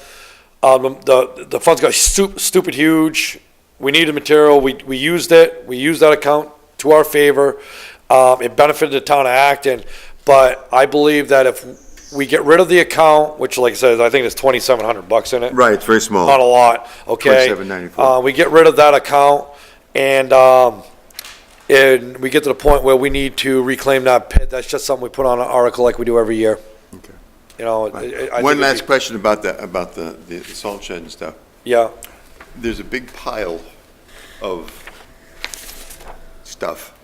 The funds got stupid huge. We needed material. We used it. We used that account to our favor. It benefited the town of Acton, but I believe that if we get rid of the account, which like I said, I think it's $2,700 in it. Right, it's very small. Not a lot, okay? $27.94. We get rid of that account and we get to the point where we need to reclaim that pit. That's just something we put on an article like we do every year. Okay. You know, One last question about the salt shed and stuff. Yeah, There's a big pile of stuff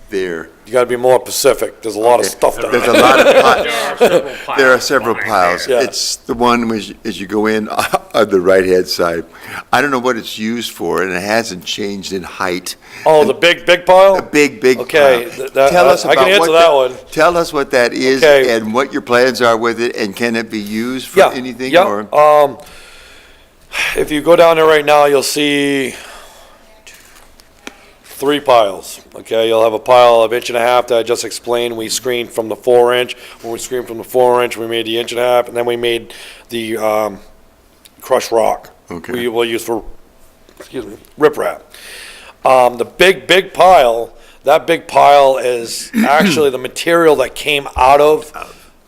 there. you gotta be more specific. There's a lot of stuff there. There's a lot of piles. There are several behind piles. there. Yeah. It's the one as you go in on the right-hand side. I don't know what it's used for, and it hasn't changed in height. Oh, the big pile? A big Okay, pile. Tell us I can about answer what that one. Tell us what that is Okay. and what your plans are with it, and can it be used for Yeah, anything? yeah. Or If you go down there right now, you'll see 3 piles, okay? You'll have a pile of 1.5 inches that I just explained. We screened from the 4-inch. When we screened from the 4-inch, we made the 1.5 inches, and then we made the crushed rock. Okay. We will use for, riprap. The big pile, that big pile is actually the material that came out of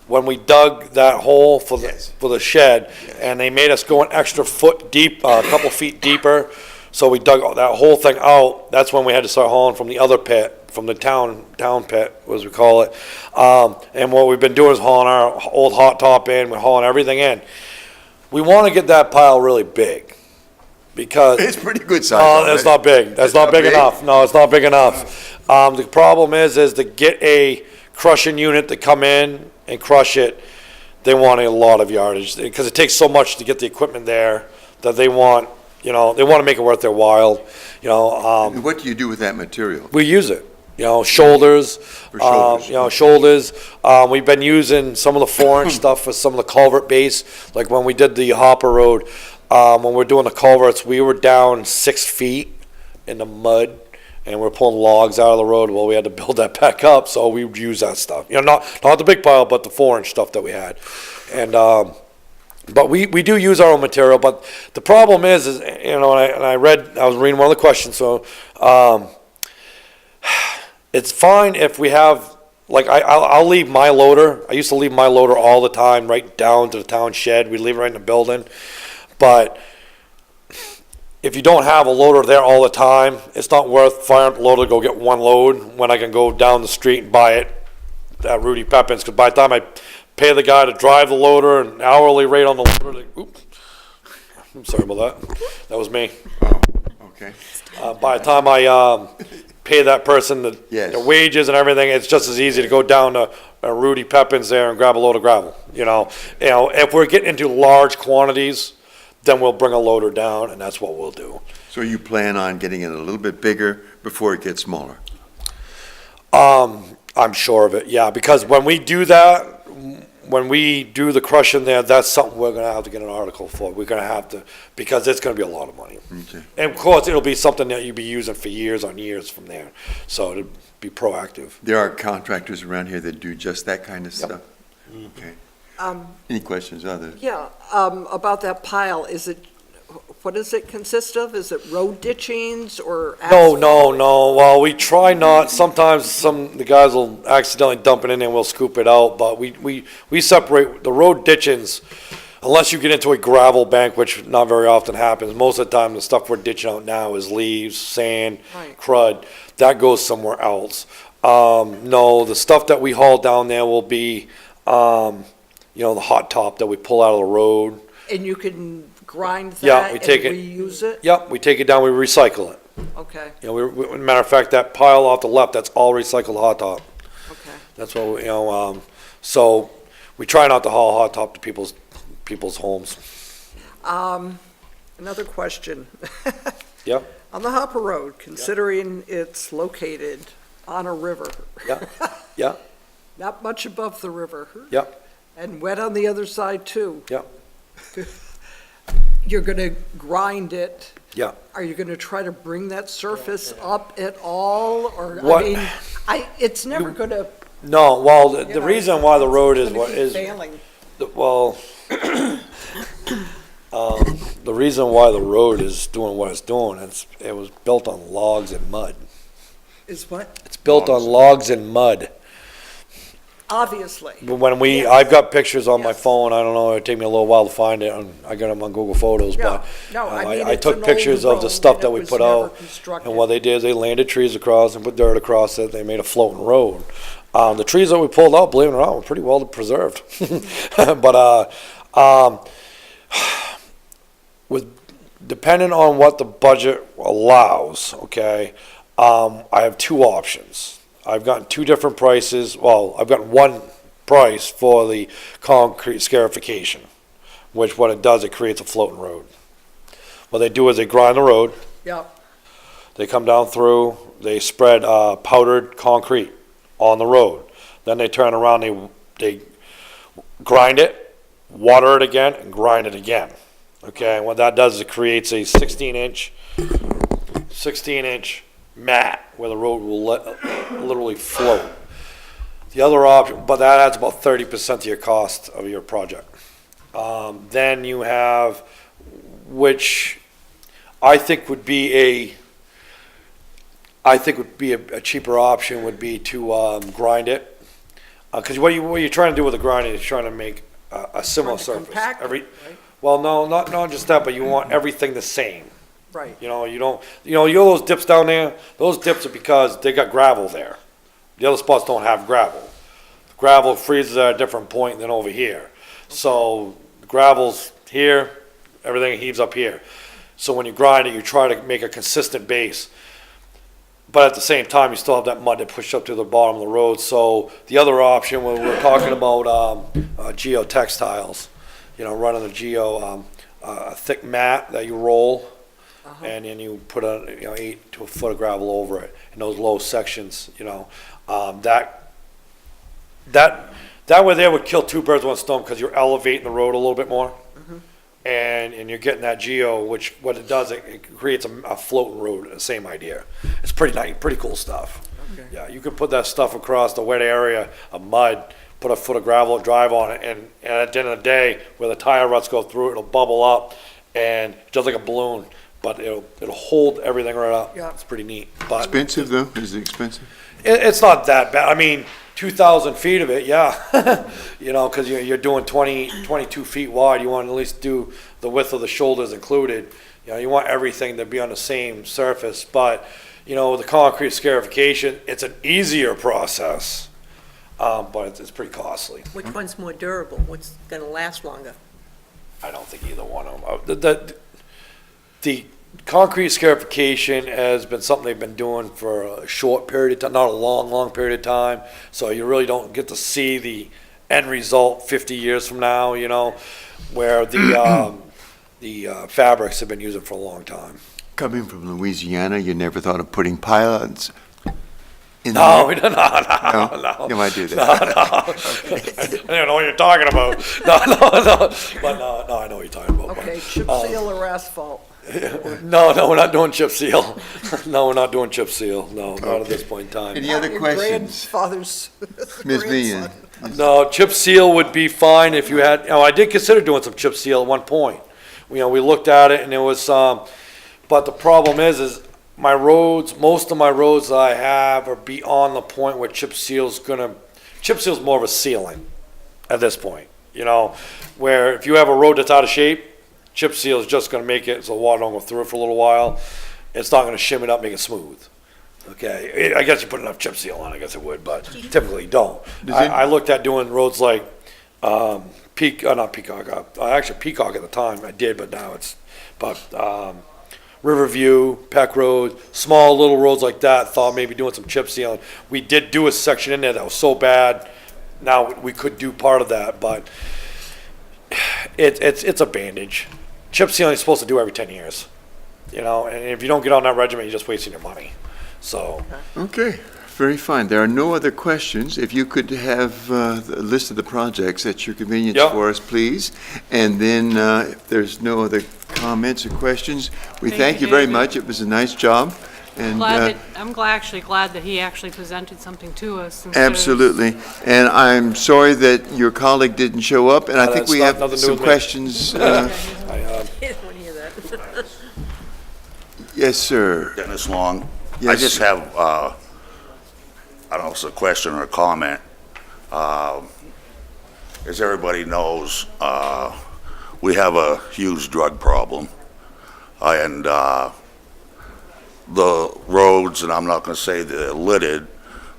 when we dug that hole for the shed, and they made us go an extra foot deep, a couple feet deeper. So we dug that whole thing out. That's when we had to start hauling from the other pit, from the town pit, as we call it. And what we've been doing is hauling our old hot top in. We're hauling everything in. We want to get that pile really big because it's pretty good size. no, that's not big. That's not big enough. No, it's not big enough. The problem is to get a crushing unit to come in and crush it. They want a lot of yardage because it takes so much to get the equipment there that they want. You know, they want to make it worth their while. You know, What do you do with that material? we use it. You know, shoulders. Shoulders. We've been using some of the 4-inch stuff for some of the culvert base. Like when we did the Hopper Road, when we're doing the culverts, we were down 6 feet in the mud, and we're pulling logs out of the road. Well, we had to build that back up, so we would use that stuff. You know, not the big pile, but the 4-inch stuff that we had, and. But we do use our own material, but the problem is you know, I was reading one of the questions, so, it's fine if we have, like, I'll leave my loader, I used to leave my loader all the time right down to the town shed, we leave it right in the building, but if you don't have a loader there all the time, it's not worth firing up the loader to go get one load when I can go down the street and buy it at Rudy Pepin's, because by the time I pay the guy to drive the loader, an hourly rate on the loader. Oops. I'm sorry about that. That was me. Okay. By the time I pay that person Yes. the wages and everything, it's just as easy to go down to Rudy Pepin's there and grab a load of gravel. You know, if we're getting into large quantities, then we'll bring a loader down, and that's what we'll do. So you plan on getting it a little bit bigger before it gets smaller? I'm sure of it, yeah, because when we do that, when we do the crushing there, that's something we're gonna have to get an article for. We're gonna have to, because it's gonna be a lot of money. Okay. And of course, it'll be something that you'll be using for years on years from there, so to be proactive. There are contractors around here that do just that kind of stuff? Okay. Any questions, others? Yeah, about that pile, what does it consist of? Is it road ditchings or asphalt? No, well, we try not, sometimes the guys will accidentally dump it in there and we'll scoop it out, but we separate the road ditchings, unless you get into a gravel bank, which not very often happens. Most of the time, the stuff we're ditching out now is leaves, sand, Right. crud, that goes somewhere else. No, the stuff that we haul down there will be, the hot top that we pull out of the road. And you can grind Yeah, that we and take it- reuse it? Yep, we take it down, we recycle it. Okay, You know, matter of fact, that pile off the left, that's all recycled hot top. okay. That's what, so we try not to haul hot top to people's homes. Another question. Yep, On the Hopper Road, considering it's located on a river, yeah, not much above the river, yeah, and wet on the other side too, yeah, you're gonna grind it. yeah. Are you gonna try to bring that surface up at all, or, What- I mean, it's never gonna No, well, the You know, reason why the road is It's gonna what keep is, failing. well, the reason why the road is doing what it's doing, it was built on logs and mud. Is what? It's built on logs and mud. Obviously. But when Yes. I've got pictures on my Yes. phone, I don't know, it'd take me a little while to find it, and I got them on Google Photos, Yeah. but No, I mean, I it's took an pictures old of the road stuff and that it we was put never out. constructed. And what they did is they landed trees across and put dirt across it, they made a floating road. The trees that we pulled out, believe it or not, were pretty well preserved. But, depending on what the budget allows, okay, I have two options. I've gotten two different prices, well, I've gotten one price for the concrete scarification, which what it does, it creates a floating road. What they do is they grind the road, Yep. they come down through, they spread powdered concrete on the road. Then they turn around, they grind it, water it again, and grind it again. Okay, and what that does is it creates a 16-inch mat where the road will literally float. The other option, but that adds about 30% to your cost of your project. Then you have, which I think would be a cheaper option would be to grind it. Because what you're trying to do with the grinding is trying to make a similar Trying to surface. compact it, right? Well, no, not just that, but you want everything the same. Right. You know, you know those dips down there? Those dips are because they got gravel there. The other spots don't have gravel. Gravel freezes at a different point than over here. So gravel's here, everything heaves up here. So when you grind it, you try to make a consistent base. But at the same time, you still have that mud that pushed up to the bottom of the road. So the other option, when we're talking about geotextiles, you know, running a thick mat that you roll, and then you put 8 to a foot of gravel over it in those low sections, you know, that way there would kill two birds with one stone because you're elevating the road a little bit more. And you're getting that geo, which what it does, it creates a floating road, the same idea. It's pretty nice, pretty cool stuff. Okay. Yeah, you can put that stuff across the wet area of mud, put a foot of gravel, drive on it, and at the end of the day, where the tire ruts go through, it'll bubble up, and just like a balloon, but it'll hold everything right up. Yeah. It's pretty neat. But Expensive, though? Is it expensive? it's not that bad. I mean, 2,000 feet of it, yeah. You know, because you're doing 22 feet wide. You want to at least do the width of the shoulders included. You know, you want everything to be on the same surface. But, you know, the concrete scarification, it's an easier process, but it's pretty costly. Which one's more durable? What's going to last longer? I don't think either one of them. The concrete scarification has been something they've been doing for a short period of time, not a long period of time. So you really don't get to see the end result 50 years from now, you know, where the fabrics have been using for a long time. Coming from Louisiana, you never thought of putting pylons in No, there? no. You might do that. I don't know what you're talking about. No. But no, I know what you're talking about. Okay, chip seal or asphalt? No, we're not doing chip seal. No, we're not doing chip seal. No, not at this point in time. Any other Your questions? grandfather's Ms. Meehan? grandson. No, chip seal would be fine if you had, I did consider doing some chip seal at one point. You know, we looked at it and there was but the problem is my roads, most of my roads that I have are beyond the point where chip seal's more of a sealing at this point. You know, where if you have a road that's out of shape, chip seal is just gonna make it so the water don't go through it for a little while. It's not gonna shim it up, make it smooth. Okay, I guess you put enough chip seal on, I guess it would, but typically you don't. I looked at doing roads like, not Peacock, actually Peacock at the time, I did, but now Riverview, Peck Road, small little roads like that, thought maybe doing some chip sealing. We did do a section in there that was so bad, now we could do part of that, but it's a bandage. Chip sealing is supposed to do every 10 years, you know, and if you don't get on that regimen, you're just wasting your money, so. Okay, very fine. There are no other questions. If you could have the list of the projects at your convenience Yep. for us, please. And then if there's no other comments or questions, we thank you very much. It was a nice job. And, Actually glad that he actually presented something to us. instead of- absolutely. And I'm sorry that your colleague didn't show up, and I think That's we not- have nothing to do some with me. questions. He didn't want to hear that. Yes, sir. Dennis Long. I Yes, just sir. have, I don't know if it's a question or a comment. As everybody knows, we have a huge drug problem. And the roads, and I'm not going to say they're littered,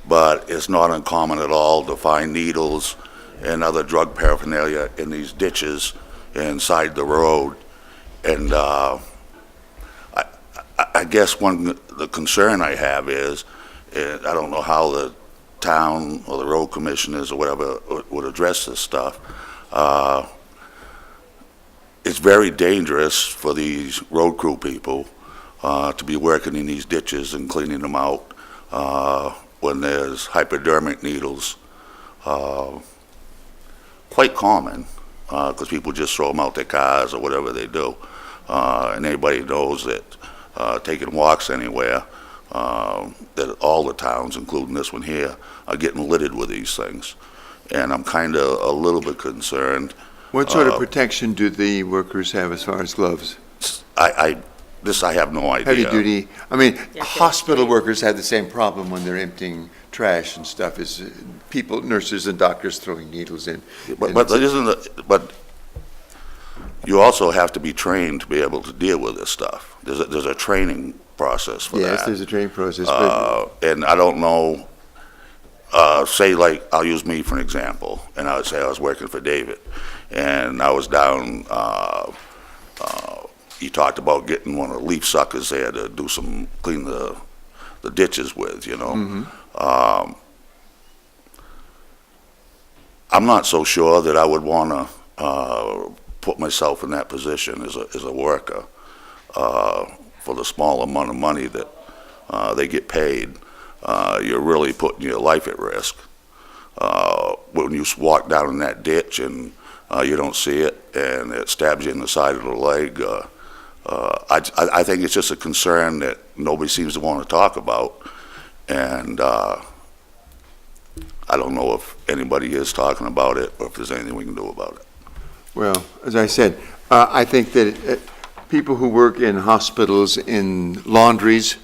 but it's not uncommon at all to find needles and other drug paraphernalia in these ditches inside the road. And I guess the concern I have is, I don't know how the town or the road commissioners or whatever would address this stuff. It's very dangerous for these road crew people to be working in these ditches and cleaning them out when there's hypodermic needles. Quite common, because people just throw them out their cars or whatever they do. And anybody knows that taking walks anywhere, that all the towns, including this one here, are getting littered with these things. And I'm kind of a little bit concerned. What sort of protection do the workers have as far as gloves? I have no idea. Heavy duty, I mean, Yeah, hospital workers have the same problem when they're emptying trash and stuff, as people, nurses and doctors throwing needles in. But you also have to be trained to be able to deal with this stuff. There's a training process for that. Yes, there's a training process, but And I don't know, say like, I'll use me for an example, and I would say I was working for David, and I was down, he talked about getting one of the leaf suckers there to do some, clean the ditches with, you know. I'm not so sure that I would want to put myself in that position as a worker for the small amount of money that they get paid. You're really putting your life at risk. When you walk down in that ditch and you don't see it and it stabs you in the side of the leg, I think it's just a concern that nobody seems to want to talk about. And I don't know if anybody is talking about it or if there's anything we can do about it. well, as I said, I think that people who work in hospitals, in laundries,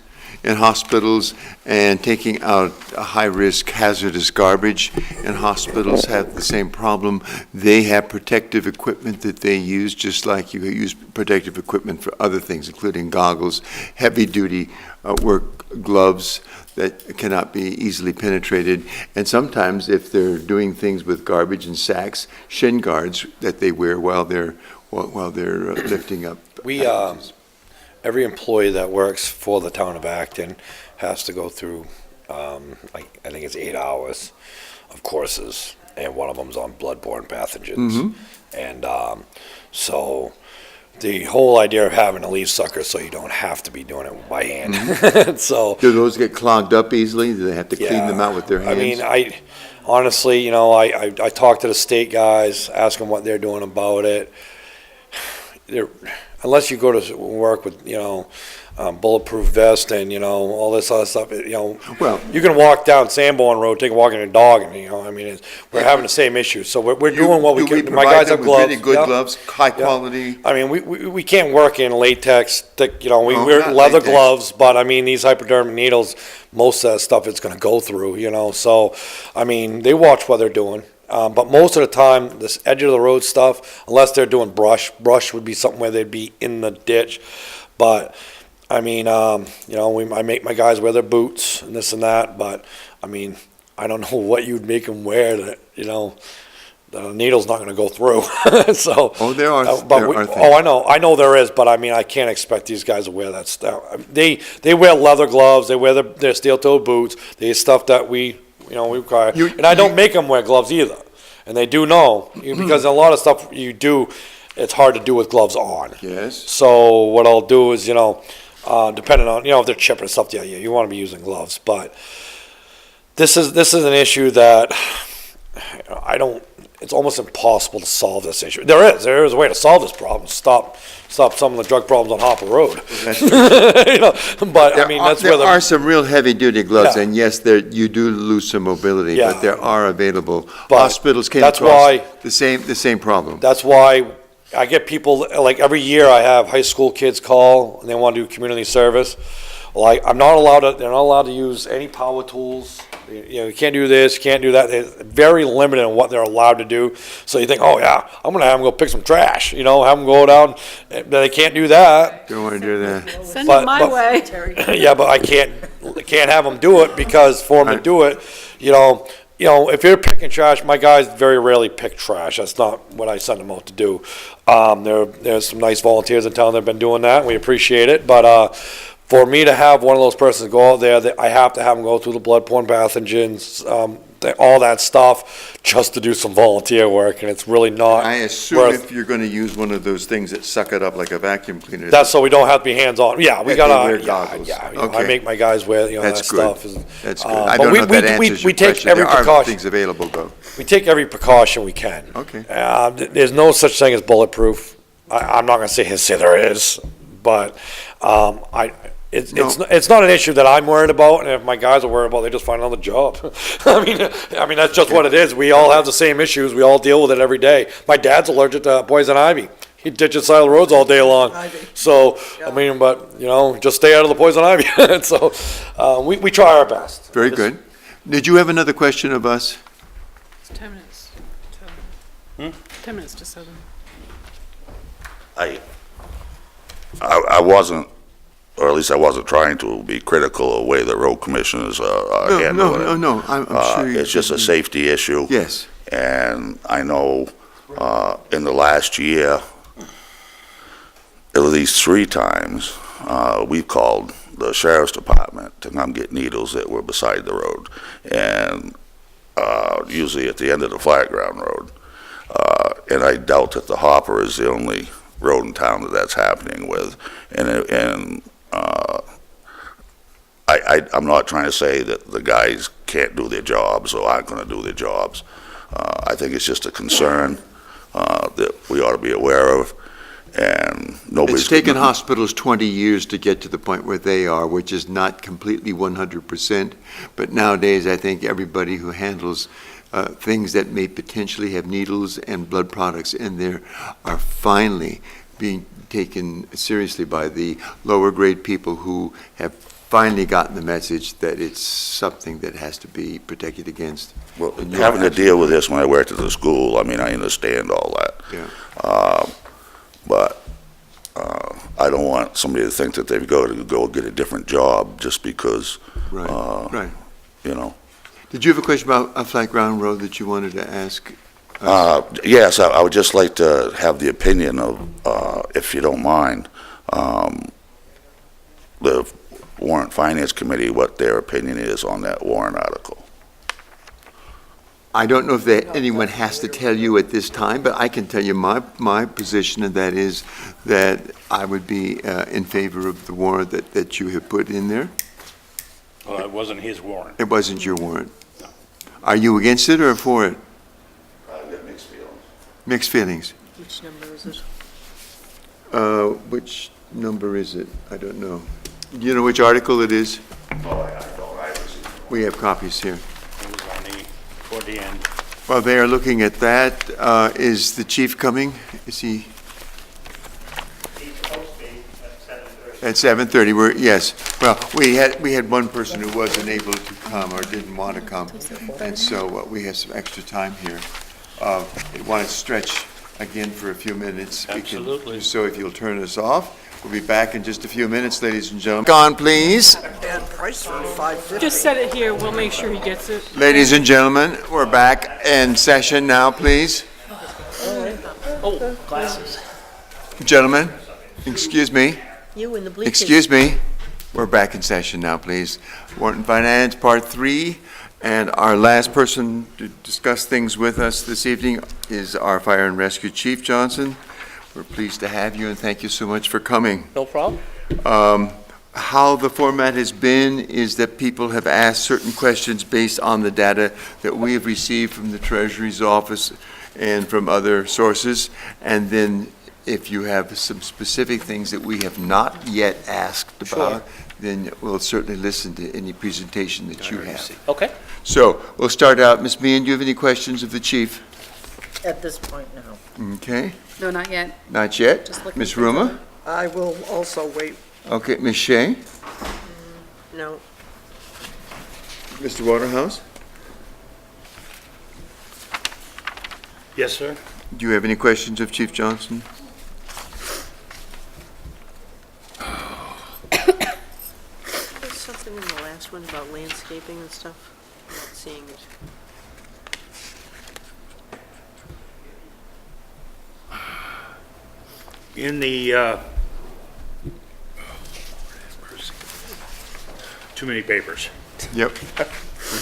in hospitals, and taking out high-risk hazardous garbage in hospitals have the same problem. They have protective equipment that they use, just like you use protective equipment for other things, including goggles, heavy-duty work gloves that cannot be easily penetrated, and sometimes if they're doing things with garbage and sacks, shin guards that they wear while they're lifting up. We, every employee that works for the town of Acton has to go through, like, I think it's 8 hours of courses, and one of them's on bloodborne pathogens. And so the whole idea of having a leaf sucker so you don't have to be doing it by hand. So, Do those get clogged up easily? Do they have to clean them out with their hands? I mean, honestly, you know, I talk to the state guys, ask them what they're doing about it. Unless you go to work with, you know, bulletproof vest and, you know, all this other stuff, you know, Well- you can walk down Sanborn Road, take a walk in a dog, and, you know, I mean, we're having the same issue. So we're doing what we Do we can. My provide guys them have with gloves. really good yeah. gloves, high Yeah. quality? I mean, we can't work in latex, thick, you know, we No, wear not leather latex. gloves, but I mean, these hypodermic needles, most of that stuff it's gonna go through, you know, so, I mean, they watch what they're doing. But most of the time, this edge of the road stuff, unless they're doing brush would be something where they'd be in the ditch. But, I mean, you know, I make my guys wear their boots and this and that, but, I mean, I don't know what you'd make them wear that, you know, the needle's not gonna go through, so. Oh, there are things. I know there is, but I mean, I can't expect these guys to wear that stuff. They wear leather gloves, they wear their steel-toed boots, they stuff that we require. And I don't make them wear gloves either, and they do know, because a lot of stuff you do, it's hard to do with gloves on. Yes. So what I'll do is, you know, depending on, you know, if they're chipping and stuff, yeah, you wanna be using gloves, but this is an issue that it's almost impossible to solve this issue. There is a way to solve this problem, stop some of the drug problems on Hopper Road. You know, but I mean, that's where There are some real heavy-duty gloves, Yeah. and yes, you do lose some mobility, Yeah. but there are available. But Hospitals came that's across why- the same problem. That's why I get people, like, every year I have high school kids call, and they want to do community service. Like, they're not allowed to use any power tools. You know, you can't do this, you can't do that. They're very limited on what they're allowed to do. So you think, oh yeah, I'm gonna have them go pick some trash, you know, have them go down, but they can't do that. Don't want to do that. Send But- it my but- way. Yeah, but I can't have them do it, because for them to do it, you know, if you're picking trash, my guys very rarely pick trash. That's not what I send them out to do. There's some nice volunteers in town that have been doing that, and we appreciate it, but, for me to have one of those persons go out there, I have to have them go through the bloodborne pathogens, all that stuff, just to do some volunteer work, and it's really not. I assume worth- if you're going to use one of those things that suck it up like a vacuum cleaner. That's so we don't have to be hands-on. Yeah, we That they gotta, wear yeah, goggles. yeah. I Okay. make my guys wear, that That's good. stuff. That's good. But I don't know if that we answers your take question. every There are precaution. things available, though. We take every precaution we can. Okay. There's no such thing as bulletproof. I'm not gonna say there is, but, it's not an issue that I'm worried about, and if my guys are worried about, they just find another job. I mean, that's just what it is. We all have the same issues. We all deal with it every day. My dad's allergic to poison ivy. He ditches side of the roads all day long. So, I mean, but, just stay out of the poison ivy. So, we try our best. Very good. Did you have another question of us? It's 10 minutes. 10 minutes to 7. I wasn't, or at least I wasn't trying to be critical of the way the road commissioners are handling it. No, I'm sure. It's just a safety issue. Yes. And I know in the last year, at least 3 times, we called the sheriff's department to come get needles that were beside the road, and usually at the end of the flat ground road. And I doubt that the Hopper is the only road in town that's happening with. And I'm not trying to say that the guys can't do their jobs or aren't going to do their jobs. I think it's just a concern that we ought to be aware of, and nobody's... It's taken hospitals 20 years to get to the point where they are, which is not completely 100%, but nowadays I think everybody who handles things that may potentially have needles and blood products in there are finally being taken seriously by the lower grade people who have finally gotten the message that it's something that has to be protected against. Well, having to deal with this when I worked at the school, I mean, I understand all that. Yeah. But I don't want somebody to think that they've got to go get a different job just because, Right. you know. Did you have a question about a flat ground road that you wanted to ask? Yes, I would just like to have the opinion of, if you don't mind, the Warrant Finance Committee, what their opinion is on that warrant article. I don't know if anyone has to tell you at this time, but I can tell you my position, and that is that I would be in favor of the warrant that you have put in there. Well, it wasn't his warrant. It wasn't your warrant. Are you against it or for it? I've got mixed feelings. Mixed feelings. Which number is it? Which number is it? I don't know. Do you know which article it is? Oh, I don't, I received it. We have copies here. It was toward the end. While they are looking at that, is the chief coming? Is he? At 7:30, yes. Well, we had one person who wasn't able to come or didn't want to come, and so we have some extra time here. We want to stretch again for a few minutes. Absolutely. So if you'll turn us off, we'll be back in just a few minutes, ladies and gentlemen. Gone, please. And price for $5.50. Just set it here, we'll make sure he gets it. Ladies and gentlemen, we're back in session now, please. Oh, glasses. Gentlemen, excuse me. You in the bleachers. Excuse me. We're back in session now, please. Warrant and Finance, Part 3. And our last person to discuss things with us this evening is our Fire and Rescue Chief, Johnson. We're pleased to have you, and thank you so much for coming. No problem. How the format has been is that people have asked certain questions based on the data that we have received from the Treasury's office and from other sources. And then if you have some specific things that we have not yet asked about, then we'll certainly listen to any presentation that you have. Okay. So we'll start out. Ms. Meehan, do you have any questions of the chief? At this point, no. Okay, No, not yet. not yet. Just looking Ms. for Ruma? I will also wait. Okay, Ms. Shea? No. Mr. Waterhouse? Yes, sir. Do you have any questions of Chief Johnson? There's something in the last one about landscaping and stuff. I'm not seeing it. In the, too many papers. Yep.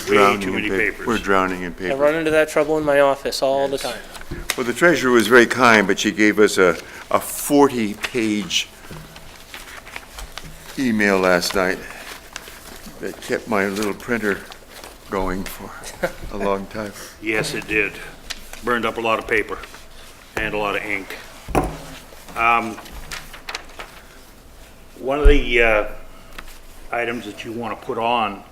Way too many papers. We're drowning in I paper. run into that trouble in my office all the time. Well, the treasurer was very kind, but she gave us a 40-page email last night that kept my little printer going for a long time. Yes, it did. Burned up a lot of paper and a lot of ink. One of the items that you want to put on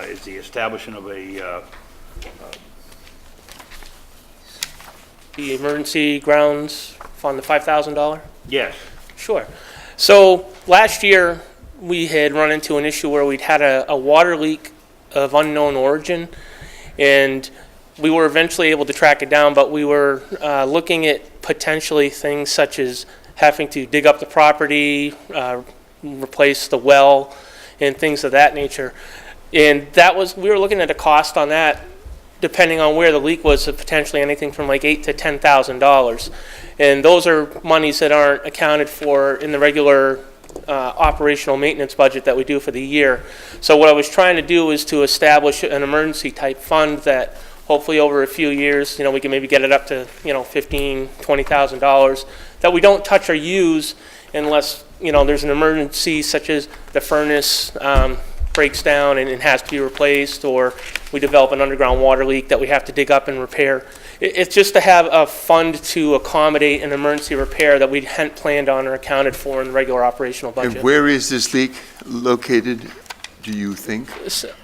is the establishment of a, The emergency grounds fund, the $5,000? yes, Sure. So last year, we had run into an issue where we'd had a water leak of unknown origin, and we were eventually able to track it down, but we were looking at potentially things such as having to dig up the property, replace the well, and things of that nature. And that was, we were looking at a cost on that, depending on where the leak was, of potentially anything from like $8,000 to $10,000. And those are monies that aren't accounted for in the regular operational maintenance budget that we do for the year. So what I was trying to do is to establish an emergency type fund that hopefully over a few years, we can maybe get it up to, $15,000, $20,000, that we don't touch or use unless, there's an emergency such as the furnace breaks down and it has to be replaced, or we develop an underground water leak that we have to dig up and repair. It's just to have a fund to accommodate an emergency repair that we hadn't planned on or accounted for in the regular operational budget. And where is this leak located, do you think?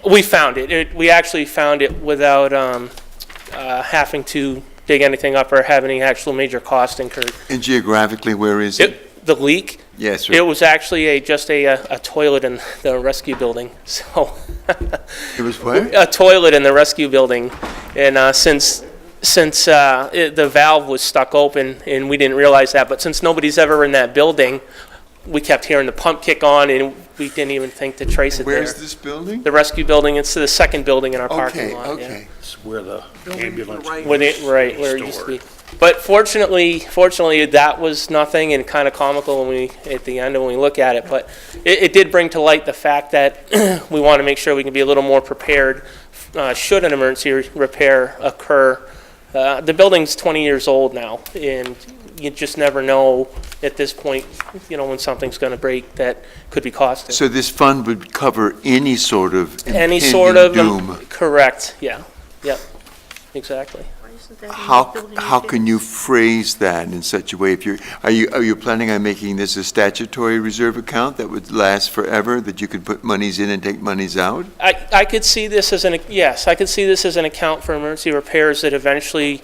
We found it. We actually found it without having to dig anything up or have any actual major cost incurred. And geographically, where is it? The leak? Yes, sir. It was actually just a toilet in the rescue building, so. It was what? A toilet in the rescue building, and since the valve was stuck open, and we didn't realize that, but since nobody's ever in that building, we kept hearing the pump kick on, and we didn't even think to trace it there. Where's this building? The rescue building, it's the second building in our parking lot. Okay, yeah. okay. it's where the ambulance. right. Where it used to stored. be. But fortunately, that was nothing, and kind of comical at the end when we look at it. But it did bring to light the fact that we want to make sure we can be a little more prepared should an emergency repair occur. The building's 20 years old now, and you just never know at this point, when something's going to break that could be costly. So this fund would cover any sort of Any sort of impending doom? correct, yeah, yep, exactly. Why isn't that in the How building how again? can you phrase that in such a way? If are you planning on making this a statutory reserve account that would last forever, that you could put monies in and take monies out? I could see this as I could see this as an account for emergency repairs that eventually,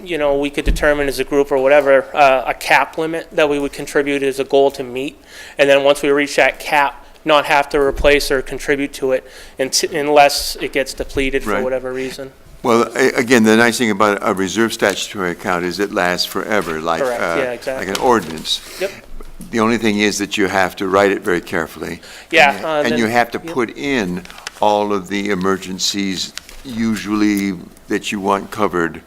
we could determine as a group or whatever, a cap limit that we would contribute as a goal to meet. And then once we reach that cap, not have to replace or contribute to it unless it gets depleted for Right. whatever reason. Well, again, the nice thing about a reserve statutory account is it lasts forever, like Correct, yeah, exactly. like an ordinance. Yep. The only thing is that you have to write it very carefully. Yeah. And you have to yep. put in all of the emergencies usually that you want covered.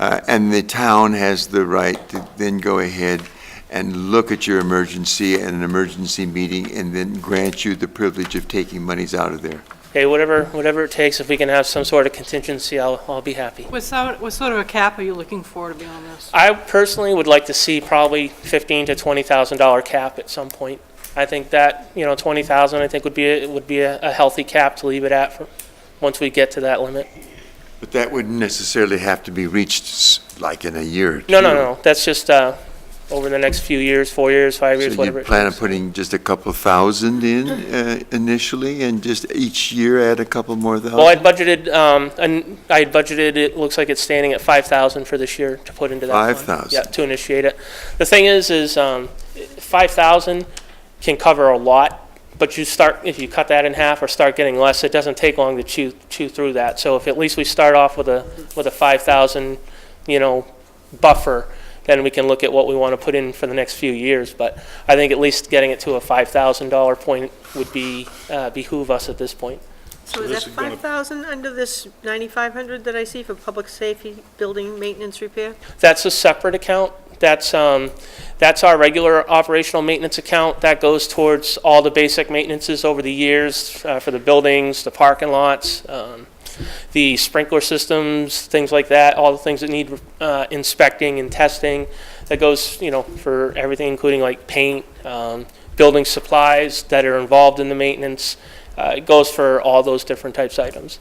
And the town has the right to then go ahead and look at your emergency at an emergency meeting and then grant you the privilege of taking monies out of there. Okay, whatever it takes, if we can have some sort of contingency, I'll be happy. What sort of a cap are you looking for to be on this? I personally would like to see probably $15,000 to $20,000 cap at some point. I think that, $20,000 I think would be a healthy cap to leave it at once we get to that limit. But that wouldn't necessarily have to be reached like in a year or two. No, that's just over the next few years, 4 years, 5 years, So whatever you it plan on takes. putting just a couple thousand in initially, and just each year add a couple more thousand? Well, I had budgeted, it looks like it's standing at 5,000 for this year to put into that fund. 5,000? Yeah, to initiate it. The thing is 5,000 can cover a lot, but if you cut that in half or start getting less, it doesn't take long to chew through that. So if at least we start off with a 5,000, buffer, then we can look at what we want to put in for the next few years. But I think at least getting it to a $5,000 point would behoove us at this point. So is that 5,000 under this 9,500 that I see for public safety building maintenance repair? That's a separate account. That's our regular operational maintenance account. That goes towards all the basic maintenances over the years for the buildings, the parking lots, the sprinkler systems, things like that, all the things that need inspecting and testing. That goes, for everything, including like paint, building supplies that are involved in the maintenance. It goes for all those different types of items.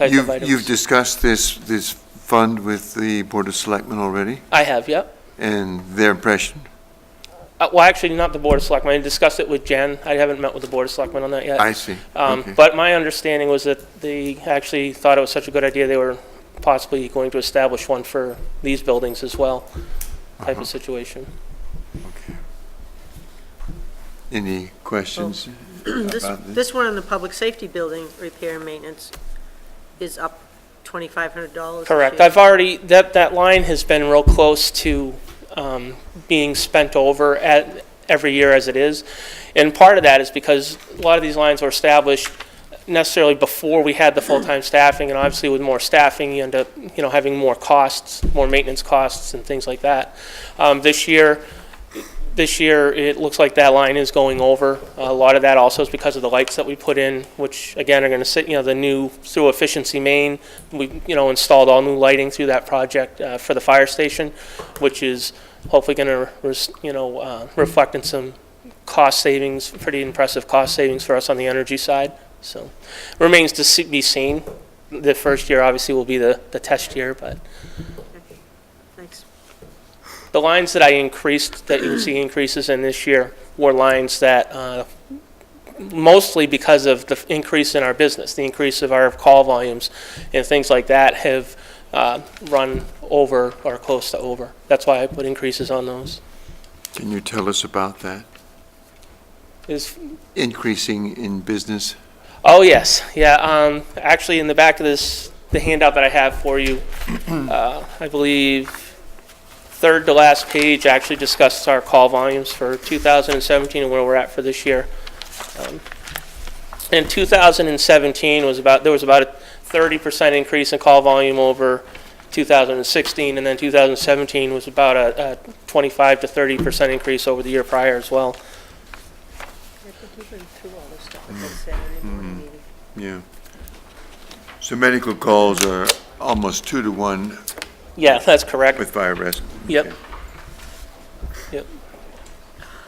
You've discussed this fund with the Board of Selectmen already, I have, yep. and their impression? Well, actually, not the Board of Selectmen. I discussed it with Jen. I haven't met with the Board of Selectmen on that yet. I see. Okay. But my understanding was that they actually thought it was such a good idea, they were possibly going to establish one for these buildings as well, type of situation. Okay. Any questions about this? This one on the public safety building repair and maintenance is up $2,500 this Correct. year. I've already, that line has been real close to being spent over every year as it is. And part of that is because a lot of these lines were established necessarily before we had the full-time staffing, and obviously with more staffing, you end up, having more costs, more maintenance costs and things like that. This year, it looks like that line is going over. A lot of that also is because of the lights that we put in, which again are going to sit, through Efficiency Main. We, installed all new lighting through that project for the fire station, which is hopefully going to, reflect in some cost savings, pretty impressive cost savings for us on the energy side. So remains to be seen. The first year obviously will be the test year, but Thanks. the lines that I increased, that you'll see increases in this year, were lines that mostly because of the increase in our business, the increase of our call volumes and things like that have run over or close to over. That's why I put increases on those. Can you tell us about that? Is Increasing in business? Oh, yes. Yeah. Actually, in the back of the handout that I have for you, I believe third to last page actually discusses our call volumes for 2017 and where we're at for this year. In 2017 there was about a 30% increase in call volume over 2016, and then 2017 was about a 25 to 30% increase over the year prior as well. I think you've been through all this stuff at that Saturday morning meeting. Yeah. So medical calls are almost 2 to 1 Yeah, that's correct. with fire rescue? Yep. Okay. Yep.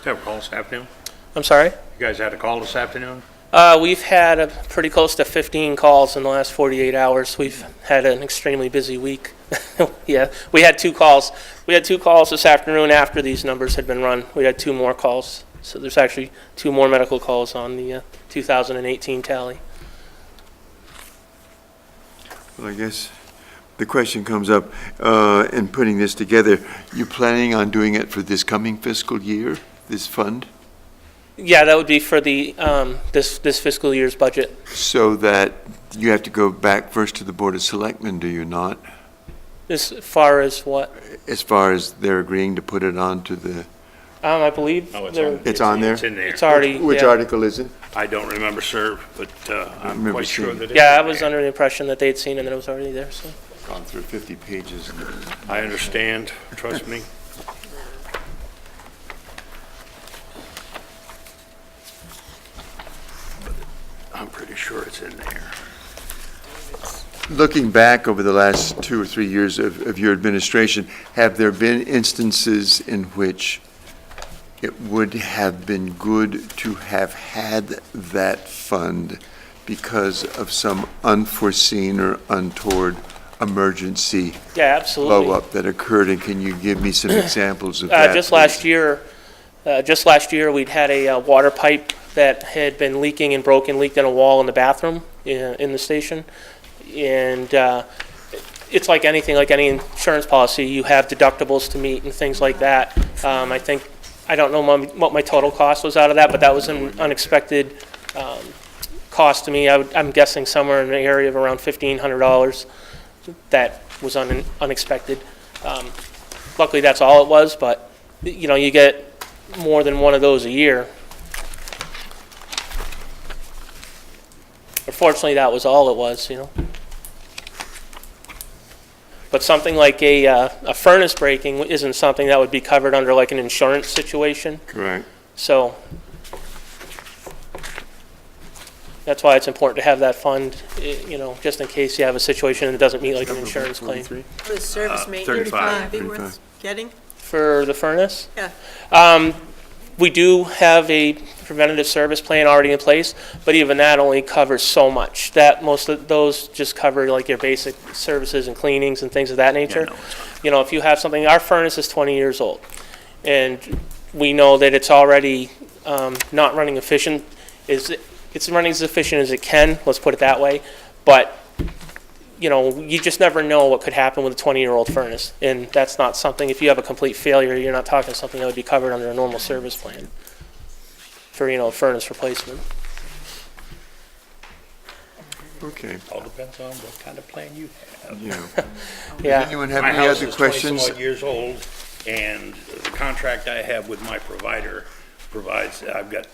Have a call this afternoon? I'm sorry? You guys had a call this afternoon? We've had pretty close to 15 calls in the last 48 hours. We've had an extremely busy week. Yeah, we had 2 calls. We had 2 calls this afternoon after these numbers had been run. We had 2 more calls. So there's actually 2 more medical calls on the 2018 tally. Well, I guess the question comes up, in putting this together, you planning on doing it for this coming fiscal year, this fund? Yeah, that would be for the this fiscal year's budget. So that you have to go back first to the Board of Selectmen, do you not? As far as what? As far as they're agreeing to put it on to the, I believe It's on there? It's in there. it's already. which yeah. article is it? I don't remember, sir, but I'm remember quite sure seeing that it. it's Yeah, I in was there. under the impression that they'd seen it and that it was already there. So. Gone through 50 pages. I understand, trust me. I'm pretty sure it's in there. Looking back over the last 2 or 3 years of your administration, have there been instances in which it would have been good to have had that fund because of some unforeseen or untoward emergency Yeah, absolutely. blow-up that occurred, and can you give me some examples of that? Just please? last year, we'd had a water pipe that had been leaking and leaked in a wall in the bathroom in the station. And it's like anything, like any insurance policy, you have deductibles to meet and things like that. I don't know what my total cost was out of that, but that was an unexpected cost to me. I'm guessing somewhere in the area of around $1,500. That was unexpected. Luckily, that's all it was, but, you get more than one of those a year. Unfortunately, that was all it was, But something like a furnace breaking isn't something that would be covered under like an insurance situation. Correct. So that's why it's important to have that fund, just in case you have a situation that doesn't meet like an insurance claim. The service maintenance 35. would be worth getting? For the furnace? Yeah. We do have a preventative service plan already in place, but even that only covers so much. Most of those just cover like your basic services and cleanings and things of that nature. If you have something, our furnace is 20 years old, and we know that it's already not running efficient. It's running as efficient as it can, let's put it that way, but you just never know what could happen with a 20-year-old furnace, and that's not something, if you have a complete failure, you're not talking something that would be covered under a normal service plan for, a furnace replacement. Okay. All depends on what kind of plan you have. Yeah. Yeah. Does anyone have My any house other is questions? 20-some odd years old, and the contract I have with my provider provides, I've got,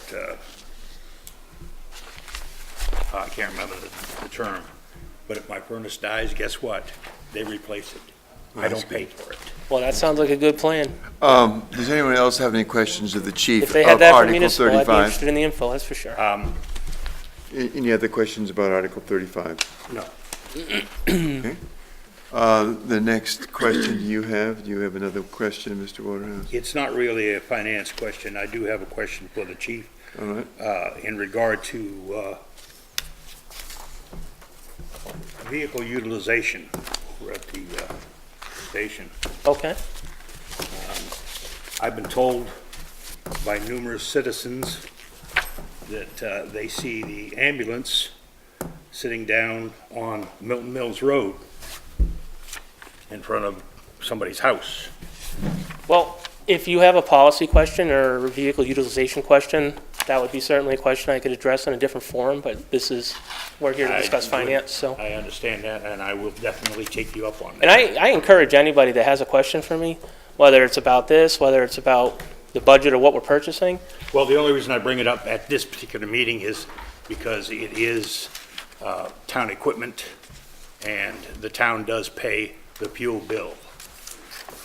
I can't remember the term, but if my furnace dies, guess what? They replace it. I don't pay for it. Well, that sounds like a good plan. Does anyone else have any questions of the chief If they of had that for Article municipal, I'd be 35? interested in the info, that's for sure. Any other questions about Article 35? No. Okay. The next question do you have another question, Mr. Waterhouse? It's not really a finance question. I do have a question for the chief. All right. In regard to vehicle utilization. We're at the station. Okay. I've been told by numerous citizens that they see the ambulance sitting down on Milton Mills Road in front of somebody's house. Well, if you have a policy question or a vehicle utilization question, that would be certainly a question I could address in a different forum, but we're here to discuss finance, so. I understand that, and I will definitely take you up on that. And I encourage anybody that has a question for me, whether it's about this, whether it's about the budget or what we're purchasing. Well, the only reason I bring it up at this particular meeting is because it is town equipment, and the town does pay the fuel bill.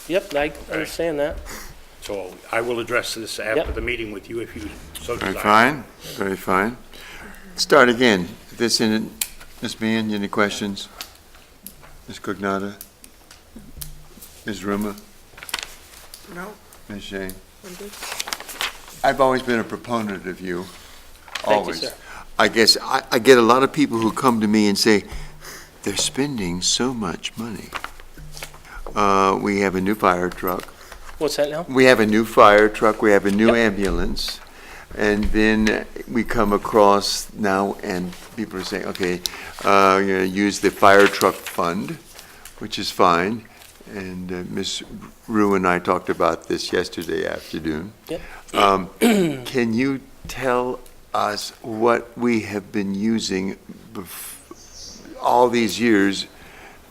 Yep, I understand that. So I will address this after Yep. the meeting with you if you so Very desire. fine, very fine. Start again. Ms. Meehan, any questions? Ms. Cognata? Ms. Ruma? No. Ms. Shea? I've always been a proponent of you, Thank you, always. sir. I guess I get a lot of people who come to me and say, they're spending so much money. We have a new fire truck. What's that now? We have a new fire truck, we have a new ambulance, and then we come across now, and people are saying, okay, you're gonna use the fire truck fund, which is fine, and Ms. Rue and I talked about this yesterday afternoon. Yep. Can you tell us what we have been using all these years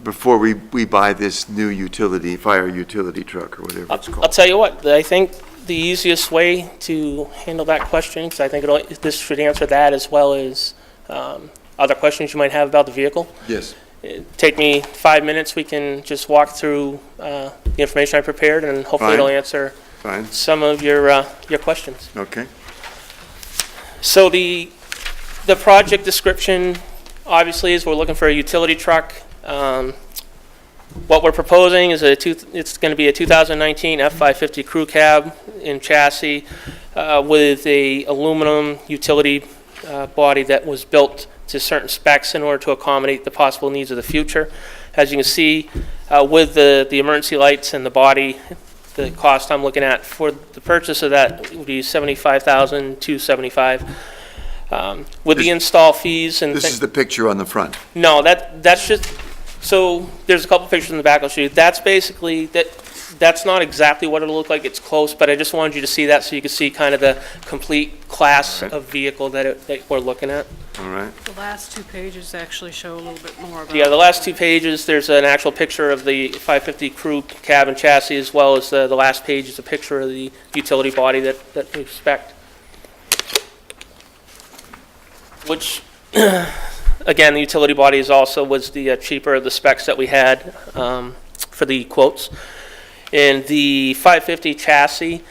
before we buy this new fire utility truck, or whatever it's I'll called? tell you what, I think the easiest way to handle that question, because I think this should answer that as well as other questions you might have about the vehicle. Yes. Take me 5 minutes, we can just walk through the information I prepared, and hopefully it'll Fine. answer Fine, some of your questions. okay. So the project description, obviously, is we're looking for a utility truck. What we're proposing is it's going to be a 2019 F550 crew cab in chassis with a aluminum utility body that was built to certain specs in order to accommodate the possible needs of the future. As you can see, with the emergency lights and the body, the cost I'm looking at for the purchase of that would be $75,275. With the install fees and. This is the picture on the front. No, that's just, so there's a couple pictures in the back I'll show you. That's basically, that's not exactly what it'll look like, it's close, but I just wanted you to see that so you can see kind of the complete class of vehicle that we're looking at. All right. The last two pages actually show a little bit more about. Yeah, the last two pages, there's an actual picture of the 550 crew cab and chassis, as well as the last page is a picture of the utility body that we expect. Which, again, the utility body is also was the cheaper of the specs that we had for the quotes. And the 550 chassis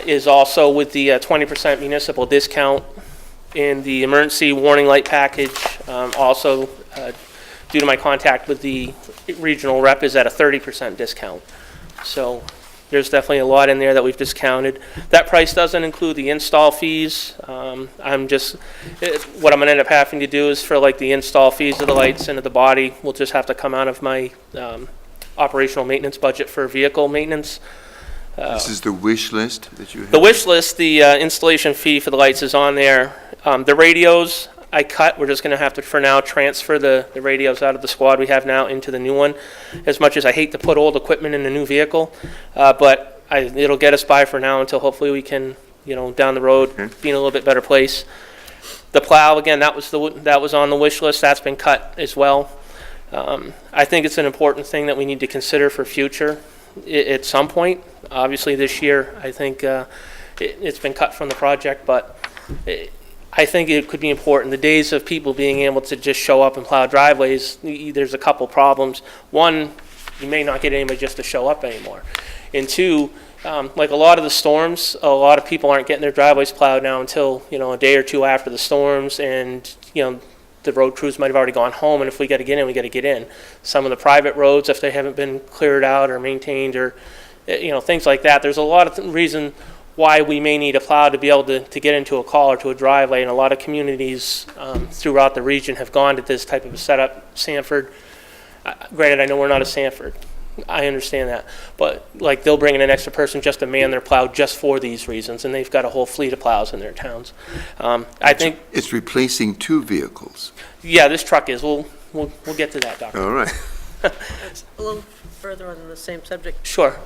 is also with the 20% municipal discount. And the emergency warning light package, also due to my contact with the regional rep, is at a 30% discount. So there's definitely a lot in there that we've discounted. That price doesn't include the install fees. What I'm gonna end up having to do is for like the install fees of the lights and of the body, we'll just have to come out of my operational maintenance budget for vehicle maintenance. This is the wish list that you have? The wish list, the installation fee for the lights is on there. The radios I cut, we're just gonna have to, for now, transfer the radios out of the squad we have now into the new one. As much as I hate to put old equipment in a new vehicle, but it'll get us by for now until hopefully we can, down the road, be in a little bit better place. The plow, again, that was on the wish list, that's been cut as well. I think it's an important thing that we need to consider for future at some point. Obviously this year, I think it's been cut from the project, but I think it could be important. The days of people being able to just show up and plow driveways, there's a couple problems. One, you may not get anybody just to show up anymore. And two, like a lot of the storms, a lot of people aren't getting their driveways plowed now until, a day or two after the storms, and, the road crews might have already gone home, and if we got to get in, we got to get in. Some of the private roads, if they haven't been cleared out or maintained or, things like that, there's a lot of reason why we may need a plow to be able to get into a call or to a driveway, and a lot of communities throughout the region have gone to this type of a setup. Sanford, granted, I know we're not a Sanford, I understand that, but like they'll bring in an extra person just to man their plow just for these reasons, and they've got a whole fleet of plows in their towns. I think it's replacing two vehicles. Yeah, this truck is. We'll get to that, Doctor. All right. A little further on the same subject. Sure.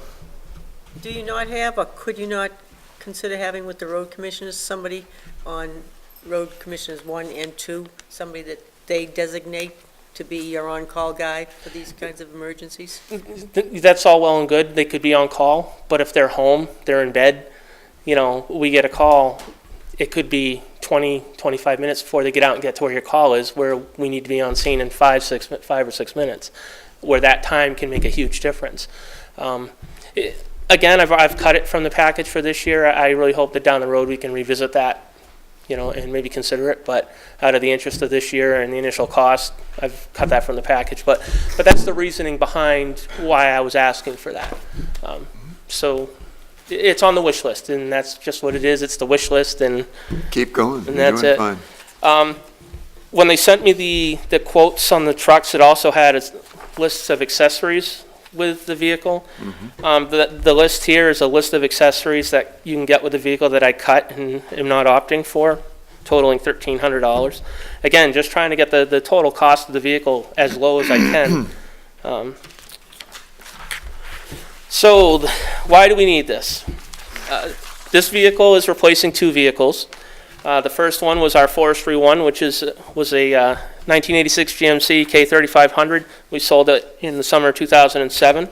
Do you not have, or could you not consider having with the road commissioners, somebody on road commissioners 1 and 2, somebody that they designate to be your on-call guy for these kinds of emergencies? That's all well and good. They could be on call, but if they're home, they're in bed, we get a call, it could be 20, 25 minutes before they get out and get to where your call is, where we need to be on scene in 5 or 6 minutes, where that time can make a huge difference. Again, I've cut it from the package for this year. I really hope that down the road we can revisit that, and maybe consider it, but out of the interest of this year and the initial cost, I've cut that from the package, but that's the reasoning behind why I was asking for that. So it's on the wish list, and that's just what it is. It's the wish list, and keep going. And You're that's doing it. Fine. When they sent me the quotes on the trucks, it also had lists of accessories with the vehicle. The list here is a list of accessories that you can get with the vehicle that I cut and am not opting for, totaling $1,300. Again, just trying to get the total cost of the vehicle as low as I can. So why do we need this? This vehicle is replacing two vehicles. The first one was our forestry one, which was a 1986 GMC K3500. We sold it in the summer of 2007.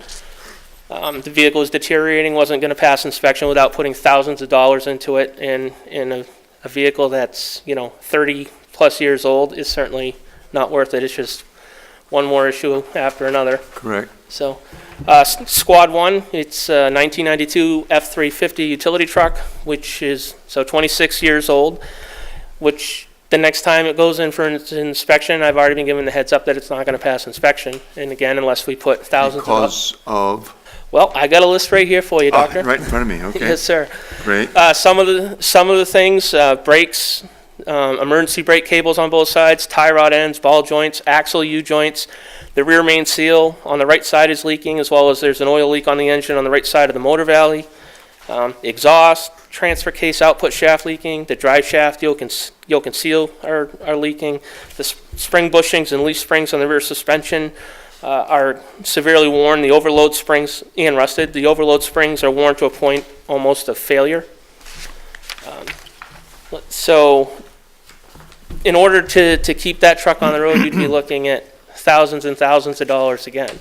The vehicle was deteriorating, wasn't going to pass inspection without putting thousands of dollars into it, and in a vehicle that's 30 plus years old is certainly not worth it. It's just one more issue after another. Correct. So Squad 1, it's a 1992 F350 utility truck, which is 26 years old, which the next time it goes in for an inspection, I've already been given the heads up that it's not going to pass inspection. And again, unless we put thousands Because of? Well, I got a list right here for you, Doctor. Right in front of me, okay. Yes, sir. Great. Some of the things, brakes, emergency brake cables on both sides, tie rod ends, ball joints, axle U-joints. The rear main seal on the right side is leaking, as well as there's an oil leak on the engine on the right side of the motor valley. Exhaust, transfer case output shaft leaking, the drive shaft yoke and seal are leaking. The spring bushings and leaf springs on the rear suspension are severely worn. The overload springs and rusted. The overload springs are worn to a point almost of failure. So in order to keep that truck on the road, you'd be looking at thousands and thousands of dollars again.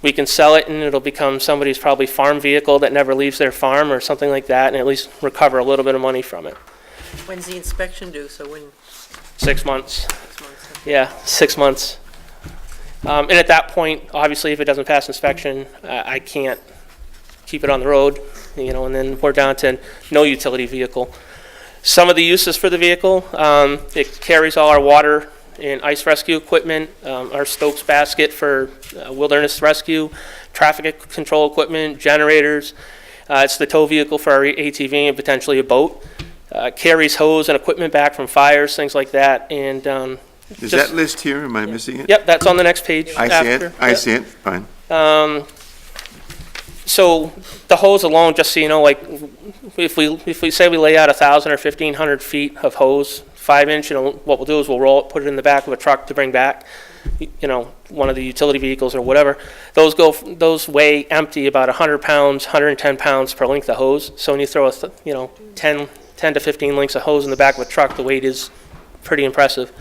We can sell it and it'll become somebody's probably farm vehicle that never leaves their farm or something like that, and at least recover a little bit of money from it. When's the inspection due? So when, 6 months. 6 months? Yeah, 6 months. And at that point, obviously, if it doesn't pass inspection, I can't keep it on the road, and then we're down to no utility vehicle. Some of the uses for the vehicle, it carries all our water and ice rescue equipment, our Stokes basket for wilderness rescue, traffic control equipment, generators. It's the tow vehicle for our ATV and potentially a boat. Carries hose and equipment back from fires, things like that. And Is that list here? Am I missing it? Yep, that's on the next page. I see it. I see it. Fine. So the hose alone, just so you know, like if we say we lay out 1,000 or 1,500 feet of hose, 5-inch, what we'll do is we'll roll it, put it in the back of a truck to bring back, one of the utility vehicles or whatever. Those weigh empty about 100 pounds, 110 pounds per length of hose. So when you throw 10 to 15 lengths of hose in the back of a truck, the weight is pretty impressive.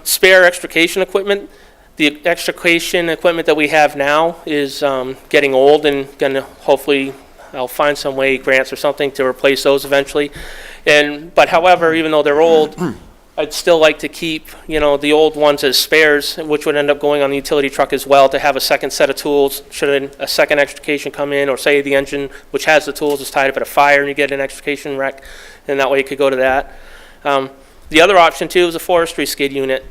Spare extrication equipment. The extrication equipment that we have now is getting old and going to hopefully, I'll find some way, grants or something, to replace those eventually. But however, even though they're old, I'd still like to keep, the old ones as spares, which would end up going on the utility truck as well, to have a second set of tools should a second extrication come in, or say the engine, which has the tools, is tied up at a fire and you get an extrication wreck, and that way it could go to that. The other option too is a forestry skid unit.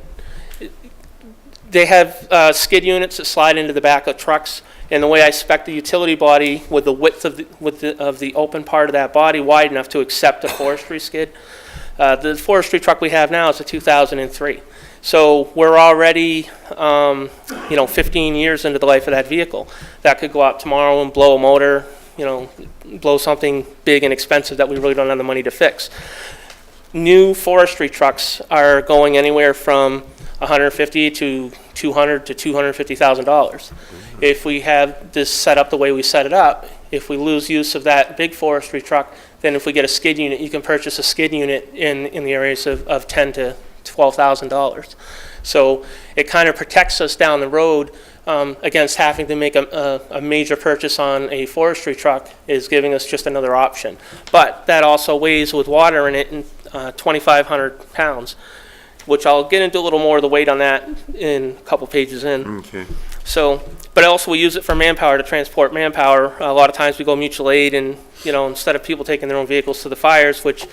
They have skid units that slide into the back of trucks, and the way I spec the utility body with the width of the open part of that body wide enough to accept a forestry skid. The forestry truck we have now is a 2003. So we're already 15 years into the life of that vehicle. That could go out tomorrow and blow a motor, blow something big and expensive that we really don't have the money to fix. New forestry trucks are going anywhere from $150,000 to $200,000 to $250,000. If we have this set up the way we set it up, if we lose use of that big forestry truck, then if we get a skid unit, you can purchase a skid unit in the areas of $10,000 to $12,000. So it kind of protects us down the road against having to make a major purchase on a forestry truck, is giving us just another option. But that also weighs with water in it 2,500 pounds, which I'll get into a little more of the weight on that in a couple pages in. Okay. So, but also we use it for manpower, to transport manpower. A lot of times we go mutual aid, and instead of people taking their own vehicles to the fires, which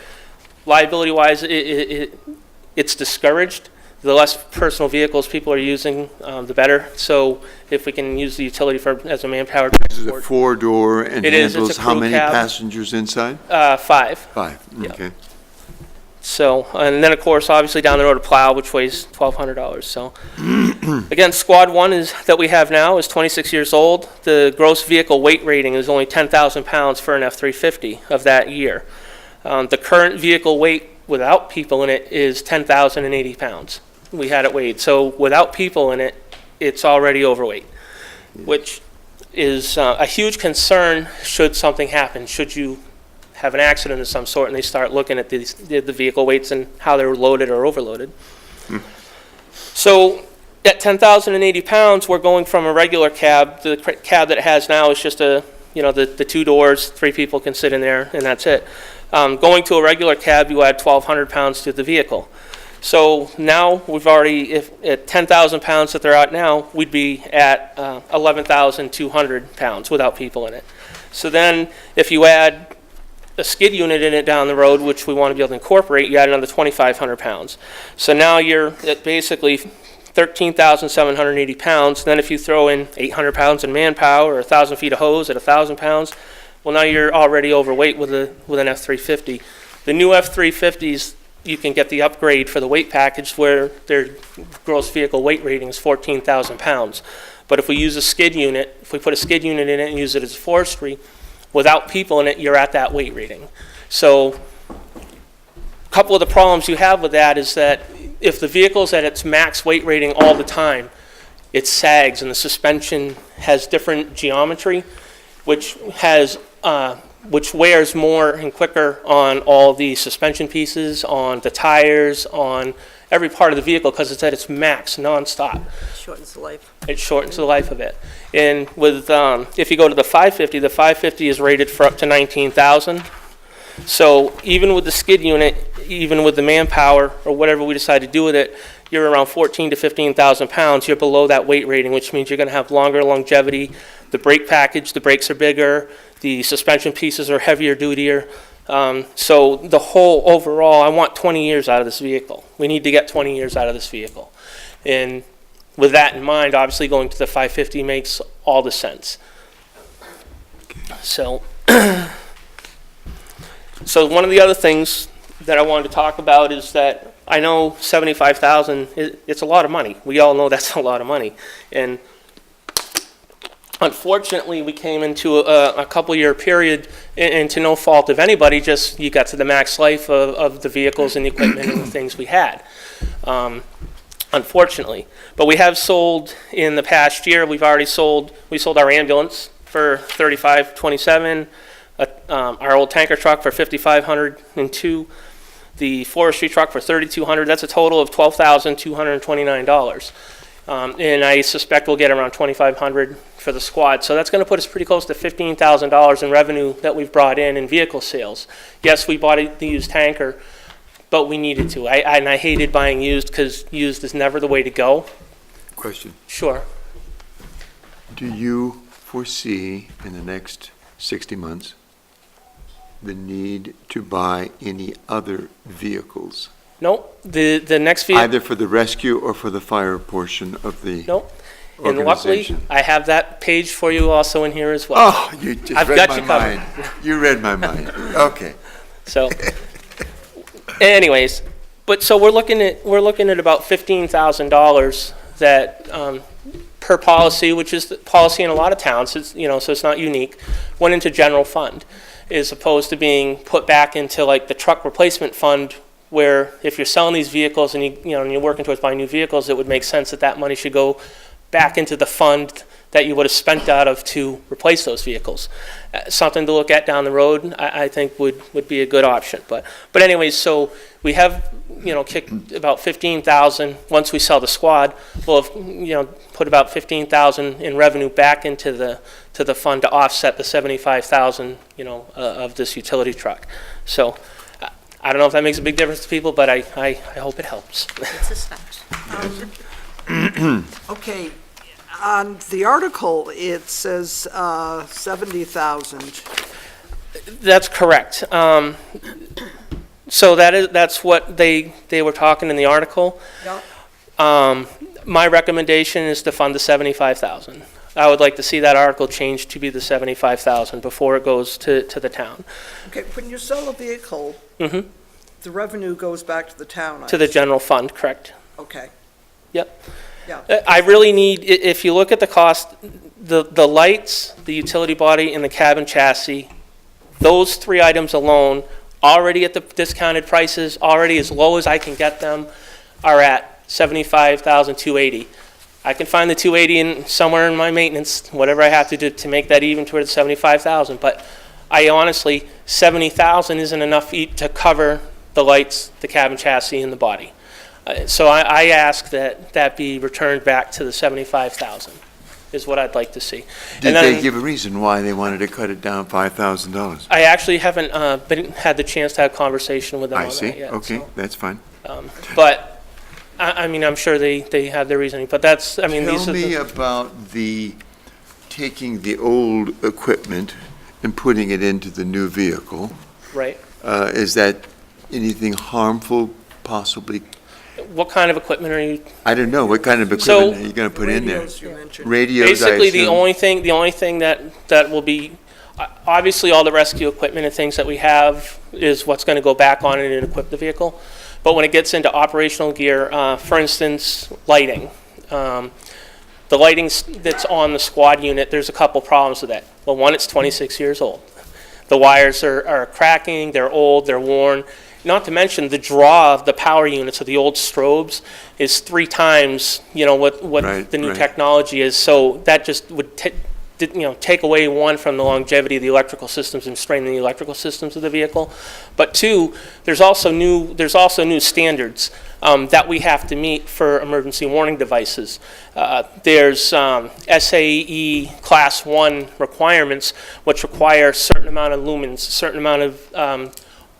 liability-wise it's discouraged. The less personal vehicles people are using, the better. So if we can use the utility as a manpower This is a transport. 4-door and It is. It's a handles how crew many cab. passengers inside? 5. 5. Yeah. Okay. So, and then of course, obviously down the road, a plow, which weighs $1,200. So, again, Squad 1 that we have now is 26 years old. The gross vehicle weight rating is only 10,000 pounds for an F-350 of that year. The current vehicle weight without people in it is 10,080 pounds. We had it weighed. So without people in it, it's already overweight, which is a huge concern should something happen. Should you have an accident of some sort and they start looking at the vehicle weights and how they're loaded or overloaded. So at 10,080 pounds, we're going from a regular cab. The cab that it has now is just the 2 doors, 3 people can sit in there, and that's it. Going to a regular cab, you add 1,200 pounds to the vehicle. So now we've already, at 10,000 pounds that they're at now, we'd be at 11,200 pounds without people in it. So then if you add a skid unit in it down the road, which we want to be able to incorporate, you add another 2,500 pounds. So now you're at basically 13,780 pounds. Then if you throw in 800 pounds in manpower or 1,000 feet of hose at 1,000 pounds, well, now you're already overweight with an F-350. The new F-350s, you can get the upgrade for the weight package where their gross vehicle weight rating is 14,000 pounds. But if we use a skid unit, if we put a skid unit in it and use it as forestry, without people in it, you're at that weight rating. So a couple of the problems you have with that is that if the vehicle's at its max weight rating all the time, it sags and the suspension has different geometry, which wears more and quicker on all the suspension pieces, on the tires, on every part of the vehicle because it's at its max nonstop. Shortens the life. It shortens the life of it. And with if you go to the 550 is rated for up to 19,000. So even with the skid unit, even with the manpower or whatever we decide to do with it, you're around 14 to 15,000 pounds. You're below that weight rating, which means you're going to have longer longevity. The brake package, the brakes are bigger. The suspension pieces are heavier, dutier. So the whole overall, I want 20 years out of this vehicle. We need to get 20 years out of this vehicle. And with that in mind, obviously going to the 550 makes all the sense. So, so one of the other things that I wanted to talk about is that I know 75,000, it's a lot of money. We all know that's a lot of money. And unfortunately, we came into a couple-year period, and to no fault of anybody, just you got to the max life of the vehicles and the equipment and the things we had, unfortunately. But we have sold, in the past year, we sold our ambulance for $3,527, our old tanker truck for $5,502, the forestry truck for $3,200. That's a total of $12,229. And I suspect we'll get around $2,500 for the squad. So that's going to put us pretty close to $15,000 in revenue that we've brought in vehicle sales. Yes, we bought the used tanker, but we needed to. And I hated buying used because used is never the way to go. Question. Sure. Do you foresee in the next 60 months the need to buy any other vehicles? Nope. The next vehicle. Either for the rescue or for the fire portion of the Nope. And luckily, organization? I have that page for you also in here as well. Oh, you just I've read got my you covered. mind. You read my mind. Okay. So, anyways, but so we're looking at about $15,000 that per policy, which is the policy in a lot of towns. It's, so it's not unique. Went into general fund, as opposed to being put back into like the truck replacement fund, where if you're selling these vehicles and and you're working towards buying new vehicles, it would make sense that money should go back into the fund that you would have spent out of to replace those vehicles. Something to look at down the road, I think would be a good option. But anyways, so we have kicked about 15,000. Once we sell the squad, we'll have put about 15,000 in revenue back into the fund to offset the 75,000 of this utility truck. So I don't know if that makes a big difference to people, but I hope it helps. It's a start. Okay, on the article, it says 70,000. That's correct. So that's what they were talking in the article. Yep. My recommendation is to fund the 75,000. I would like to see that article changed to be the 75,000 before it goes to the town. Okay, when you sell a vehicle, Mm-hmm. the revenue goes back to the town. To the general fund, correct. Okay, Yep. yeah. I really need, if you look at the cost, the lights, the utility body, and the cabin chassis, those three items alone, already at the discounted prices, already as low as I can get them, are at $75,280. I can find the 280 somewhere in my maintenance, whatever I have to do to make that even toward the 75,000. But I honestly, 70,000 isn't enough to cover the lights, the cabin chassis, and the body. So I ask that be returned back to the 75,000 is what I'd like to see. Did And then they give a reason why they wanted to cut it down $5,000? I actually haven't had the chance to have a conversation with them I on see. that yet. Okay, So, that's fine. but I mean, I'm sure they have their reasoning. But that's, I mean, these Tell are me the, about taking the old equipment and putting it into the new vehicle. right. Is that anything harmful, possibly? What kind of equipment are you? I don't know. What kind of So- equipment are you going to put in there? Radios you mentioned. Radios, I Basically, the assume. only thing that will be Obviously, all the rescue equipment and things that we have is what's going to go back on it and equip the vehicle. But when it gets into operational gear, for instance, lighting, the lighting that's on the squad unit, there's a couple problems with that. Well, one, it's 26 years old. The wires are cracking, they're old, they're worn. Not to mention the draw of the power units of the old strobes is 3 times, what Right, the new right. technology is. So that just would take away, one, from the longevity of the electrical systems and strain the electrical systems of the vehicle. But 2, there's also new standards that we have to meet for emergency warning devices. There's SAE Class 1 requirements, which require a certain amount of lumens, a certain amount of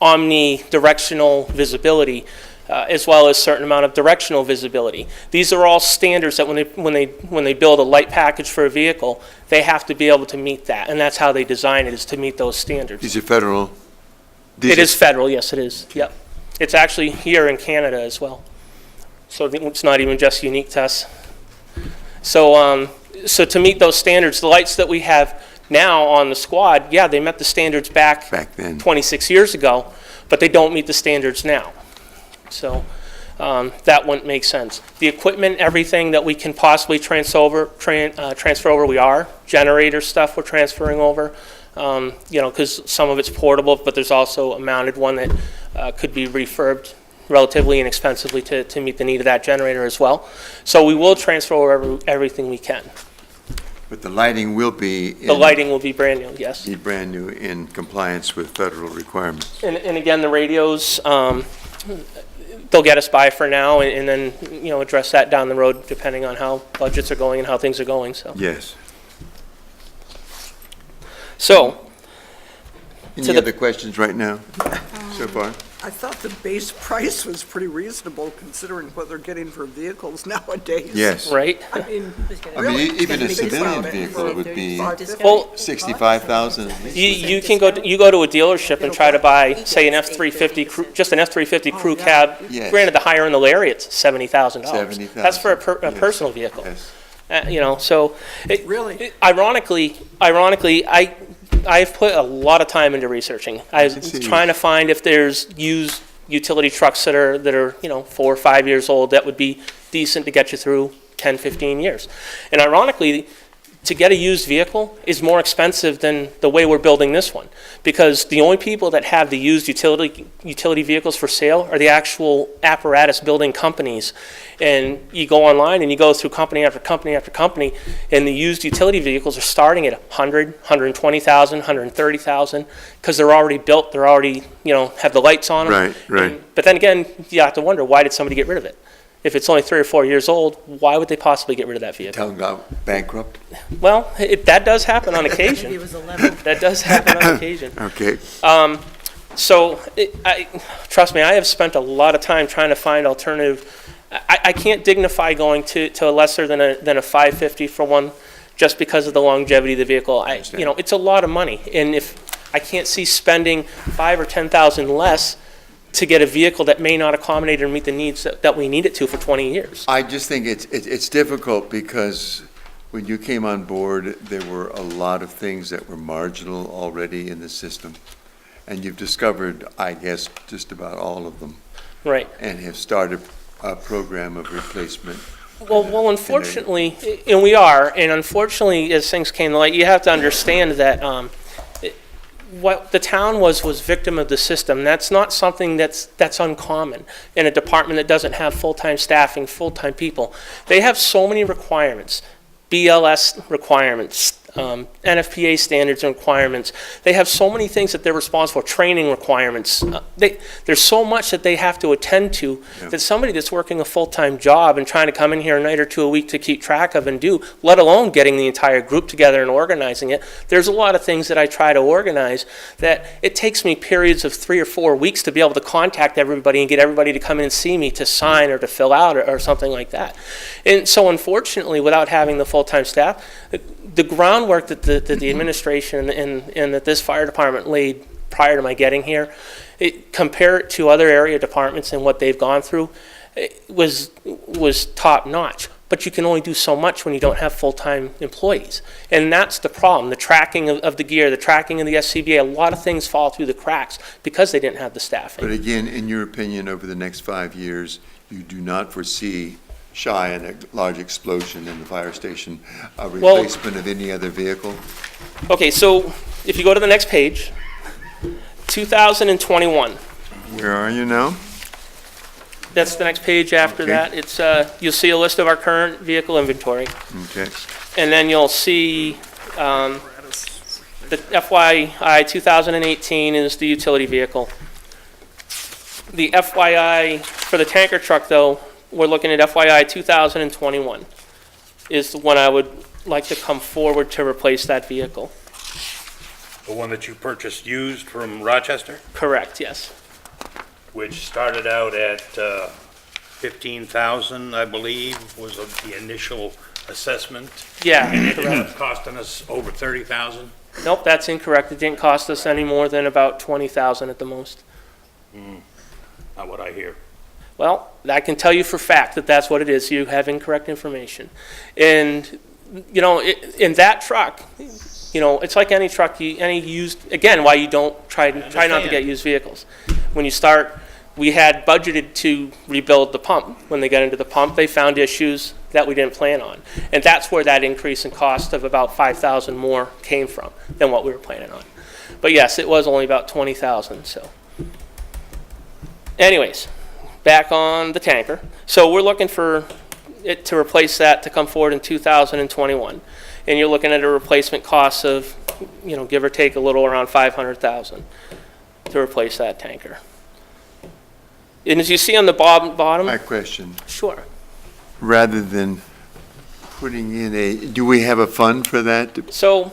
omnidirectional visibility, as well as a certain amount of directional visibility. These are all standards that when they build a light package for a vehicle, they have to be able to meet that, and that's how they design it, is to meet those standards. These are federal? It is federal, yes, it is. Yep. It's actually here in Canada as well. So it's not even just unique to us. So to meet those standards, the lights that we have now on the squad, yeah, they met the standards back then. 26 years ago, but they don't meet the standards now. So that wouldn't make sense. The equipment, everything that we can possibly transfer over, we are. Generator stuff we're transferring over, because some of it's portable, but there's also a mounted one that could be refurbed relatively inexpensively to meet the need of that generator as well. So we will transfer over everything we can. But the lighting will be... The lighting will be brand new, yes. Be brand new in compliance with federal requirements. And again, the radios, they'll get us by for now, and then, address that down the road depending on how budgets are going and how things are going, so. Yes. So, Any other questions right now, so far? I thought the base price was pretty reasonable considering what they're getting for vehicles nowadays. Yes. right? I mean, I really, mean, even a think civilian about it. vehicle would be Well, 65,000 at least. you can go to a dealership and try to buy, say, an F-350, just an F-350 crew cab. Yes. Granted, the higher in the Lariat's $70,000. $70,000. That's for a Yes. personal vehicle. Yes. So, Really? ironically, I've put a lot of time into researching. I was see. trying to find if there's used utility trucks that are 4 or 5 years old that would be decent to get you through 10, 15 years. And ironically, to get a used vehicle is more expensive than the way we're building this one, because the only people that have the used utility vehicles for sale are the actual apparatus building companies. And you go online and you go through company after company after company, and the used utility vehicles are starting at 100, 120,000, 130,000, because they're already built, they're already, have the lights on them. Right. But then again, you have to wonder, why did somebody get rid of it? If it's only 3 or 4 years old, why would they possibly get rid of that vehicle? Tell them got bankrupt? Well, that does happen on occasion. Maybe it was 11. That does happen on occasion. Okay. So, trust me, I have spent a lot of time trying to find alternative. I can't dignify going to a lesser than a 550 for one, just because of the longevity of the vehicle. It's a lot of money, and if I can't see spending $5,000 or $10,000 less to get a vehicle that may not accommodate or meet the needs that we need it to for 20 years. I just think it's difficult because when you came on board, there were a lot of things that were marginal already in the system. And you've discovered, I guess, just about all of them. Right. And have started a program of replacement. Well, unfortunately, and we are, and unfortunately, as things came to light, you have to understand that what the town was victim of the system. That's not something that's uncommon in a department that doesn't have full-time staffing, full-time people. They have so many requirements, BLS requirements, NFPA standards and requirements. They have so many things that they're responsible for, training requirements. There's so much that they have to attend to that somebody that's working a full-time job and trying to come in here a night or two a week to keep track of and do, let alone getting the entire group together and organizing it. There's a lot of things that I try to organize that it takes me periods of 3 or 4 weeks to be able to contact everybody and get everybody to come in and see me to sign or to fill out or something like that. And so unfortunately, without having the full-time staff, the groundwork that the administration and that this fire department laid prior to my getting here, compare it to other area departments and what they've gone through, it was top notch. but you can only do so much when you don't have full-time employees. And that's the problem, the tracking of the gear, the tracking of the SCBA, a lot of things fall through the cracks because they didn't have the staffing. But again, in your opinion, over the next 5 years, you do not foresee, shy and a large explosion in the fire station, a Well- replacement of any other vehicle? Okay, so if you go to the next page, 2021. Where are you now? That's the next page after Okay. that. It's, you'll see a list of our current vehicle inventory. Okay. And then you'll see the FYI 2018 is the utility vehicle. The FYI, for the tanker truck though, we're looking at FYI 2021 is the one I would like to come forward to replace that vehicle. The one that you purchased used from Rochester, Correct, yes. which started out at 15,000, I believe, was the initial assessment. Yeah, And it ended correct. up costing us over 30,000. Nope, that's incorrect. It didn't cost us any more than about 20,000 at the most. Not what I hear. Well, I can tell you for fact that that's what it is. You have incorrect information. And, you know, in that truck, you know, it's like any truck, any used, again, why you don't try not to understand. get used vehicles. When you start, we had budgeted to rebuild the pump. When they got into the pump, they found issues that we didn't plan on. And that's where that increase in cost of about 5,000 more came from than what we were planning on. But yes, it was only about 20,000, so. Anyways, back on the tanker. So we're looking for it to replace that to come forward in 2021. And you're looking at a replacement cost of, you know, give or take a little around 500,000 to replace that tanker. And as you see on the bottom, My question, sure. rather than putting in do we have a fund for that? So,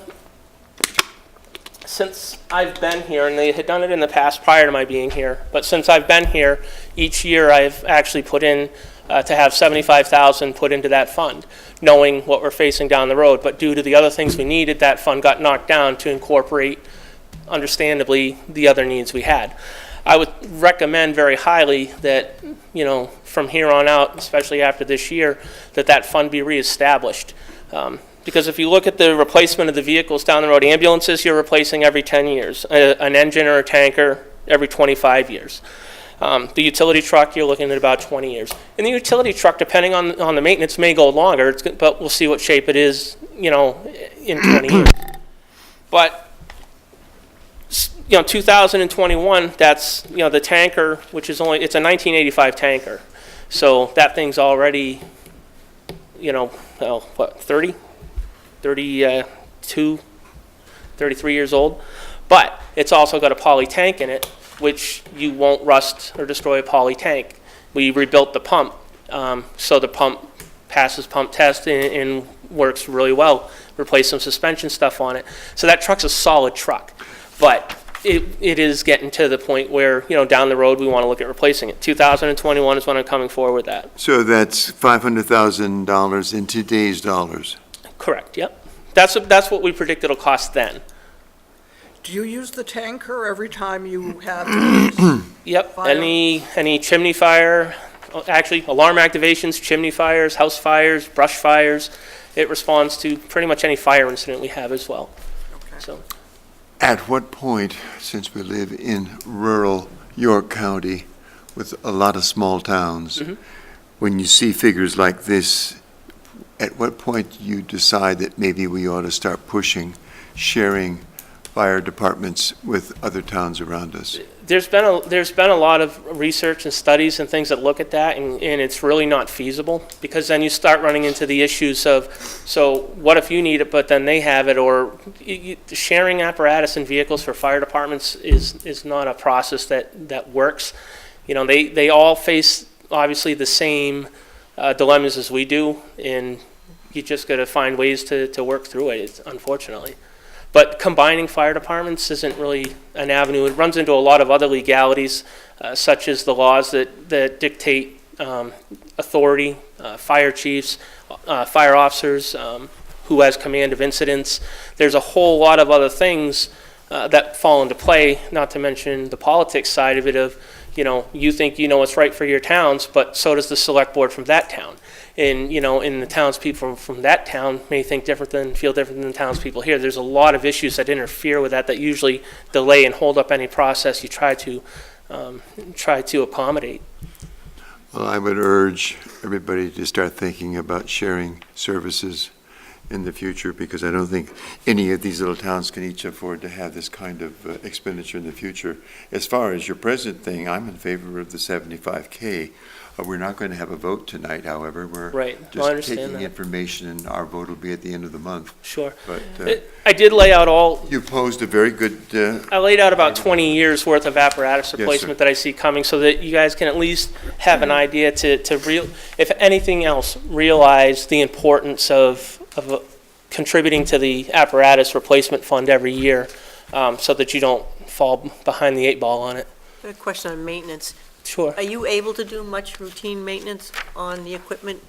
since I've been here, and they had done it in the past prior to my being here, but since I've been here, each year I've actually put in to have 75,000 put into that fund, knowing what we're facing down the road. But due to the other things we needed, that fund got knocked down to incorporate, understandably, the other needs we had. I would recommend very highly that, you know, from here on out, especially after this year, that fund be reestablished. Because if you look at the replacement of the vehicles down the road, ambulances you're replacing every 10 years, an engine or a tanker every 25 years. The utility truck, you're looking at about 20 years. And the utility truck, depending on the maintenance, may go longer, but we'll see what shape it is, you know, in 20 years. But, you know, 2021, that's, you know, the tanker, which is only, it's a 1985 tanker. So that thing's already, you know, what, 30? 32, 33 years old. But it's also got a poly tank in it, which you won't rust or destroy a poly tank. We rebuilt the pump, so the pump passes pump test and works really well. Replaced some suspension stuff on it. So that truck's a solid truck. But it is getting to the point where, you know, down the road we want to look at replacing it. 2021 is when I'm coming forward with that. So that's $500,000 in today's dollars. Correct, yep. That's what we predict it'll cost then. Do you use the tanker every time you have? Yep, Fire? any chimney fire, actually alarm activations, chimney fires, house fires, brush fires. It responds to pretty much any fire incident we have as well. So, At what point, since we live in rural York County with a lot of small towns, when you see figures like this, at what point do you decide that maybe we ought to start pushing, sharing fire departments with other towns around us? there's been a lot of research and studies and things that look at that, and it's really not feasible, because then you start running into the issues of, so what if you need it, but then they have it, or sharing apparatus and vehicles for fire departments is not a process that works. You know, they all face obviously the same dilemmas as we do, and you just got to find ways to work through it, unfortunately. But combining fire departments isn't really an avenue. It runs into a lot of other legalities, such as the laws that dictate authority, fire chiefs, fire officers, who has command of incidents. There's a whole lot of other things that fall into play, not to mention the politics side of it of, you think you know what's right for your towns, but so does the select board from that town. And, and the townspeople from that town may feel different than the townspeople here. There's a lot of issues that interfere with that usually delay and hold up any process you try to accommodate. Well, I would urge everybody to start thinking about sharing services in the future, because I don't think any of these little towns can each afford to have this kind of expenditure in the future. As far as your present thing, I'm in favor of the 75K. We're not going to have a vote tonight, however. We're Right. I just understand taking that. information, and our vote will be at the end of the month. Sure. But I did lay out all, you posed a very good, I laid out about 20 years worth of apparatus sir. replacement that I see coming, so that you guys can at least have an idea to if anything else, realize the importance of contributing to the apparatus replacement fund every year, so that you don't fall behind the 8 ball on it. I have a question on maintenance. Sure. Are you able to do much routine maintenance on the equipment?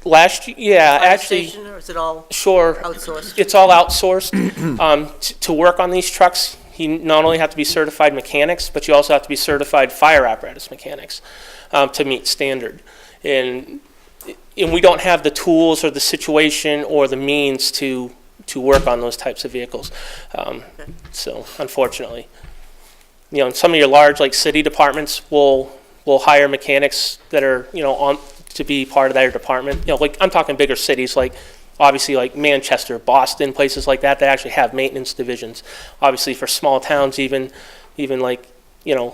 Last year, yeah, fire actually, station, or is it all sure. outsourced? It's all outsourced. To work on these trucks, you not only have to be certified mechanics, but you also have to be certified fire apparatus mechanics to meet standard. And we don't have the tools or the situation or the means to work on those types of vehicles. So unfortunately, some of your large, like city departments will hire mechanics that are, on to be part of their department. Like I'm talking bigger cities, like obviously like Manchester, Boston, places like that actually have maintenance divisions. Obviously for small towns, even like,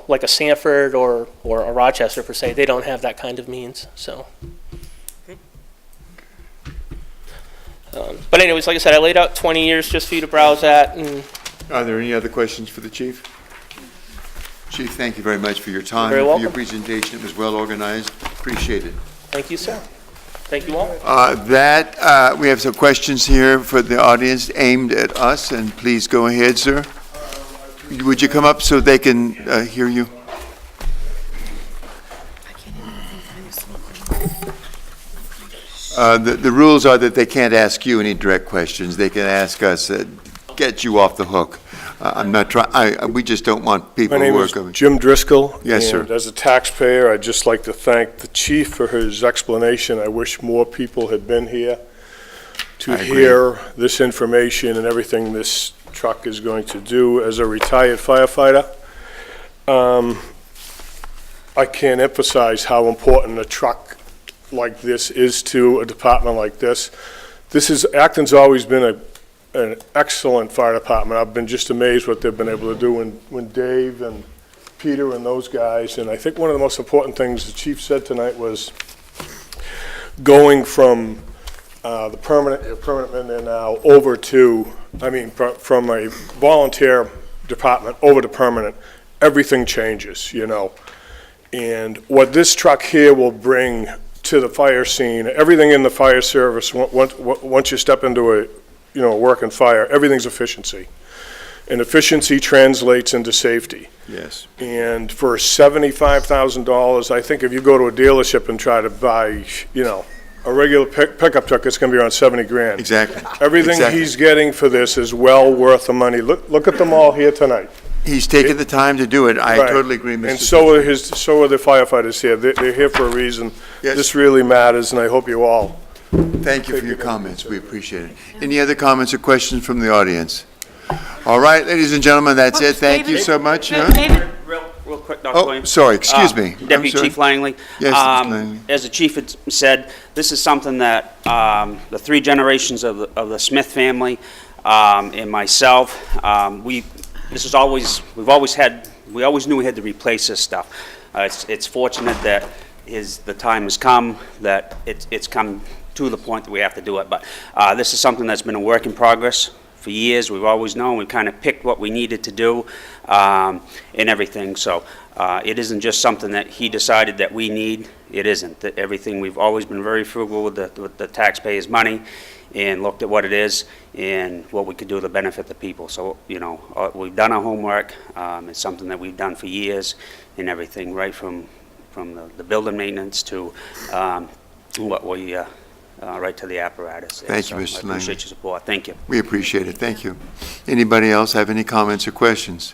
like a Sanford or a Rochester per se, they don't have that kind of means, so. But anyways, like I said, I laid out 20 years just for you to browse at. And are there any other questions for the chief? Chief, thank you very much for your time. You're very For your welcome. presentation. It was well organized. Appreciate it. Thank you, sir. Thank you all. We have some questions here for the audience aimed at us, and please go ahead, sir. Would you come up so they can hear you? The rules are that they can't ask you any direct questions. They can ask us, get you off the hook. I'm not trying, we just don't want people My who name are is coming. Jim Driscoll. Yes, sir. And as a taxpayer, I'd just like to thank the chief for his explanation. I wish more people had been here to I agree. hear this information and everything this truck is going to do. As a retired firefighter, I can't emphasize how important a truck like this is to a department like this. Acton's always been an excellent fire department. I've been just amazed what they've been able to do when Dave and Peter and those guys, and I think one of the most important things the chief said tonight was going from the permanent men there now over to, from a volunteer department over to permanent, everything changes, And what this truck here will bring to the fire scene, everything in the fire service, once you step into a working fire, everything's efficiency. And efficiency translates into safety. Yes. And for $75,000, I think if you go to a dealership and try to buy, a regular pickup truck, it's gonna be around 70 grand. Exactly. Everything Exactly. he's getting for this is well worth the money. Look at them all here tonight. He's taken the time to do it. I Right. totally agree, Mr. And so are the firefighters here. They're here for a reason. Yes. This really matters, and I hope you all. Thank you for your comments. We appreciate it. Any other comments or questions from the audience? All right, ladies and gentlemen, that's it. Thank you so much. Huh? Real quick, Dr. Oh, Williams. sorry, excuse me. I'm Deputy sorry. Chief Langley. Yes, Mr. Langley. As the chief had said, this is something that the 3 generations of the Smith family and myself, we always knew we had to replace this stuff. It's fortunate that the time has come, that it's come to the point that we have to do it. But this is something that's been a work in progress for years. We've always known. We kind of picked what we needed to do and everything. So it isn't just something that he decided that we need. It isn't. That everything, we've always been very frugal with the taxpayers' money and looked at what it is and what we could do to benefit the people. So, we've done our homework. It's something that we've done for years and everything, right from the building maintenance to what we right to the apparatus. Thank you, So Mr. I Langley. appreciate your support. Thank you. We appreciate it. Thank you. Anybody else have any comments or questions?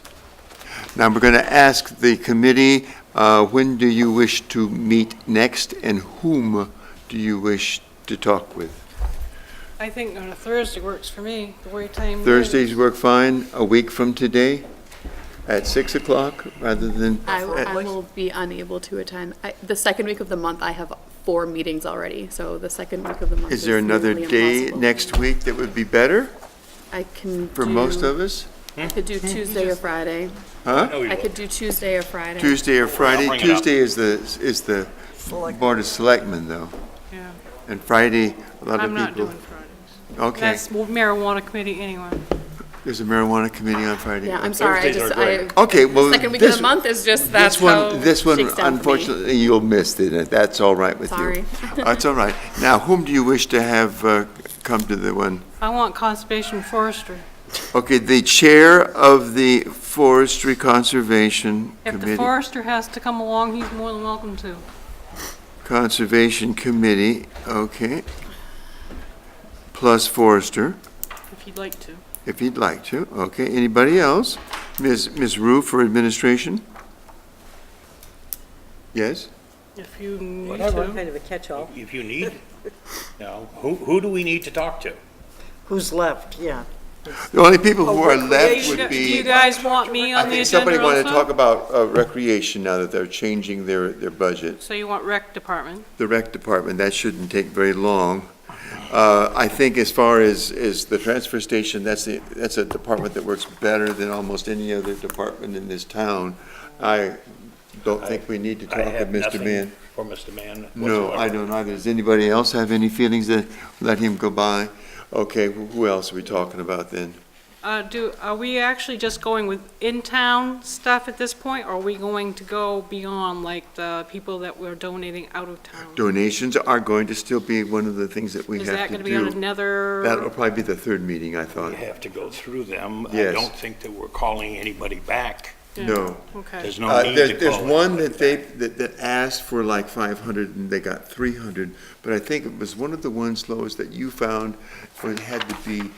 Now, we're going to ask the committee When do you wish to meet next, and whom do you wish to talk with? I think on a Thursday works for me, the way time. Thursdays work fine, a week from today, at 6 o'clock, rather than... I will be unable to attend. The second week of the month, I have 4 meetings already, so the second week of the month Is there another nearly day impossible. next week that would be better I can for most of us? I could do Tuesday or Friday. Huh? I could do Tuesday or Friday. Tuesday or Friday? bring it up. Tuesday is the Board of Selectmen, though. Yeah, And Friday, a lot of I'm not people... doing Fridays. Okay, That's marijuana committee anyway. there's a marijuana committee on Friday. Yeah, I'm sorry. Thursdays are great. Okay, well, Second week of this- the month is just, that's how This one, shakes down for me. unfortunately, you'll miss it. That's all right with you. Sorry. That's all right. Now, whom do you wish to have come to the one? I want conservation forestry. Okay, the chair of the Forestry Conservation If the Committee. forester has to come along, he's more than welcome to. Conservation Committee, okay. Plus Forester, If you'd like to. if you'd like to. Okay, anybody else? Ms. Rue for administration? Yes? If you need Whatever, to. kind of a catch-all. If you need, who do we need to talk to? Who's left, yeah. The only people who are left Do would you be, guys want me I on the think agenda somebody wanted to also? talk about recreation now that they're changing their budget. So you want rec department? The rec department, that shouldn't take very long. I think as far as the transfer station, that's a department that works better than almost any other department in this town. I don't think we need to I talk have with Mr. nothing Mann. for Mr. Mann No, I whatsoever. don't either. Does anybody else have any feelings that let him go by? Okay, who else are we talking about then? Are we actually just going with in-town stuff at this point, or are we going to go beyond, like the people that we're donating out of town? Donations are going to still be one of the things that we Is have that to gonna be on do. another? That'll probably be the third meeting, I We thought. have to go through them. I Yes. don't think that we're calling anybody back. Yeah, No. Okay. There's no need to There's call one anybody that back. that asked for like 500 and they got 300, but I think it was one of the ones, Lois, that you found where it had to be,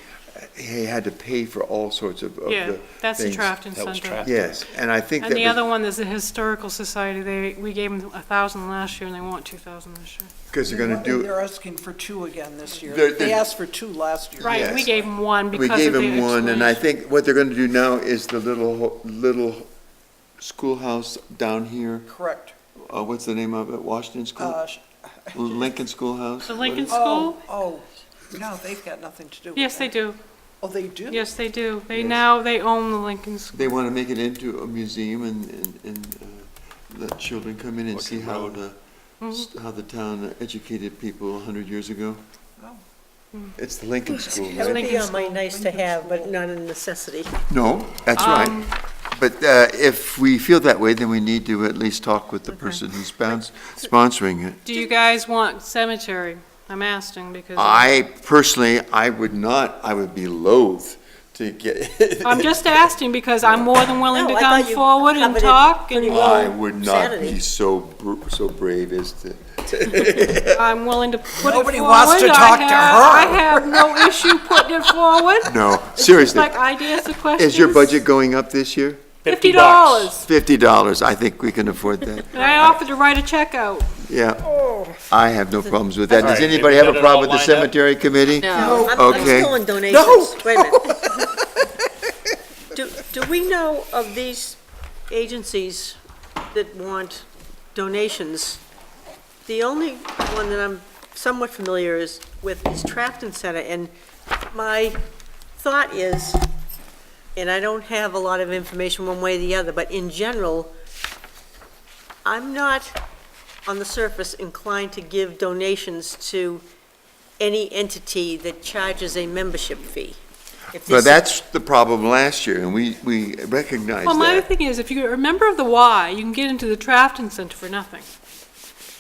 he had to pay for all sorts of Yeah, the that's the things. Trafton That was Center. Trafton. Yes, and I think And that the was, other one is the Historical Society. We gave them 1,000 last year, and they want 2,000 this year. because they're gonna do, They're asking for 2 again this year. They're- They asked for 2 last year. Right, we Yes. gave them one we because gave of the him one, and I explanation. think what they're gonna do now is the little schoolhouse down here, Correct. what's the name of it, Washington School? Lincoln Schoolhouse? The Lincoln Oh, School? no, they've got nothing to do with Yes, they that. do. Oh, they do? Yes, they do. They Yes. they own the Lincoln School. They want to make it into a museum and let children come in and see Lincoln how Road. how the town educated people 100 years ago. Oh. It's the Lincoln School, That would right? be on my nice-to-have, but not a necessity. No, that's right. But if we feel that way, then we need to at least talk with the person who's sponsoring it. Do you guys want cemetery? I'm asking because. I personally, I would be loath to get. I'm just asking because I'm more than willing to No, I come thought you forward and covered it talk, pretty and well. I would not Saturday. be so brave as to. I'm willing to put it forward. Nobody wants to talk to I her. have no issue putting it forward. No, seriously. Like ideas or questions. Is your budget going up this year? $50. $50, I think we can afford that. And I offered to write a check out. Yeah. I have no problems with that. All Does right, anybody have have we a got it problem all with the lined up? cemetery committee? No. I'm Okay. still in donations. Wait a minute. Do we know of these agencies that want donations? The only one that I'm somewhat familiar with is Trafton Center, and my thought is, and I don't have a lot of information one way or the other, but in general, I'm not, on the surface, inclined to give donations to any entity that charges a membership fee. If But this- that's the problem last year, and we recognized Well, my other that. thing is, if you're a member of the Y, you can get into the Trafton Center for nothing.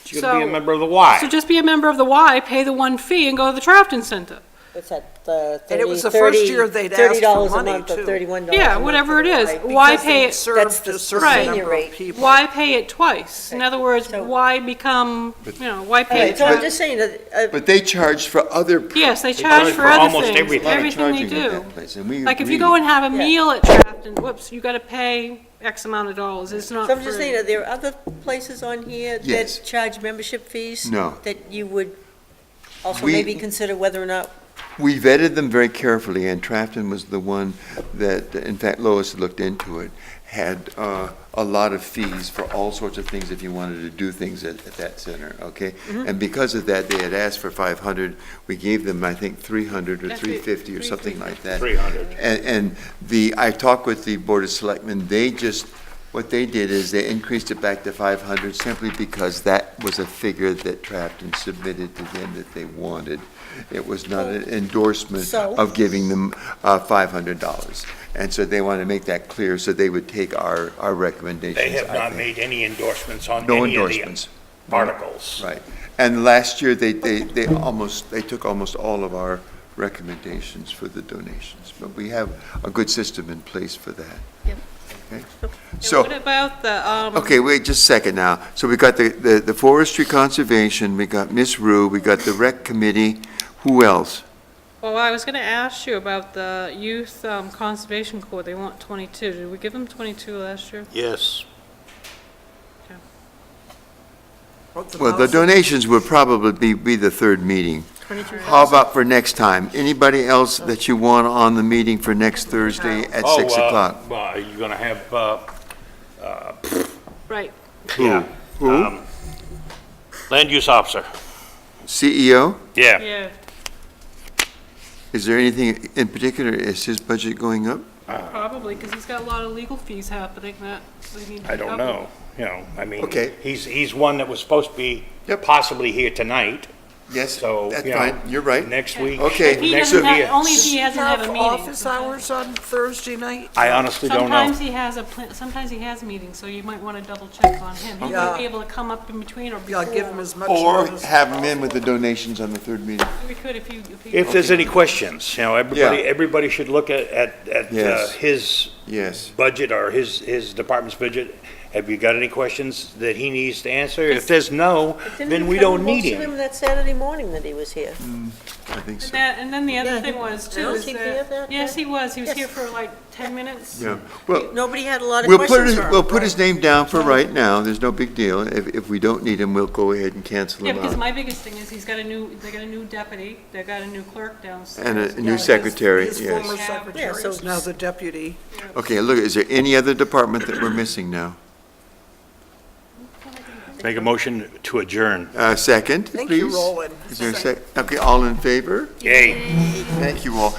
You gotta be a So- member of the Y. So just be a member of the Y, pay the one fee, and go to the Trafton Center. What's that, the And it was the first year they'd asked for $30 a money, month or too. $31 a month. Yeah, whatever for it the is. Y. Why Because pay they it? served That's a the certain senior number of rate. people. Why pay it twice? In other words, So- why become, why All pay right, it so I'm twice? just saying that, But they charge for other. Yes, they charge charge for for other almost things, everything. everything they charging at do. that place, and we Like if you agree. go and have a Yeah. meal at Trafton, whoops, you gotta pay X amount of dollars, it's not So I'm just free. saying, are there other places on here Yes. that charge membership fees? No. That you would also We- maybe consider whether or not, We vetted them very carefully, and Trafton was the one that, in fact, Lois looked into it, had a lot of fees for all sorts of things if you wanted to do things at that center, okay? And because of that, they had asked for 500. We gave them, I think, 300 or That's 350 or something like that. 300. And I talked with the Board of Selectmen, what they did is they increased it back to 500 simply because that was a figure that Trafton submitted to them that they wanted. It was not an endorsement So? of giving them $500. And so they wanted to make that clear, so they would take our recommendations. They have I not think. made any endorsements on No any of endorsements. the articles. Right. And last year, they took almost all of our recommendations for the donations. But we have a good system in place for that. Yep. Okay? And So. what about the, Okay, wait just a second now. So we got the Forestry Conservation, we got Miss Rue, we got the Rec Committee. Who else? well, I was gonna ask you about the Youth Conservation Corps, they want 22. Did we give them 22 last year? Yes. Well, the donations would probably be the third meeting. How about for next time? Anybody else that you want on the meeting for next Thursday at 6 o'clock? Well, you're gonna have, Right. yeah. Who? Land use officer. CEO? Yeah. Yeah. Is there anything in particular, is his budget going up? Probably, because he's got a lot of legal fees happening that we need to I don't cover. know, I mean. Okay. He's one that was supposed to be Yep. possibly here tonight, Yes, so, that's you know, fine, you're right. next week. Okay. If he Next doesn't week, have, only if he hasn't had a Have meeting. office hours on Thursday night? I honestly don't know. Sometimes he has sometimes he has meetings, so you might want to double check on him. He Yeah. might be able to come up in between or Yeah, before. give him as much Or notice. have him in with the donations on the third meeting. We could if you. If there's any questions, everybody should look at Yes. his Yes. budget or his department's budget. Have you got any questions that he needs to answer? If there's no, then we don't need Didn't he him. come that Saturday morning that he was here? I think so. And then the Yeah, other thing was too was is he there that, that yes, day? he was. He was Yes. here for like 10 minutes. Yeah, well, Nobody had a lot of we'll put questions for him. we'll put his name down for right now, there's no big deal. If we don't need him, we'll go ahead and cancel Yeah, him because out. my biggest thing is they got a new deputy, they got a new clerk downstairs. And a new Yeah, secretary, His yes. former Yeah, secretary so- is now the deputy. Okay, look, is there any other department that we're missing now? Make a motion to adjourn. Second, please? Thank you, Roland. Is there a sec, okay, all in favor? Yay. Thank you all.